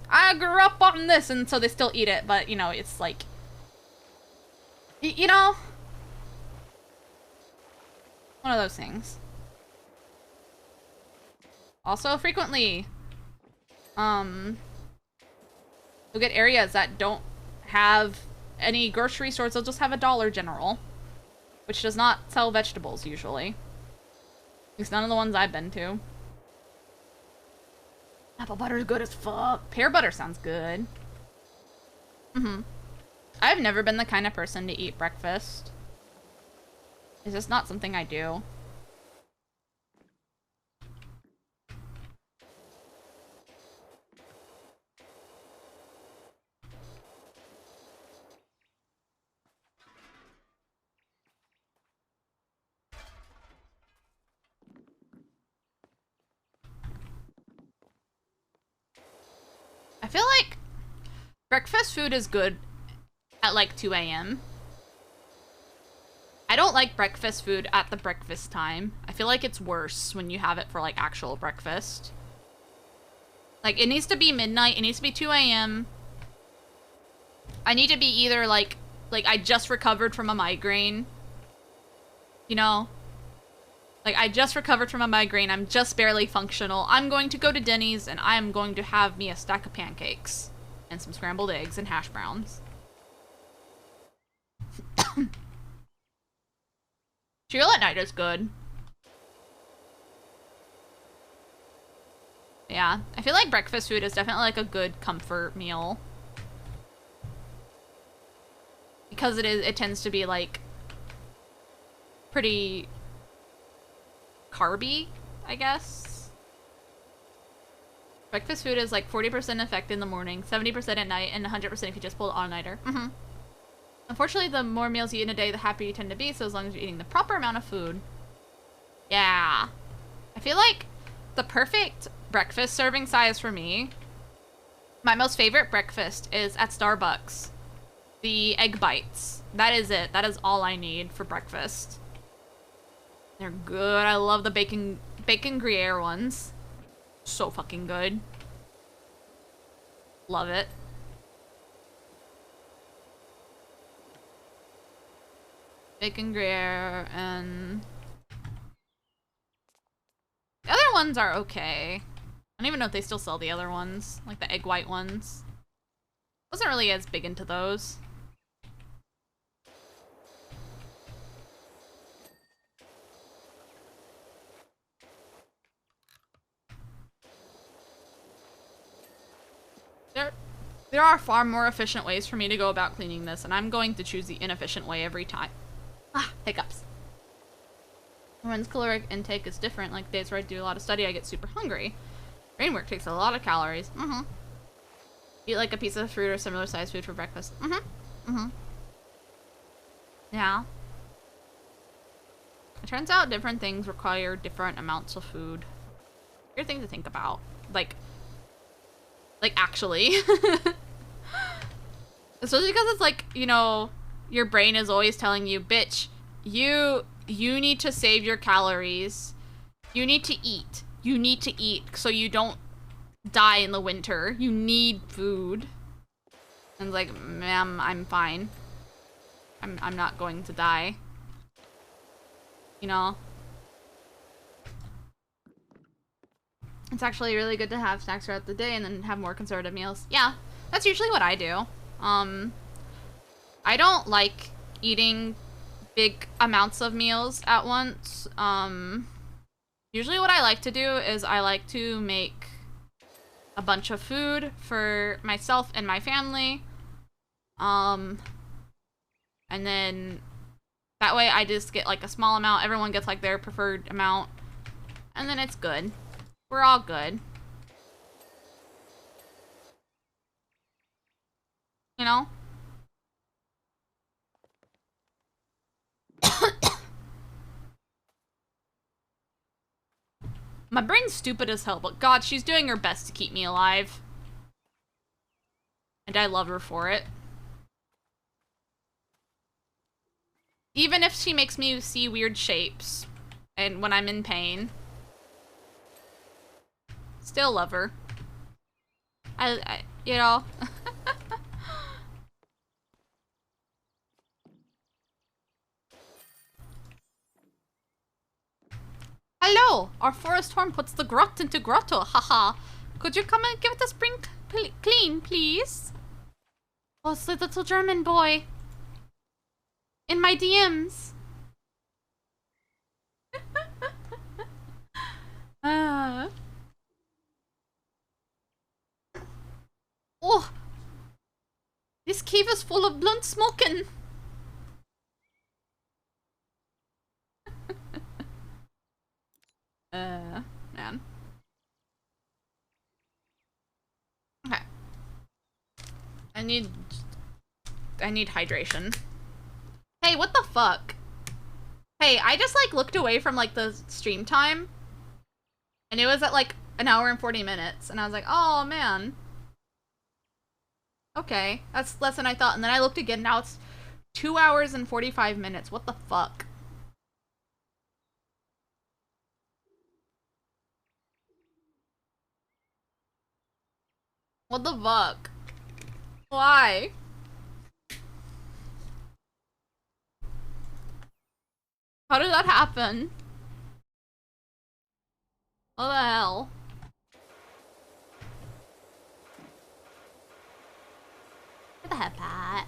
I grew up on this, and so they still eat it, but, you know, it's like, you know? One of those things. Also, frequently, you'll get areas that don't have any grocery stores, they'll just have a Dollar General, which does not sell vegetables, usually. At least none of the ones I've been to. Apple butter is good as fuck. Pear butter sounds good. I've never been the kind of person to eat breakfast. It's just not something I do. I feel like breakfast food is good at like 2 a.m. I don't like breakfast food at the breakfast time. I feel like it's worse when you have it for like actual breakfast. Like, it needs to be midnight, it needs to be 2 a.m. I need to be either like I just recovered from a migraine. You know? Like, I just recovered from a migraine, I'm just barely functional. I'm going to go to Denny's and I'm going to have me a stack of pancakes. And some scrambled eggs and hash browns. Cereal at night is good. Yeah, I feel like breakfast food is definitely like a good comfort meal. Because it tends to be like pretty carby, I guess. Breakfast food is like 40% effect in the morning, 70% at night, and 100% if you just pull an all-nighter. Unfortunately, the more meals you eat in a day, the happier you tend to be, so as long as you're eating the proper amount of food. Yeah. I feel like the perfect breakfast serving size for me, my most favorite breakfast is at Starbucks. The egg bites. That is it. That is all I need for breakfast. They're good. I love the bacon Gruyere ones. So fucking good. Love it. Bacon Gruyere and the other ones are okay. I don't even know if they still sell the other ones, like the egg white ones. Wasn't really as big into those. There are far more efficient ways for me to go about cleaning this, and I'm going to choose the inefficient way every time. Ah, hiccups. Everyone's caloric intake is different. Like days where I do a lot of study, I get super hungry. Brain work takes a lot of calories. Eat like a piece of fruit or similar sized food for breakfast. Yeah. It turns out different things require different amounts of food. Weird thing to think about. Like actually. Especially because it's like, you know, your brain is always telling you, bitch, you need to save your calories. You need to eat. You need to eat so you don't die in the winter. You need food. And it's like, ma'am, I'm fine. I'm not going to die. You know? It's actually really good to have snacks throughout the day and then have more conservative meals. Yeah, that's usually what I do. I don't like eating big amounts of meals at once. Usually what I like to do is I like to make a bunch of food for myself and my family. And then that way I just get like a small amount. Everyone gets like their preferred amount. And then it's good. We're all good. You know? My brain's stupid as hell, but God, she's doing her best to keep me alive. And I love her for it. Even if she makes me see weird shapes and when I'm in pain. Still love her. I you know. Hello! Our forest horn puts the grot into grotto, haha. Could you come and give it a spring clean, please? Oh, it's the little German boy. In my DMs. Oh! This cave is full of blunt smoking. Man. Okay. I need hydration. Hey, what the fuck? Hey, I just like looked away from like the stream time and it was at like an hour and 40 minutes and I was like, oh man. Okay, that's less than I thought. And then I looked again, now it's 2 hours and 45 minutes. What the fuck? What the fuck? Why? How did that happen? What the hell? Where the heck at?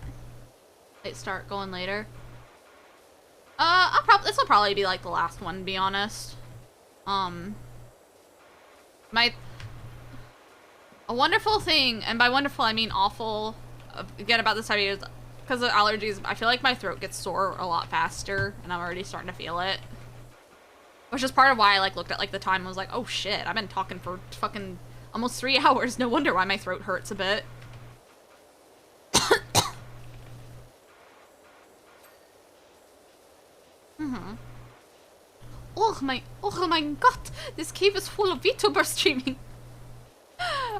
Wait, start going later. This will probably be like the last one, to be honest. A wonderful thing, and by wonderful I mean awful, again about this time of year, because of allergies, I feel like my throat gets sore a lot faster, and I'm already starting to feel it. Which is part of why I like looked at like the time and was like, oh shit, I've been talking for fucking almost 3 hours, no wonder why my throat hurts a bit. Oh my god, this cave is full of VTuber streaming.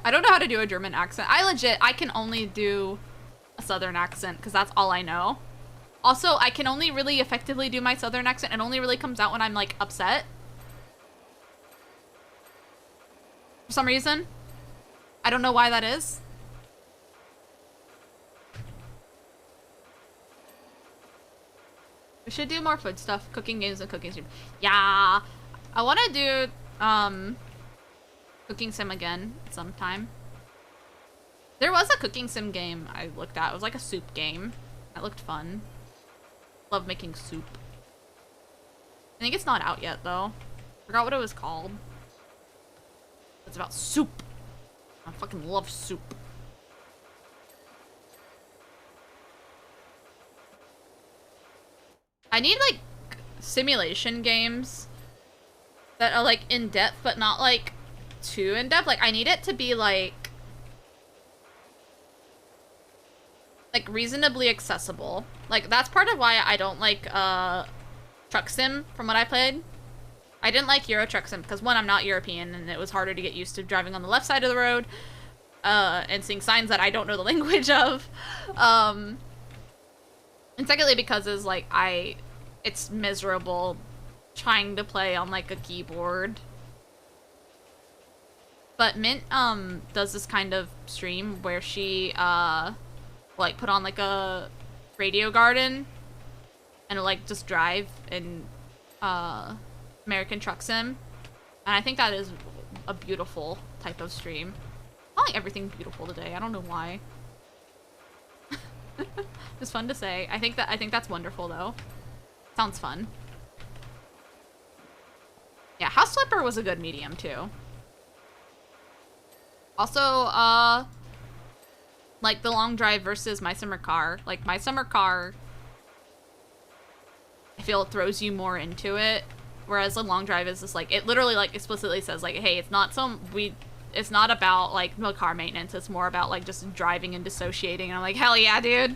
I don't know how to do a German accent. I can only do a southern accent because that's all I know. Also, I can only really effectively do my southern accent. It only really comes out when I'm like upset. For some reason. I don't know why that is. We should do more food stuff, cooking games and cooking stream. Yeah, I want to do cooking sim again sometime. There was a cooking sim game I looked at. It was like a soup game. That looked fun. Love making soup. I think it's not out yet though. Forgot what it was called. It's about soup. I fucking love soup. I need like simulation games that are like in depth but not like too in depth. Like I need it to be like reasonably accessible. Like that's part of why I don't like truck sim from what I played. I didn't like Euro Truck Sim because, one, I'm not European and it was harder to get used to driving on the left side of the road and seeing signs that I don't know the language of. And secondly, because it's miserable trying to play on like a keyboard. But Mint does this kind of stream where she like put on like a radio garden and like just drive in American Truck Sim, and I think that is a beautiful type of stream. I like everything beautiful today. I don't know why. It's fun to say. I think that's wonderful though. Sounds fun. Yeah, House Flipper was a good medium too. Also, like the long drive versus my summer car. Like my summer car, I feel it throws you more into it. Whereas the long drive is just like, it literally like explicitly says like, hey, it's not about like the car maintenance. It's more about like just driving and dissociating. And I'm like, hell yeah, dude.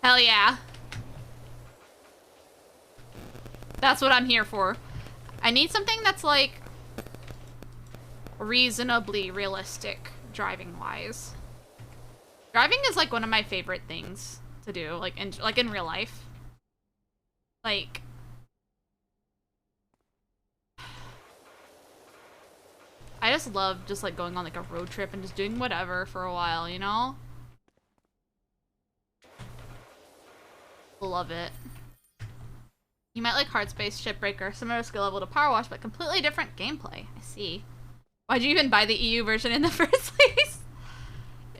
Hell yeah. That's what I'm here for. I need something that's like reasonably realistic driving wise. Driving is like one of my favorite things to do, like in real life. Like, I just love just like going on like a road trip and just doing whatever for a while, you know? Love it. You might like Hard Space Shipbreaker, similar skill level to Powerwash, but completely different gameplay. I see. Why'd you even buy the EU version in the first place?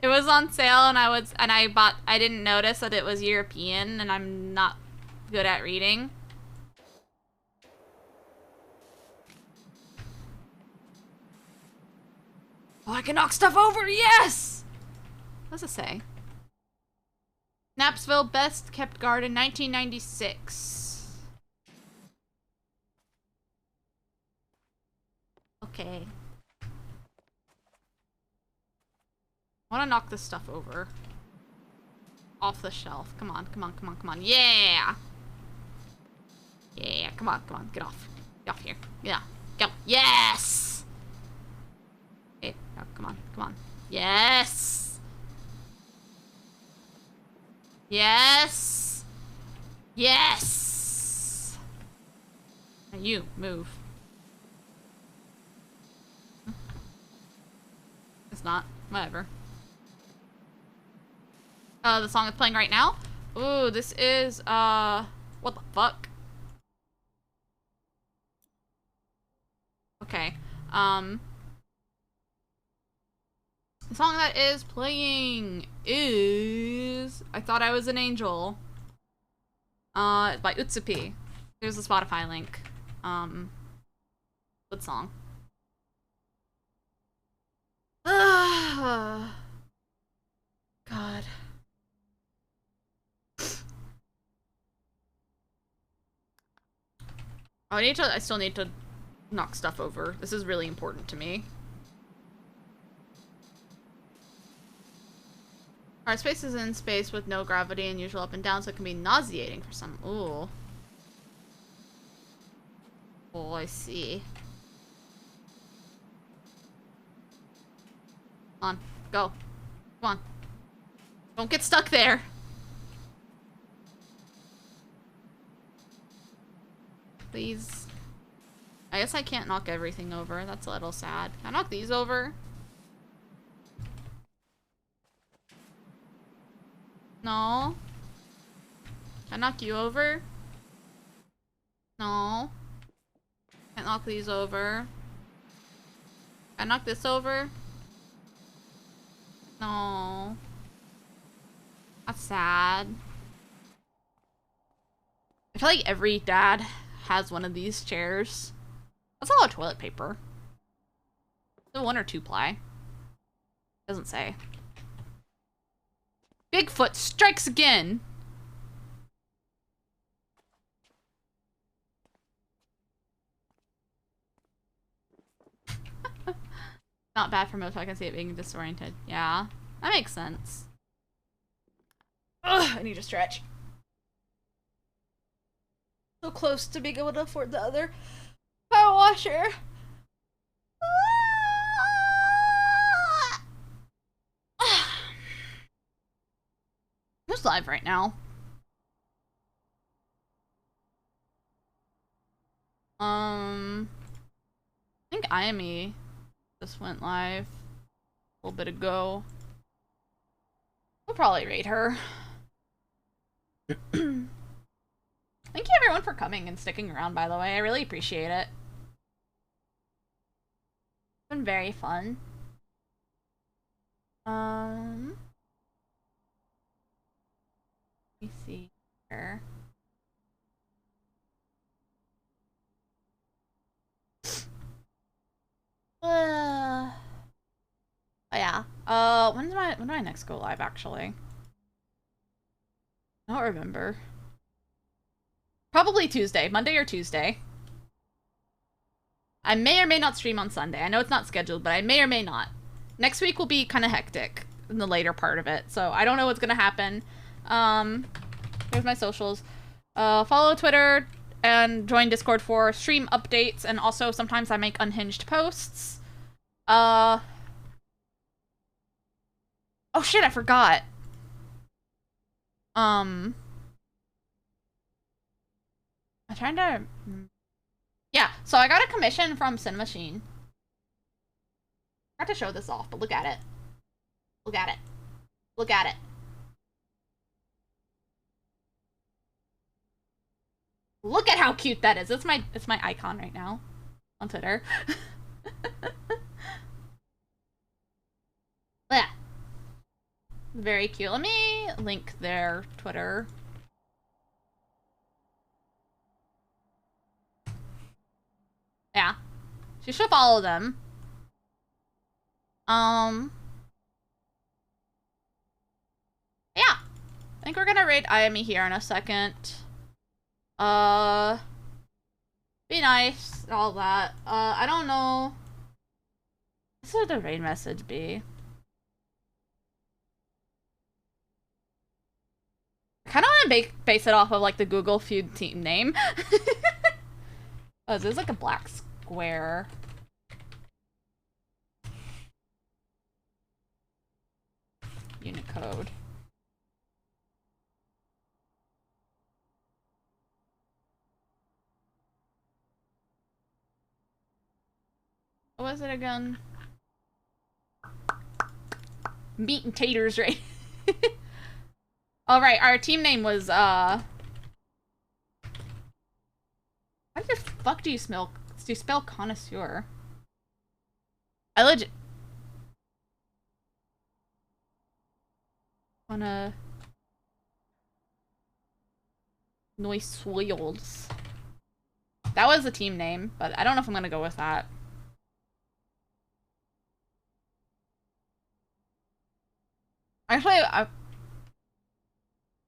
It was on sale and I didn't notice that it was European and I'm not good at reading. Oh, I can knock stuff over, yes! What does it say? Knapsville Best Kept Garden, 1996. Okay. I want to knock this stuff over. Off the shelf. Come on, come on, come on, come on. Yeah! Yeah, come on, come on. Get off. Get off here. Yeah. Go. Yes! Okay, oh, come on, come on. Yes! Yes! Yes! Now you, move. It's not. Whatever. The song that's playing right now? Ooh, this is, what the fuck? Okay. The song that is playing is I Thought I Was an Angel. It's by Utsupi. Here's the Spotify link. Good song. God. I still need to knock stuff over. This is really important to me. Our space is in space with no gravity and usual up and down, so it can be nauseating for some. Ooh. Oh, I see. Come on, go. Come on. Don't get stuck there. Please. I guess I can't knock everything over. That's a little sad. Can I knock these over? No. Can I knock you over? No. Can't knock these over. Can I knock this over? No. That's sad. I feel like every dad has one of these chairs. That's a lot of toilet paper. Is it 1 or 2 ply? Doesn't say. Bigfoot strikes again. Not bad for most, I can see it being disoriented. Yeah, that makes sense. Ugh, I need to stretch. So close to being able to afford the other power washer. Who's live right now? I think IME just went live a little bit ago. We'll probably raid her. Thank you everyone for coming and sticking around, by the way. I really appreciate it. It's been very fun. Let me see here. Oh yeah. When do I next go live actually? I don't remember. Probably Tuesday. Monday or Tuesday. I may or may not stream on Sunday. I know it's not scheduled, but I may or may not. Next week will be kind of hectic in the later part of it, so I don't know what's gonna happen. Here's my socials. Follow Twitter and join Discord for stream updates, and also sometimes I make unhinged posts. Oh shit, I forgot. I'm trying to... Yeah, so I got a commission from Cinemachine. I forgot to show this off, but look at it. Look at it. Look at it. Look at how cute that is. It's my icon right now on Twitter. Yeah. Very cute. Let me link their Twitter. Yeah. You should follow them. Yeah. I think we're gonna raid IME here in a second. Be nice, all that. I don't know. What should the raid message be? I kind of want to base it off of, like, the Google feud team name. Oh, this is like a black square. Unicode. What was it again? Meat and taters, right? All right, our team name was, How the fuck do you spell connoisseur? I legit... Wanna... Noise Soils. That was the team name, but I don't know if I'm gonna go with that. Actually,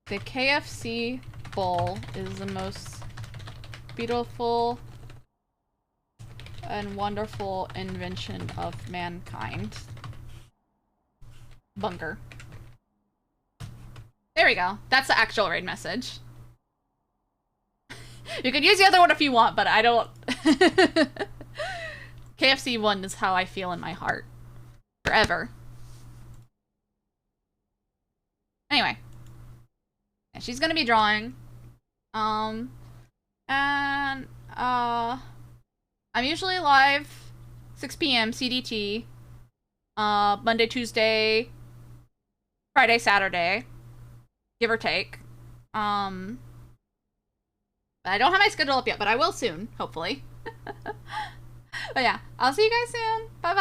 the KFC bowl is the most beautiful and wonderful invention of mankind. Bunker. There we go. That's the actual raid message. You could use the other one if you want, but I don't. KFC one is how I feel in my heart. Forever. Anyway. Yeah, she's gonna be drawing. And, I'm usually live 6 p.m. CDT. Monday, Tuesday, Friday, Saturday. Give or take. But I don't have my schedule up yet, but I will soon, hopefully. But yeah, I'll see you guys soon. Bye-bye!